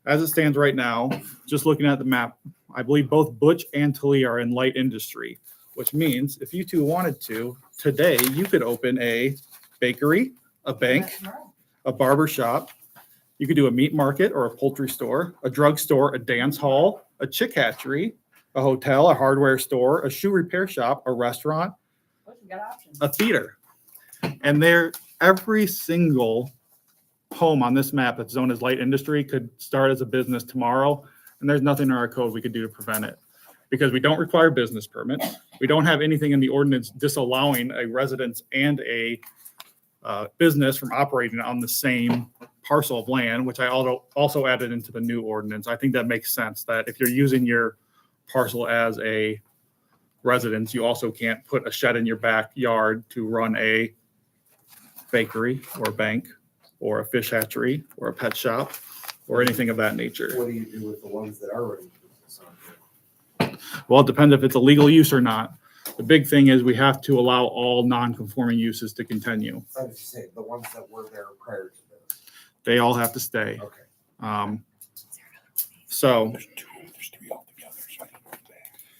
As it stands right now, just looking at the map, I believe both Butch and Talia are in light industry, which means if you two wanted to, today you could open a bakery, a bank, a barber shop. You could do a meat market or a poultry store, a drugstore, a dance hall, a chick hatchery, a hotel, a hardware store, a shoe repair shop, a restaurant, a theater. And every single home on this map that's zoned as light industry could start as a business tomorrow. And there's nothing in our code we could do to prevent it, because we don't require business permits. We don't have anything in the ordinance disallowing a residence and a business from operating on the same parcel of land, which I also added into the new ordinance. I think that makes sense, that if you're using your parcel as a residence, you also can't put a shed in your backyard to run a bakery or a bank or a fish hatchery or a pet shop or anything of that nature. What do you do with the ones that are running business on here? Well, it depends if it's a legal use or not. The big thing is we have to allow all non-conforming uses to continue. I was just saying, the ones that were there prior to this. They all have to stay. Okay. So There's three altogether.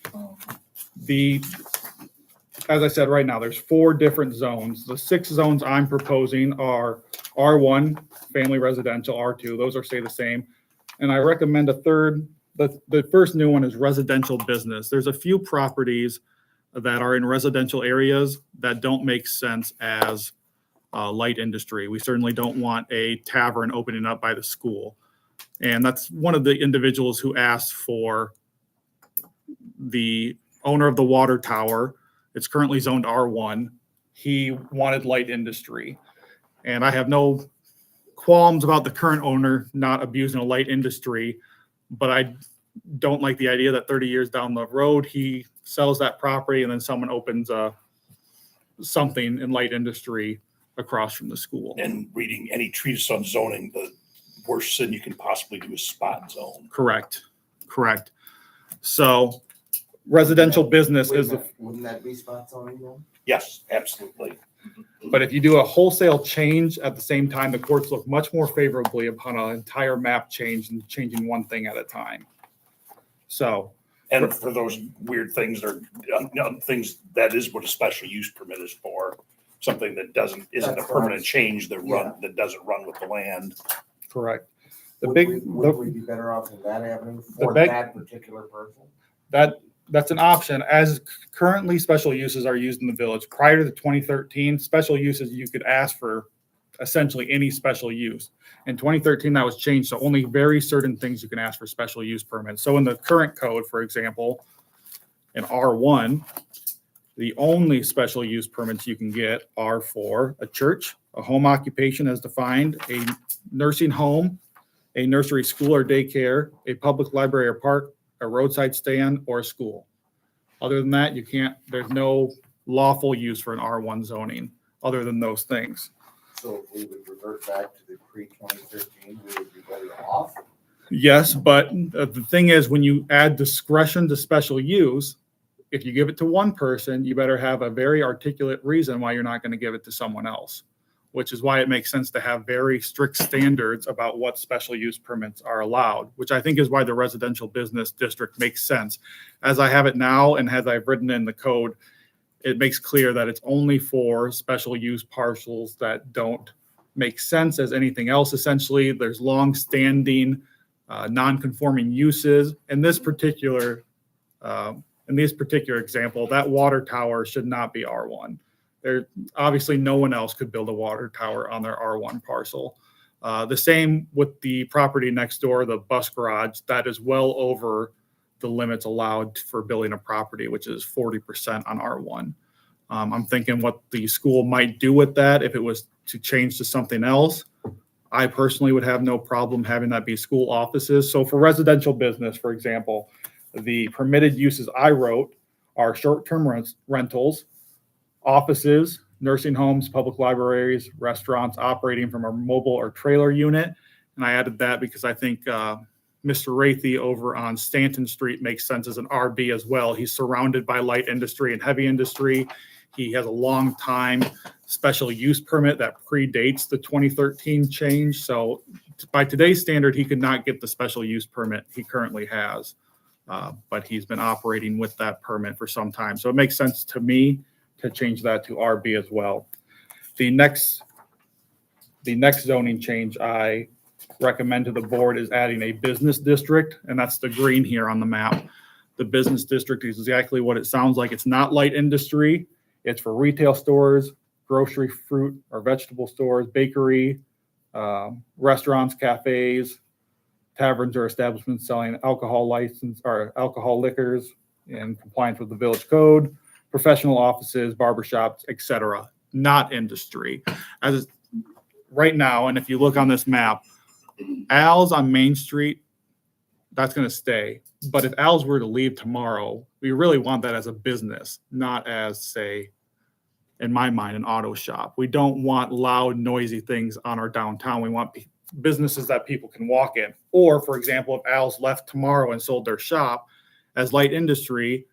So as I said, right now, there's 4 different zones. The 6 zones I'm proposing are R1, family residential, R2, those are stay the same. And I recommend a third, the first new one is residential business. There's a few properties that are in residential areas that don't make sense as light industry. We certainly don't want a tavern opening up by the school. And that's one of the individuals who asked for the owner of the water tower It's currently zoned R1. He wanted light industry. And I have no qualms about the current owner not abusing a light industry, but I don't like the idea that 30 years down the road, he sells that property and then someone opens something in light industry across from the school. And reading any treatise on zoning, the worst sin you can possibly do is spot zone. Correct. So residential business is, Wouldn't that be spot zoning then? Yes, absolutely. but if you do a wholesale change at the same time, the courts look much more favorably upon an entire map change than changing one thing at a time. So. And for those weird things or things, that is what a special use permit is for. Something that isn't a permanent change that doesn't run with the land. Correct. Would we be better off in that avenue for that particular person? That's an option. As currently special uses are used in the village. Prior to 2013, special uses, you could ask for essentially any special use. In 2013, that was changed, so only very certain things you can ask for special use permits. So in the current code, for example, in R1, the only special use permits you can get are for a church, a home occupation as defined, a nursing home, a nursery school or daycare, a public library or park, a roadside stand, or a school. Other than that, you can't, there's no lawful use for an R1 zoning other than those things. So if we would revert back to the pre-2013, we would be better off? Yes, but the thing is, when you add discretion to special use, if you give it to one person, you better have a very articulate reason why you're not going to give it to someone else, which is why it makes sense to have very strict standards about what special use permits are allowed, which I think is why the residential business district makes sense. As I have it now and as I've written in the code, it makes clear that it's only for special use parcels that don't make sense as anything else. Essentially, there's long-standing non-conforming uses. In this particular example, that water tower should not be R1. There obviously no one else could build a water tower on their R1 parcel. The same with the property next door, the bus garage, that is well over the limits allowed for building a property, which is 40% on R1. I'm thinking what the school might do with that if it was to change to something else. I personally would have no problem having that be school offices. So for residential business, for example, the permitted uses I wrote are short-term rentals, offices, nursing homes, public libraries, restaurants operating from a mobile or trailer unit. And I added that because I think Mr. Rathey over on Stanton Street makes sense as an RB as well. He's surrounded by light industry and heavy industry. He has a long time special use permit that predates the 2013 change. So by today's standard, he could not get the special use permit he currently has. But he's been operating with that permit for some time. So it makes sense to me to change that to RB as well. The next zoning change I recommend to the board is adding a business district, and that's the green here on the map. The business district is exactly what it sounds like. It's not light industry. It's for retail stores, grocery, fruit or vegetable stores, bakery, restaurants, cafes, taverns or establishments selling alcohol license or alcohol liquors in compliance with the village code, professional offices, barbershops, etc. Not industry. As right now, and if you look on this map, Al's on Main Street, that's going to stay. But if Al's were to leave tomorrow, we really want that as a business, not as, say, in my mind, an auto shop. We don't want loud, noisy things on our downtown. We want businesses that people can walk in. Or, for example, if Al's left tomorrow and sold their shop as light industry,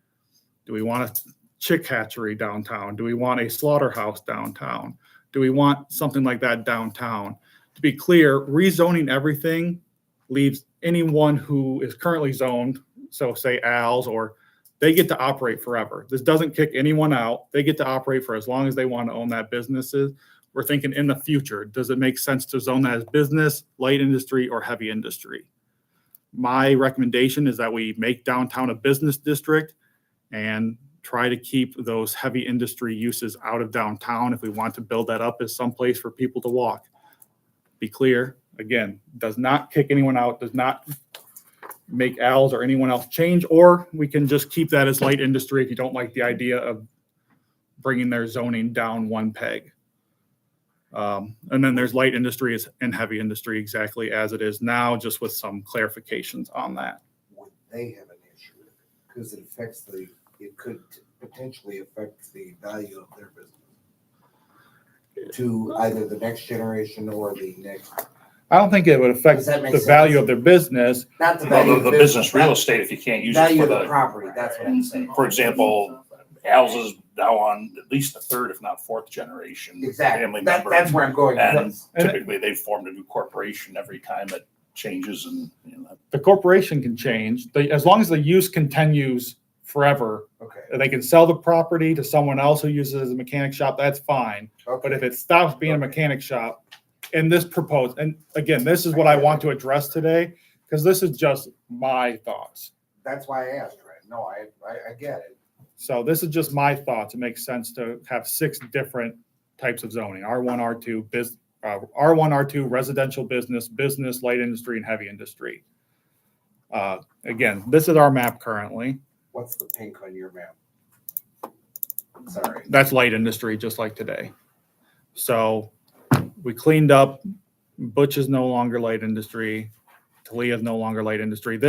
do we want a chick hatchery downtown? Do we want a slaughterhouse downtown? Do we want something like that downtown? To be clear, rezoning everything leaves anyone who is currently zoned, so say Al's, or they get to operate forever. This doesn't kick anyone out. They get to operate for as long as they want to own that businesses. We're thinking in the future, does it make sense to zone that as business, light industry, or heavy industry? My recommendation is that we make downtown a business district and try to keep those heavy industry uses out of downtown if we want to build that up as someplace for people to walk. Be clear, again, does not kick anyone out, does not make Al's or anyone else change, or we can just keep that as light industry if you don't like the idea of bringing their zoning down one peg. And then there's light industry and heavy industry exactly as it is now, just with some clarifications on that. Would they have an issue with it? Because it could potentially affect the value of their business to either the next generation or the next. I don't think it would affect Does that make the sense? value of their business. Not the Well, value of the business real estate, if you can't use it value for of the the, property, that's what I'm saying. for example, Al's is now on at least the third, if not fourth generation. Exactly. Family That's member. where I'm going with And this. typically they've formed a new corporation every time it changes and, The corporation can change, as long as the use continues forever. Okay. They can sell the property to someone else who uses it as a mechanic shop, that's fine. But if it stops being a mechanic shop, and this proposed, and again, this is what I want to address today, because this is just my thoughts. That's why I asked, right? No, I get it. So this is just my thoughts. It makes sense to have 6 different types of zoning: R1, R2, R1, R2, residential business, business, light industry, and heavy industry. Again, this is our map currently. What's the pink on your map? Sorry. That's light industry, just like today. So we cleaned up. Butch is no longer light industry. Talia is no longer light industry.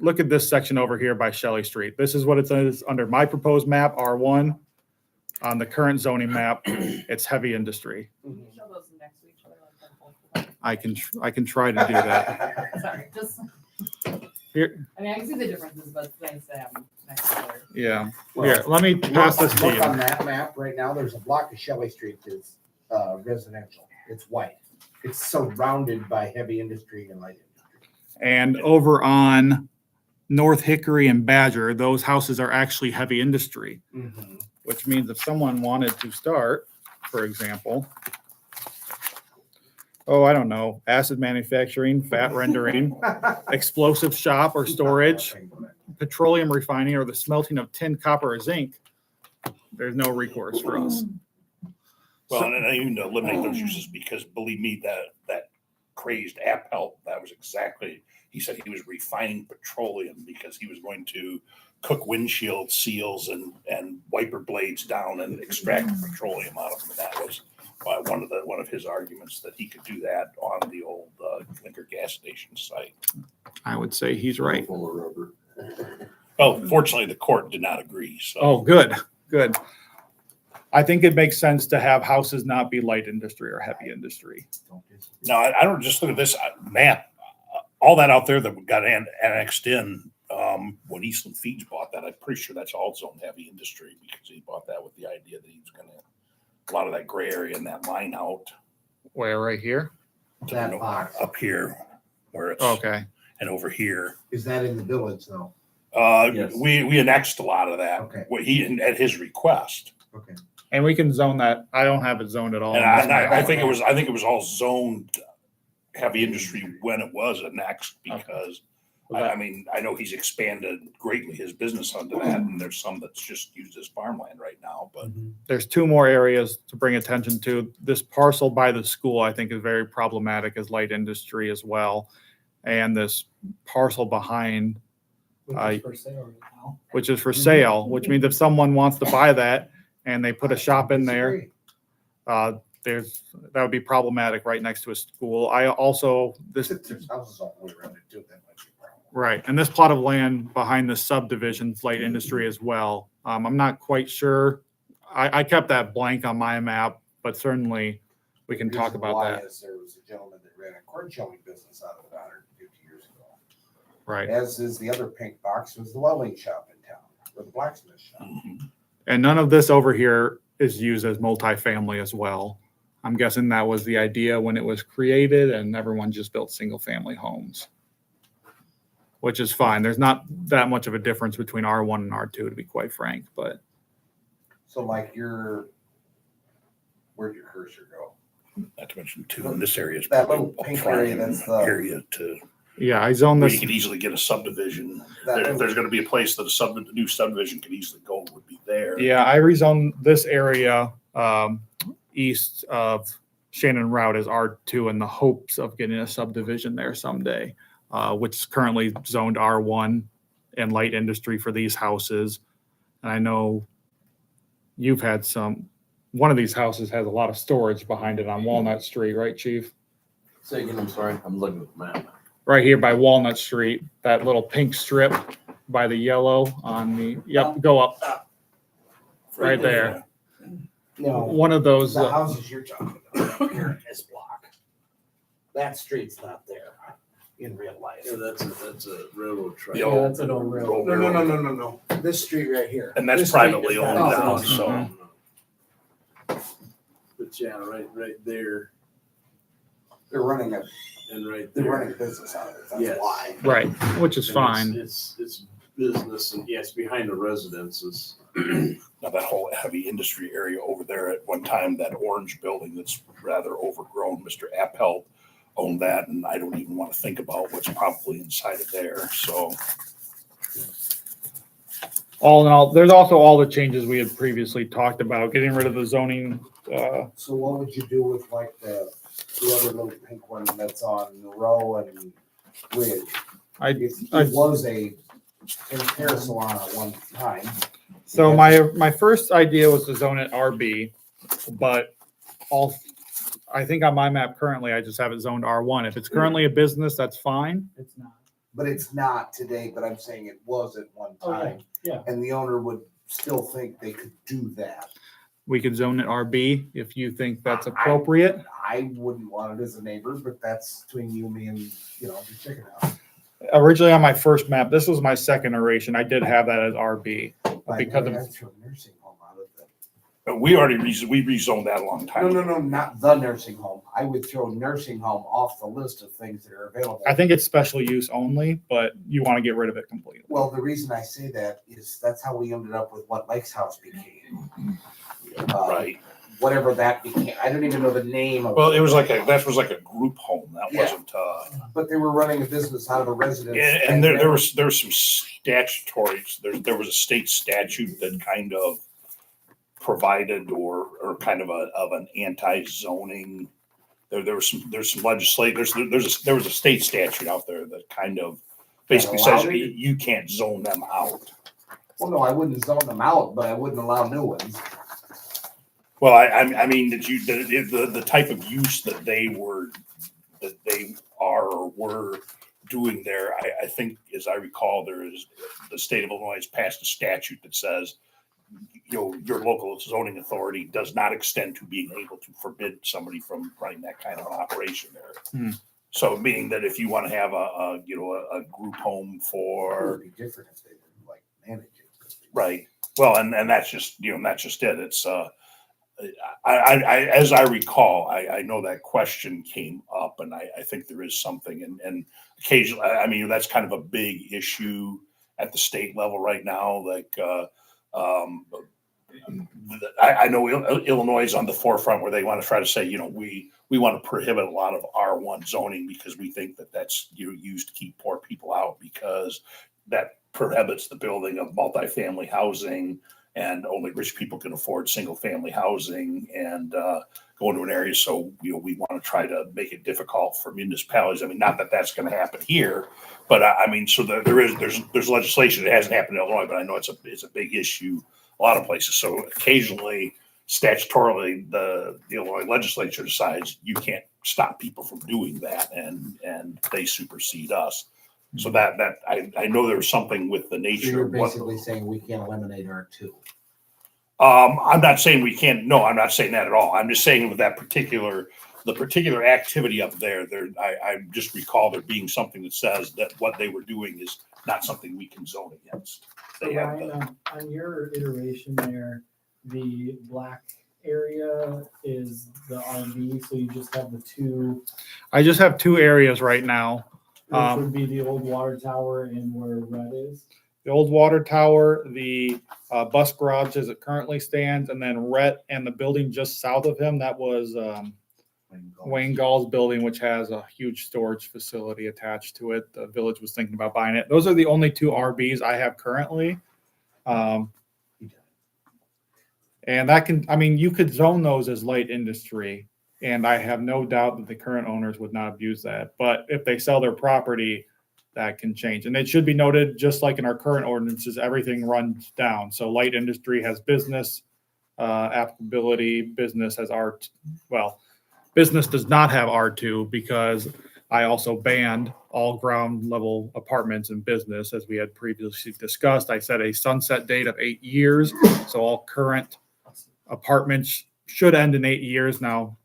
Look at this section over here by Shelley Street. This is what it says under my proposed map, R1. On the current zoning map, it's heavy industry. Show those next to each other like that. I can try to do that. Sorry, just, Here, I mean, I can see the differences, but it's nice to have them next to each other. yeah. Well, Here, let me pass this to Look on you. that map right now, there's a block of Shelley Street that's residential. It's white. It's surrounded by heavy industry and light industry. And over on North Hickory and Badger, those houses are actually heavy industry, which means if someone wanted to start, for example, I don't know, acid manufacturing, fat rendering, explosive shop or storage, petroleum refining, or the smelting of tin, copper, or zinc, there's no recourse for us. well, and I even eliminate those uses because believe me, that crazed app help, that was exactly, he said he was refining petroleum because he was going to cook windshield seals and wiper blades down and extract petroleum out of them. And that was one of his arguments, that he could do that on the old Clinker gas station site. I would say he's right. Full of rubber. Well, fortunately, the court did not agree. So. Oh, good. I think it makes sense to have houses not be light industry or heavy industry. No, I don't just look at this map. All that out there that got annexed in when Eastland Feeds bought that, I'm pretty sure that's all zone heavy industry because he bought that with the idea that he was going to a lot of that gray area and that line out. Where, right here? That box. Up here, where it's okay, and over here. Is that in the village though? Yes. We annexed a lot of that. Okay. What he at his request. Okay. and we can zone that. I don't have it zoned at all. And I think it was all zoned heavy industry when it was annexed because I mean, I know he's expanded greatly his business onto that, and there's some that's just used as farmland right now, but There's 2 more areas to bring attention to. This parcel by the school, I think, is very problematic as light industry as well. And this parcel behind, Which is for sale right now. which is for sale, which means if someone wants to buy that and they put a shop in there, that would be problematic right next to a school. I also, There's houses all the way around it too. That might be a problem. right, and this plot of land behind the subdivision's light industry as well. I'm not quite sure. I kept that blank on my map, but certainly we can talk Reason about why that. is there was a gentleman that ran a corn shelling business out of it 150 years ago. Right. As is the other pink box was the welding shop in town, or the blacksmith shop. And none of this over here is used as multifamily as well. I'm guessing that was the idea when it was created and everyone just built single family homes. Which is fine. There's not that much of a difference between R1 and R2, to be quite frank, but So like where'd your cursor go? not to mention too, in this area is That probably little a pink area, prime that's the- area to yeah, I zoned where this. you could easily get a subdivision. That If there's going to be a place that a new subdivision could easily go, would be there. Yeah, I rezoned this area east of Shannon Route as R2 in the hopes of getting a subdivision there someday, which is currently zoned R1 and light industry for these houses. And I know you've had one of these houses has a lot of storage behind it on Walnut Street, right, Chief? Say again, I'm sorry, I'm looking at the map. Right here by Walnut Street, that little pink strip by the yellow on the, yep, go up. Right there. No, One of those. the houses you're talking about here in this block. That street's not there in real life. Yeah, that's a railroad track. Yeah, that's an old railroad. No. This street right here. And that's This street privately is owned not- now, Oh, so. But yeah, right there They're running a, and right they're there. running a business out of it, that's Yes. why. Right, which is And fine. It's business and yes, behind the residences. Now that whole heavy industry area over there at one time, that orange building that's rather overgrown, Mr. Appel owned that, and I don't even want to think about what's probably inside of there, so. All in all, there's also all the changes we had previously talked about, getting rid of the zoning. So what would you do with like the other little pink one that's on Row and Ridge? It was a hair salon at one time. So my first idea was to zone it RB, but I think on my map currently, I just have it zoned R1. If it's currently a business, that's fine. It's not. But it's not today, but I'm saying it was at one Oh, yeah, time. yeah. And the owner would still think they could do that. We could zone it RB if you think that's appropriate. I wouldn't want it as a neighbor, but that's between you, me, and, the chicken house. Originally on my first map, this was my second iteration. I did have that as RB because of I'd throw nursing home out of the. But we already we rezoned that a long time ago. No, not the nursing home. I would throw nursing home off the list of things that are available. I think it's special use only, but you want to get rid of it completely. Well, the reason I say that is that's how we ended up with what Lake's House became. Right. Whatever that became. I don't even know the name of it. Well, that was like a group home. That Yeah. wasn't, But they were running a business out of a residence. and there was some statutory, there was a state statute that kind of provided or kind of an anti-zoning. There's some legislation, there was a state statute out there that kind of basically says you can't zone them out. Well, no, I wouldn't zone them out, but I wouldn't allow new ones. Well, I mean, the type of use that they are or were doing there, I think, as I recall, the state of Illinois has passed a statute that says, your local zoning authority does not extend to being able to forbid somebody from running that kind of an operation there. So meaning that if you want to have a group home It would be different if they didn't like manage it. right. Well, and that's just, that's just it. It's, I as I recall, I know that question came up, and I think there is something, and occasionally, I mean, that's kind of a big issue at the state level right now. Like, I know Illinois is on the forefront where they want to try to say, we want to prohibit a lot of R1 zoning because we think that that's used to keep poor people out, because that prohibits the building of multifamily housing, and only rich people can afford single family housing and go into an area. So, we want to try to make it difficult for municipalities. I mean, not that that's going to happen here, but I mean, so there's legislation that hasn't happened in Illinois, but I know it's a big issue a lot of places. So occasionally, statutorily, the Illinois legislature decides you can't stop people from doing that, and they supersede us. So that I know there's something with the So nature you're of what. basically saying we can't eliminate R2. I'm not saying we can't. No, I'm not saying that at all. I'm just saying with the particular activity up there. I just recall there being something that says that what they were doing is not something we can zone against. So Ryan, on your iteration there, the black area is the RV, so you just have the two. I just have two areas right now. Which would be the old water tower and where red is. The old water tower, the bus garage as it currently stands, and then Rhett and the building just south of him, that was Wayne Gall's building, which has a huge storage facility attached to it. The village was thinking about buying it. Those are the only two RBs I have currently. And you could zone those as light industry, and I have no doubt that the current owners would not abuse that. But if they sell their property, that can change. And it should be noted, just like in our current ordinances, everything runs down. So light industry has business, applicability, business has business does not have R2 because I also banned all ground level apartments in business, as we had previously discussed. I set a sunset date of 8 years, so all current apartments should end in 8 years. Now,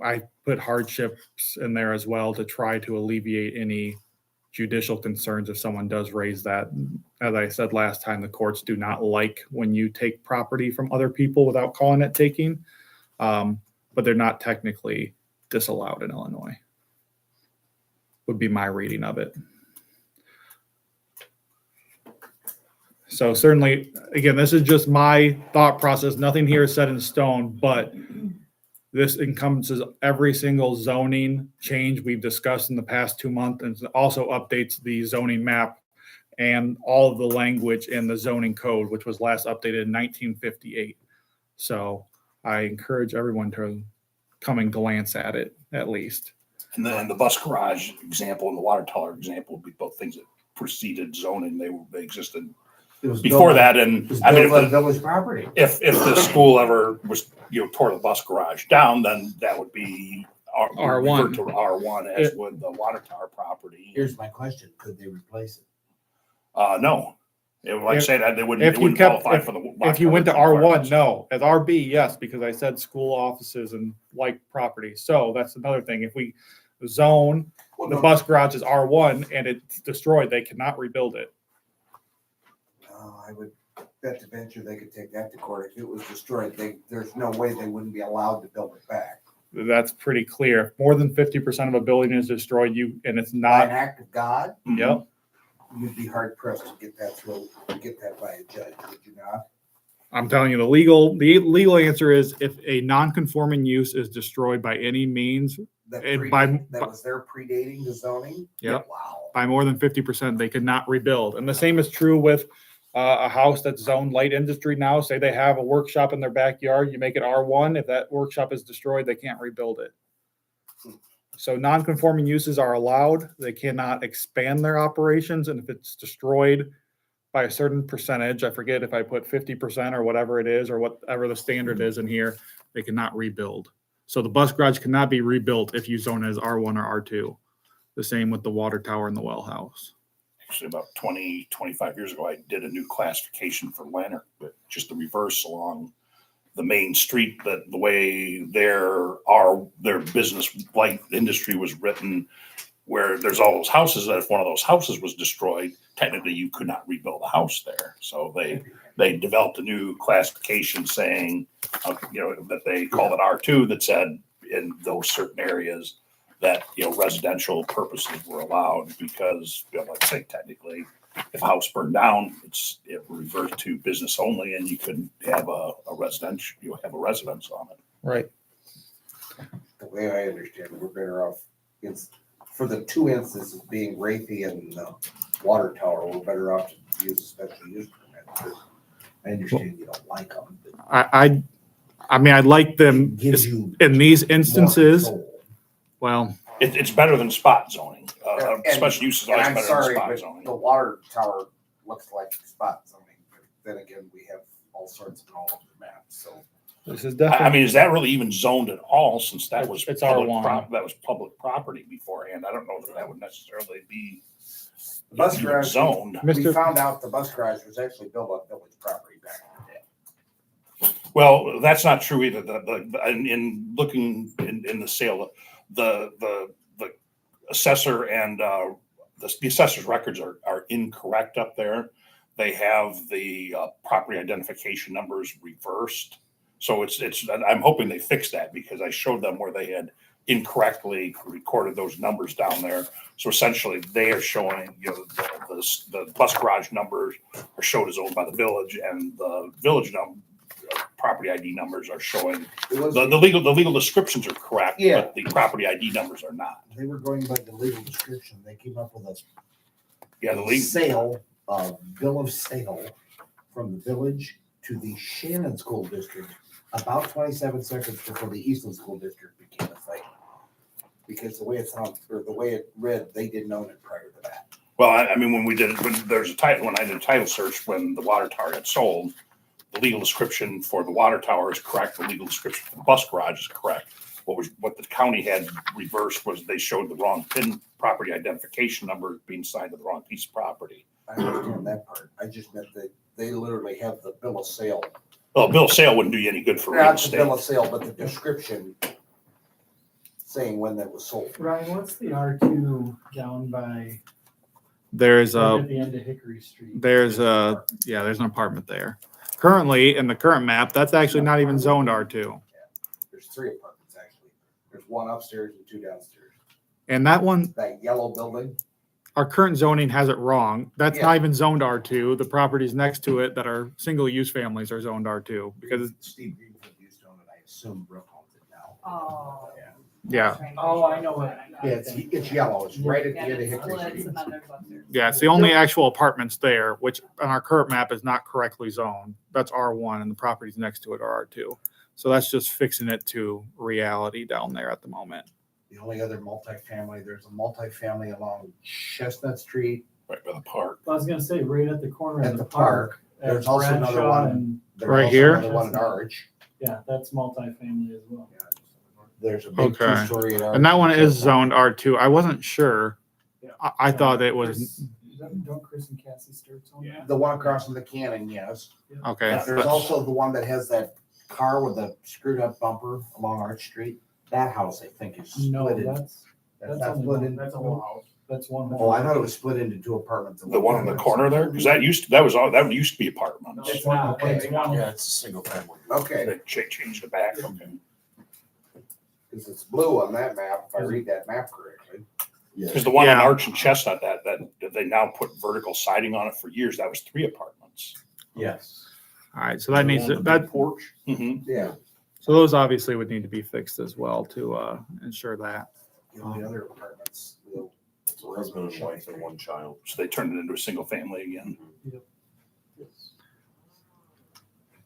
I put hardships in there as well to try to alleviate any judicial concerns if someone does raise that. As I said last time, the courts do not like when you take property from other people without calling it taking, but they're not technically disallowed in Illinois, would be my reading of it. So certainly, again, this is just my thought process. Nothing here is set in stone, but this encompasses every single zoning change we've discussed in the past 2 months, and also updates the zoning map and all of the language in the zoning code, which was last updated in 1958. So I encourage everyone to come and glance at it at least. And then the bus garage example and the water tower example would be both things that preceded zoning. They existed before that. And I mean, if village property. If the school ever was, tore the bus garage down, then that would be R1 to R1, as would the water tower property. Here's my question: could they replace it? No. Like I say that they wouldn't qualify for the. If you went to R1, no. As RB, yes, because I said school offices and like property. So that's another thing. If we zone the bus garage is R1 and it's destroyed, they cannot rebuild it. I would bet to venture they could take that to court. If it was destroyed, there's no way they wouldn't be allowed to build it back. That's pretty clear. More than 50% of a building is destroyed, and it's By not an act of God, Yep. you'd be hard pressed to get that by a judge, would you not? I'm telling you, the legal answer is if a non-conforming use is destroyed by any means, That was there predating the zoning? Yep. Wow. by more than 50%, they could not rebuild. And the same is true with a house that's zoned light industry now. Say they have a workshop in their backyard, you make it R1. If that workshop is destroyed, they can't rebuild it. So non-conforming uses are allowed. They cannot expand their operations. And if it's destroyed by a certain percentage, I forget if I put 50% or whatever it is, or whatever the standard is in here, they cannot rebuild. So the bus garage cannot be rebuilt if you zone it as R1 or R2. The same with the water tower and the well house. Actually, about 20, 25 years ago, I did a new classification for Lanark, but just the reverse along the main street, that the way their business light industry was written, where there's all those houses, that if one of those houses was destroyed, technically you could not rebuild a house there. So they developed a new classification saying, that they called it R2, that said in those certain areas that, residential purposes were allowed because, like I say, technically, if a house burned down, it reverts to business only, and you couldn't have a residence on it. Right. The way I understand it, we're better off, for the two instances being Raytheon and the water tower, we're better off to use a special use permit. I understand you don't like them. I mean, I'd like them in these instances. Well, it's better than spot zoning. Special use is always I'm better sorry, than spot but zoning. the water tower looks like spot zoning. But then again, we have all sorts of all over the map. So this is definitely. I mean, is that really even zoned at all? Since that was it's public R1. That was public property beforehand. I don't know that would necessarily be the bus garage zoned. We found out the bus garage was actually built on village property back in the day. Well, that's not true either. In looking in the sale, the assessor and the assessor's records are incorrect up there. They have the property identification numbers reversed. So it's I'm hoping they fix that, because I showed them where they had incorrectly recorded those numbers down there. So essentially they are showing, the bus garage numbers are showed as owned by the village, and the village property ID numbers are showing the legal descriptions are correct, but the property ID numbers are not. They were going by the legal description. They came up with the bill of sale from the village to the Shannon School District about 27 seconds before the Eastland School District became a thing. Because the way it sounds, or the way it read, they didn't own it prior to that. Well, I mean, when I did a title search when the water tower got sold, the legal description for the water tower is correct, the legal description for the bus garage is correct. What the county had reversed was they showed the wrong PIN property identification number being signed to the wrong piece of property. I understand that part. I just meant that they literally have the bill of sale. Well, bill of sale wouldn't do you any good for real Not the estate. bill of sale, but the description saying when that was sold. Ryan, what's the R2 down by, There's right a, at the end of Hickory Street? there's an apartment there. Currently, in the current map, that's actually not even zoned R2. There's 3 apartments actually. There's 1 upstairs and 2 downstairs. And that one, That yellow building. our current zoning has it wrong. That's not even zoned R2. The properties next to it that are single-use families are zoned R2 because, Steve Greenfield used to own it. I assume Brooke owns it now. Oh. yeah. Oh, I know what. Yeah, it's yellow. It's right at the end of it's Hickory splits Street. and then there's upstairs. Yeah, it's the only actual apartments there, which on our current map is not correctly zoned. That's R1 and the properties next to it are R2. So that's just fixing it to reality down there at the moment. The only other multifamily, there's a multifamily along Chestnut Street. Right by the park. I was gonna say, right at the corner At of the the park. at There's also another Bradshaw one. and- There's Right also here? another one in Arch. Yeah, that's multifamily as well. There's a big Okay. 2-story in Arch. And that one is zoned R2. I wasn't sure. Yeah. I thought it was, Don't Chris and Cassie Sturts own that? The one across from the cannon, yes. okay. There's also the one that has that car with a screwed up bumper along Arch Street. That house, I think, is No, split in. that's That's only split one. in. That's a whole house. That's one. Oh, I thought it was split into 2 apartments. The one on the corner there, because that used to be apartments. It's not, Okay. it's one. Yeah, it's a single family. Okay, They changed the back, okay. because it's blue on that map, if I read that map correctly. Because the one on Yeah. Arch and Chestnut, that they now put vertical siding on it for years, that was 3 apartments. Yes. All right, so that needs, that, Porch. Mm-hmm. Yeah, so those obviously would need to be fixed as well to ensure that. the only other apartments, It's a husband and wife and 1 child. So they turned it into a single family again.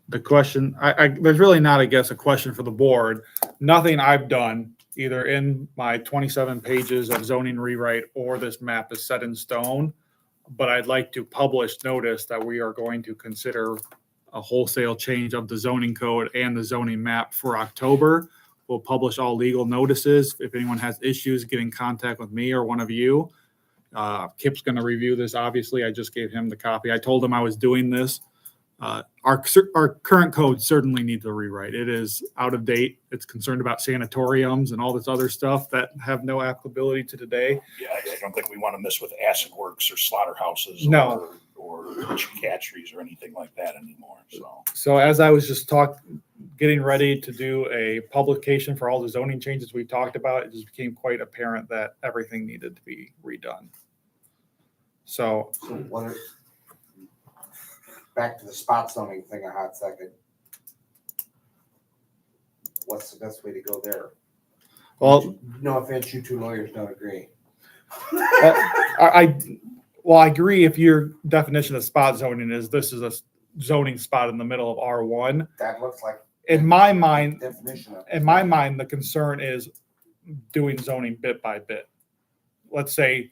The question, there's really not, I guess, a question for the board. Nothing I've done, either in my 27 pages of zoning rewrite or this map is set in stone. But I'd like to publish notice that we are going to consider a wholesale change of the zoning code and the zoning map for October. We'll publish all legal notices. If anyone has issues, get in contact with me or one of you. Kip's going to review this. Obviously, I just gave him the copy. I told him I was doing this. Our current code certainly needs a rewrite. It is out of date. It's concerned about sanatoriums and all this other stuff that have no applicability to today. Yeah, I don't think we want to mess with acid works or slaughterhouses. No. Or hatcheries or anything like that anymore, so. So as I was just getting ready to do a publication for all the zoning changes we talked about, it just became quite apparent that everything needed to be redone. So so back to the spot zoning thing a hot second. What's the best way to go there? well, No offense, you 2 lawyers don't agree. I agree if your definition of spot zoning is this is a zoning spot in the middle of R1. That looks like. In my mind, Definition of. the concern is doing zoning bit by bit. Let's say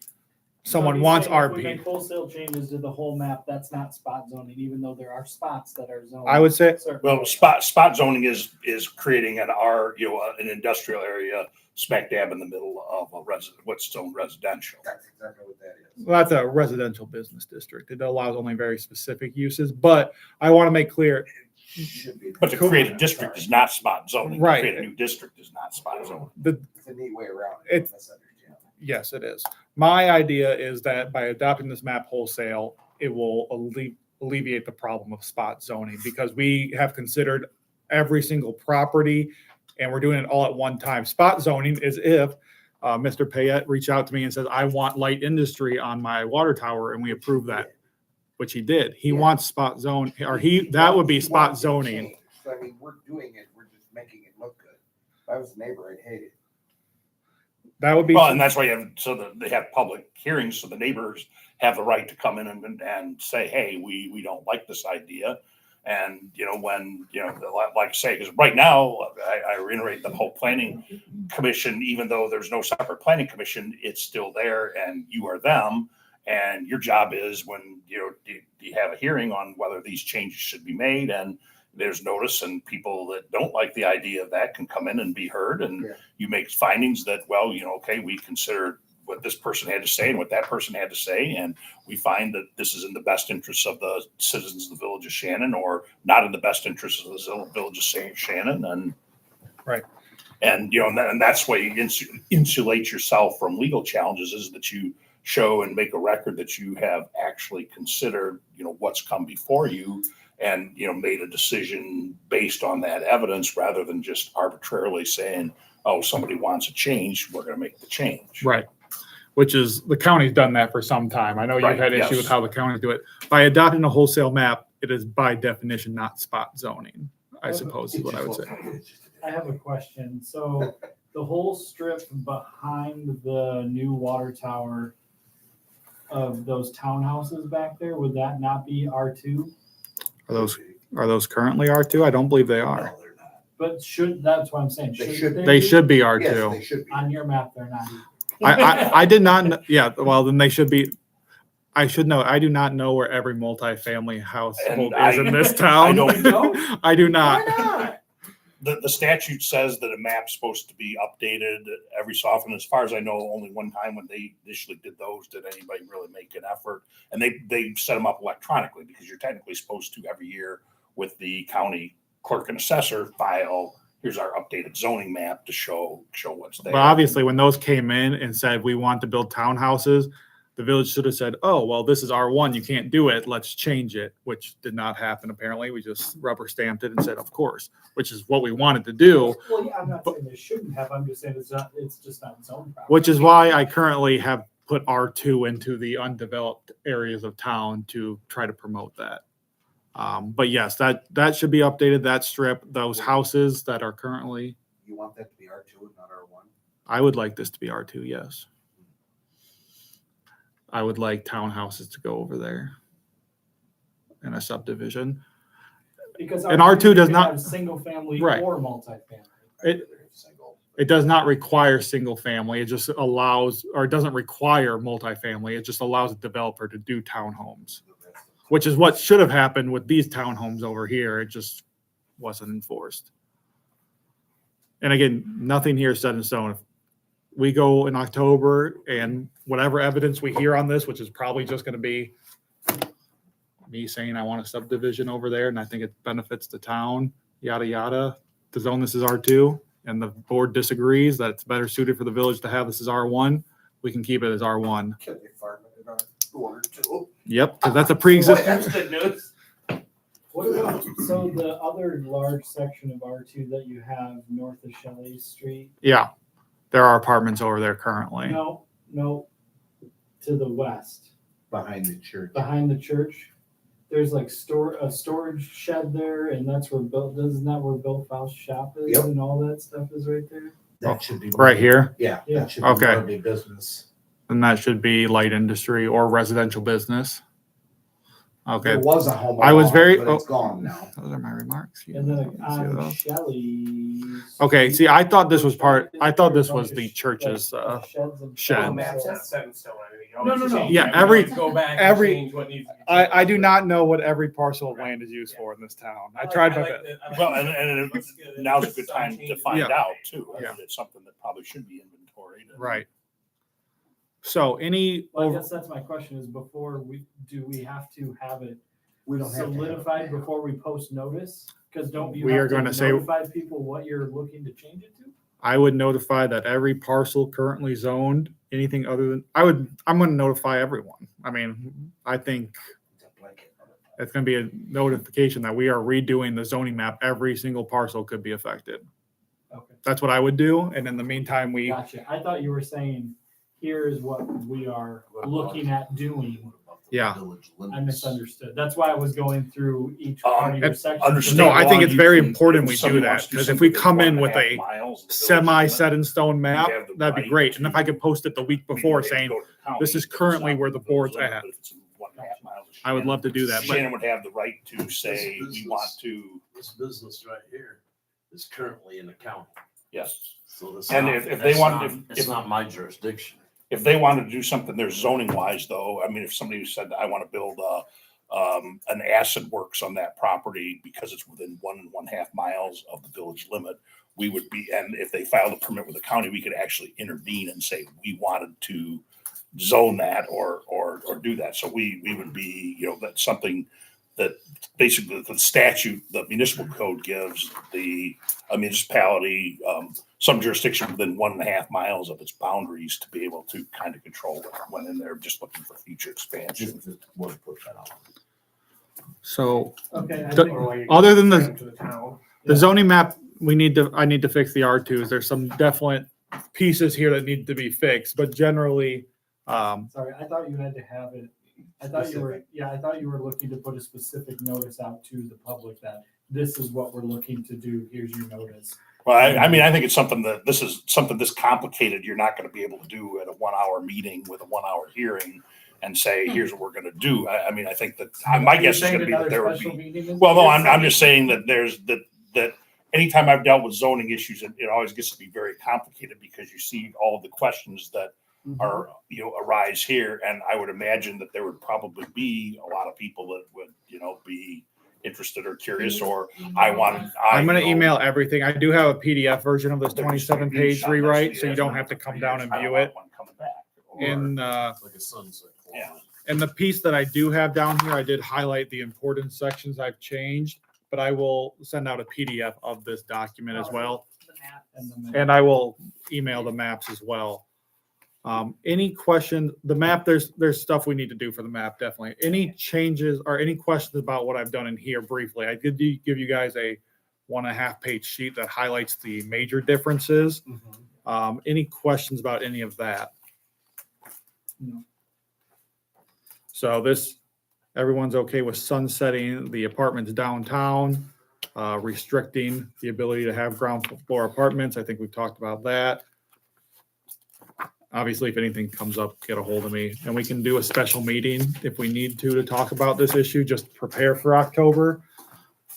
someone wants If we RP. make wholesale changes to the whole map, that's not spot zoning, even though there are spots that are zoned. I would say, certain Well, ways. spot zoning is creating an an industrial area smack dab in the middle of what's zoned residential. That's exactly what that is. well, that's a residential business district. It allows only very specific uses, but I want to make clear, Should be. But to create a district is not spot zoning. Right. To create a new district is not spot zoning. It's a neat way around it. It's- yes, it is. My idea is that by adopting this map wholesale, it will alleviate the problem of spot zoning because we have considered every single property and we're doing it all at one time. Spot zoning is if Mr. Payette reached out to me and says, I want light industry on my water tower, and we approve that, which he did. He wants spot zone, or that would be spot zoning. So, I mean, we're doing it, we're just making it look good. If I was a neighbor, I'd hate it. That would be. Well, and that's why they have public hearings, so the neighbors have the right to come in and say, hey, we don't like this idea. And, when, like I say, because right now, I reiterate the whole planning commission, even though there's no separate planning commission, it's still there and you are them. And your job is when, do you have a hearing on whether these changes should be made? And there's notice, and people that don't like the idea of that can come in and be heard. And you make findings that, well, okay, we consider what this person had to say and what that person had to say. And we find that this is in the best interests of the citizens of the village of Shannon, or not in the best interests of the village of Shannon. And right. And, and that's why you insulate yourself from legal challenges, is that you show and make a record that you have actually considered, what's come before you, and, made a decision based on that evidence, rather than just arbitrarily saying, oh, somebody wants a change, we're going to make the change. Right. Which is, the county's done that for some time. I know you've had issue with how the counties do it. By adopting a wholesale map, it is by definition not spot zoning, I suppose is what I would say. I have a question. So the whole strip behind the new water tower of those townhouses back there, would that not be R2? Are those currently R2? I don't believe they are. But that's what I'm saying. They should be R2. Yes, they should be. On your map, they're not. I did not. Yeah. Well, then they should be. I should know. I do not know where every multifamily household is in this town. I do not. Why not? The statute says that a map's supposed to be updated every so often. As far as I know, only one time when they initially did those did anybody really make an effort. And they set them up electronically, because you're technically supposed to every year with the county clerk and assessor file, here's our updated zoning map to show what's there. But obviously, when those came in and said we want to build townhouses, the village should have said, oh, well, this is R1, you can't do it, let's change it, which did not happen apparently. We just rubber stamped it and said, of course, which is what we wanted to do. Well, yeah, I'm not saying they shouldn't have, I'm just saying it's just not zone property. Which is why I currently have put R2 into the undeveloped areas of town to try to promote that. But yes, that should be updated, that strip, those houses that are currently. You want that to be R2 and not R1? I would like this to be R2, yes. I would like townhouses to go over there in a subdivision. Because and R2 does not have single family right. or multifamily. It does not require single family. It just allows, or it doesn't require multifamily. It just allows a developer to do townhomes, which is what should have happened with these townhomes over here. It just wasn't enforced. And again, nothing here is set in stone. If we go in October and whatever evidence we hear on this, which is probably just going to be me saying I want a subdivision over there and I think it benefits the town, yada, yada, to zone this is R2, and the board disagrees that it's better suited for the village to have this as R1, we can keep it as R1. Can they farm it in R2? Yep, because that's a pre-existing. That's good news. What about, so the other large section of R2 that you have north of Shelley Street? Yeah, there are apartments over there currently. No, to the west. Behind the church. Behind the church. There's like a storage shed there, and that's where isn't that where Bill Faust's shop is? Yep. And all that stuff is right there? That should be. Right here? Yeah. Yeah. That should be Okay. more of a business. And that should be light industry or residential business. Okay. There was a home. I was along, very. But it's gone now. Those are my remarks. And then Let's see on those. Shelley. Okay, see, I thought this was the church's shed. Oh, map's not set in stone. I mean, you No, always no. change Yeah, it. every- You always go back and every- change what needs to be I do changed. not know what every parcel of land is used for in this town. I tried my best. Well, and now's a good time to find Yeah. out too. I Yeah. mean, it's something that probably should be inventoried. Right. So any, Well, I guess that's my question is do we have to have it We don't have to have it. solidified before we post notice? Because don't you We are have going to to say- notify people what you're looking to change it to? I would notify that every parcel currently zoned, anything other than, I'm going to notify everyone. I mean, I think it's going to be a notification that we are redoing the zoning map. Every single parcel could be affected. Okay. That's what I would do. And in the meantime, we, Gotcha. I thought you were saying, here's what we are looking at doing. yeah. I misunderstood. That's why I was going through each part of your section. understand. No, I think it's You very can- important if we do somebody that, wants to do because if we something come in within with 1.5 a miles of the village semi limit, set in stone map, we have the that'd be right great. And if I to- could post it the week before saying, this is currently where the board's at. I would love to do that, but Shannon would have the right to say, This we want to, This business right here is currently in the county. yes. So this. And if they want- It's not my jurisdiction. if they wanted to do something there zoning wise though, I mean, if somebody said, I want to build an acid works on that property because it's within 1.5 miles of the village limit, we would be, and if they filed a permit with the county, we could actually intervene and say, we wanted to zone that or do that. So we would be, you know, that's something that basically the statute, the municipal code gives a municipality, some jurisdiction within 1.5 miles of its boundaries to be able to kind of control it when in there just looking for future expansion. So, Okay, I the- think, other than To the town. zoning map, I need to fix the R2s. There's some definite pieces here that need to be fixed, but generally, sorry, I thought you had to have it, I thought you were looking to put a specific notice out to the public that this is what we're looking to do, here's your notice. Well, I mean, I think it's something that this is something this complicated. You're not going to be able to do at a 1-hour meeting with a 1-hour hearing and say, here's what we're going to do. I mean, I think that my guess is going to be that there would be. Well, no, I'm just saying that there's that anytime I've dealt with zoning issues, it always gets to be very complicated because you see all of the questions that are, you know, arise here. And I would imagine that there would probably be a lot of people that would, you know, be interested or curious, or I'm going to email everything. I do have a PDF version of this 27-page rewrite, so you don't have to come down and view it. In the piece that I do have down here, I did highlight the important sections I've changed, but I will send out a PDF of this document as well. And I will email the maps as well. Any questions? The map, there's stuff we need to do for the map, definitely. Any changes or any questions about what I've done in here briefly? I did give you guys a 1.5 page sheet that highlights the major differences. Any questions about any of that? No. So everyone's okay with sunsetting the apartments downtown, restricting the ability to have ground floor apartments. I think we've talked about that. Obviously, if anything comes up, get a hold of me and we can do a special meeting if we need to talk about this issue, just prepare for October.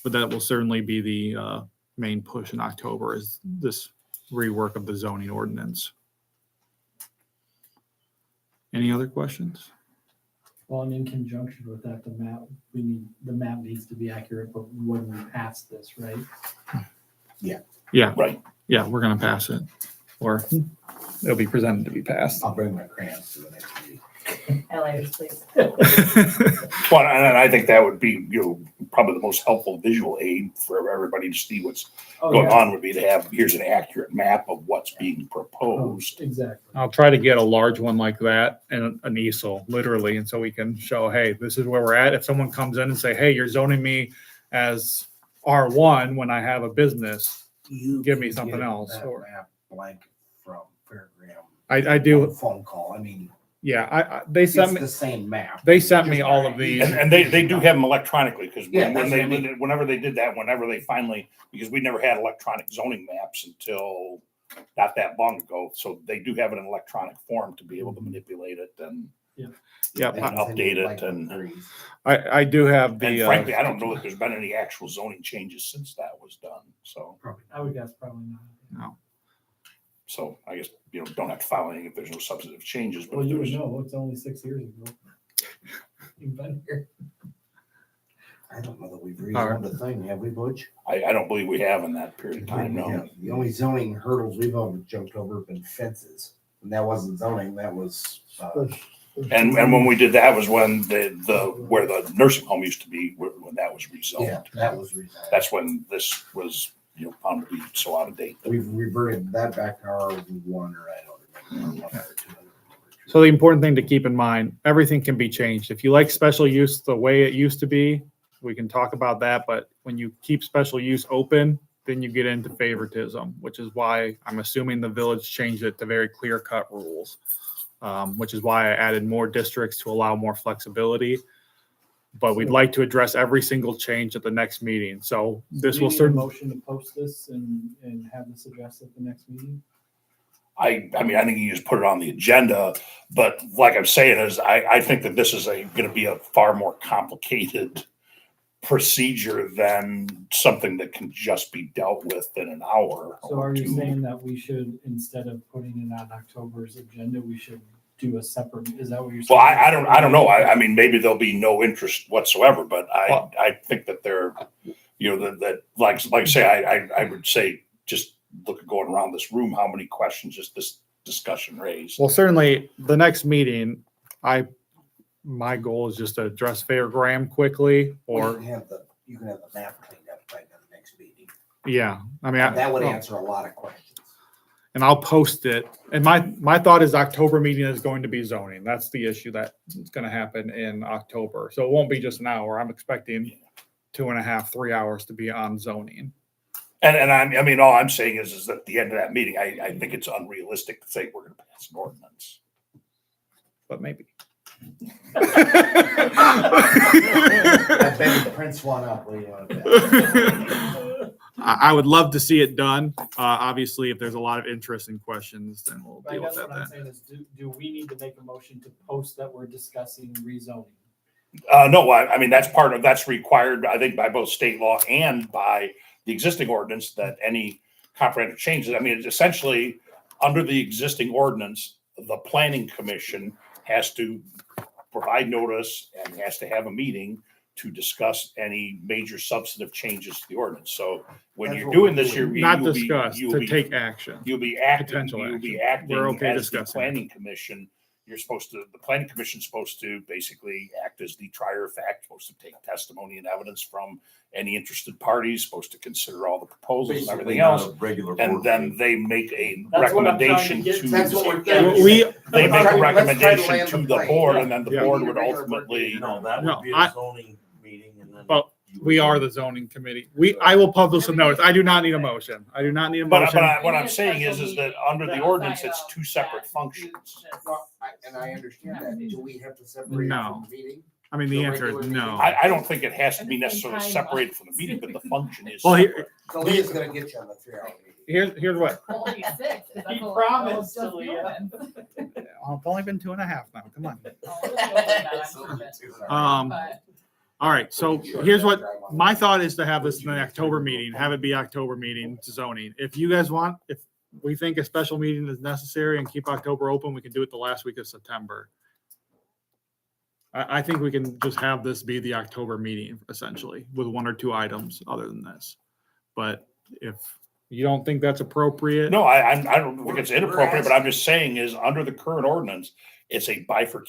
But that will certainly be the main push in October is this rework of the zoning ordinance. Any other questions? Well, and in conjunction with that, the map needs to be accurate, but when we pass this, right? Yeah. Right. Yeah, we're gonna pass it, or it'll be presented to be passed. I'll bring my crayons to the next meeting. Highlighters, please. Well, and I think that would be, you know, probably the most helpful visual aid for everybody to see what's going on would be to have, here's an accurate map of what's being proposed. Exactly. I'll try to get a large one like that and an easel, literally, and so we can show, hey, this is where we're at. If someone comes in and say, hey, you're zoning me as R1 when I have a business, give me something else. Or map blank from Fairgram. I do. Phone call. I mean. Yeah, they sent me the same map. They sent me all of these, and they do have them electronically because Yeah, whenever they did that, whenever they finally, because we never had electronic zoning maps until not that long ago, so they do have it in electronic form to be able to manipulate it and and update it. And I do have the. And frankly, I don't know if there's been any actual zoning changes since that was done. So I would guess probably not. No. So I guess, you know, don't have to file anything if there's no substantive changes. But Well, you would know, it's only 6 years ago. You've been here. I don't know that we've rezoned a thing, have we, Butch? I don't believe we have in that period of time, no. The only zoning hurdles we've ever jumped over have been fences. And that wasn't zoning, that was, And when we did that was when where the nursing home used to be, when that was rezoned. yeah, that was rezoned. That's when this was, you know, found to be so out of date. We've reverted that back to R1, or I don't remember. So the important thing to keep in mind, everything can be changed. If you like special use the way it used to be, we can talk about that. But when you keep special use open, then you get into favoritism, which is why I'm assuming the village changed it to very clear-cut rules, which is why I added more districts to allow more flexibility. But we'd like to address every single change at the next meeting. So this will certainly. Motion to post this and have this addressed at the next meeting. I mean, I think you just put it on the agenda, but like I'm saying is I think that this is going to be a far more complicated procedure than something that can just be dealt with in an hour. So are you saying that we should, instead of putting it on October's agenda, we should do a separate, is that what you're saying? Well, I don't know. I mean, maybe there'll be no interest whatsoever, but I think that they're, you know, that like I say, I would say, just look at going around this room, how many questions just this discussion raised. Well, certainly the next meeting, my goal is just to address Fairgram quickly, Or or, you can have the map cleaned up by the next meeting. yeah, I mean, That would answer a lot of questions. and I'll post it. And my thought is October meeting is going to be zoning. That's the issue that is going to happen in October. So it won't be just an hour. I'm expecting 2.5, 3 hours to be on zoning. And I mean, all I'm saying is at the end of that meeting, I think it's unrealistic to say we're going to pass an ordinance. But maybe. I bet the Prince one up. What do you want to I would love to see it done. Obviously, if there's a lot of interest and questions, then we'll I deal with guess what I'm that saying is, do we need to make a motion to post that we're discussing rezoning? No, I mean, that's required, I think, by both state law and by the existing ordinance, that any comprehensive changes, I mean, it's essentially under the existing ordinance, the planning commission has to provide notice and has to have a meeting to discuss any major substantive changes to the ordinance. So when That's you're what doing we're this, doing. Not discuss, to take action. You'll be acting, Potential you'll be action. acting We're okay as the discussing. planning commission. The planning commission's supposed to basically act as the trier of fact, supposed to take testimony and evidence from any interested parties, supposed to consider all the proposals and everything else. And then they make a That's what I'm trying recommendation to get to. to. That's what we're They make a Let's recommendation try to to land the the board, plane. and then the Yeah. board would ultimately. No, that No, would be I- a zoning meeting and then. Well, we are the zoning committee. I will publish some notice. I do not need a motion. I do not need a But motion. what I'm saying is that under the ordinance, it's two separate functions. And I understand that. Do we have to separate it No. from the meeting? I mean, the answer is no. I don't think it has to be necessarily separated from the meeting, but the function is Well, separate. So Leah's gonna get you on the 3-hour meeting. Here's what. Only 6. He promised to Leah. Oh, it's only been 2.5 now. Come on. Um, All right. So here's what my thought is, to have this in the October meeting, have it be October meeting to zoning. If you guys want, if we think a special meeting is necessary and keep October open, we can do it the last week of September. I think we can just have this be the October meeting essentially with 1 or 2 items other than this. But if you don't think that's appropriate. No, I don't think it's inappropriate, but I'm just saying is under the current ordinance, it's a bifurcation.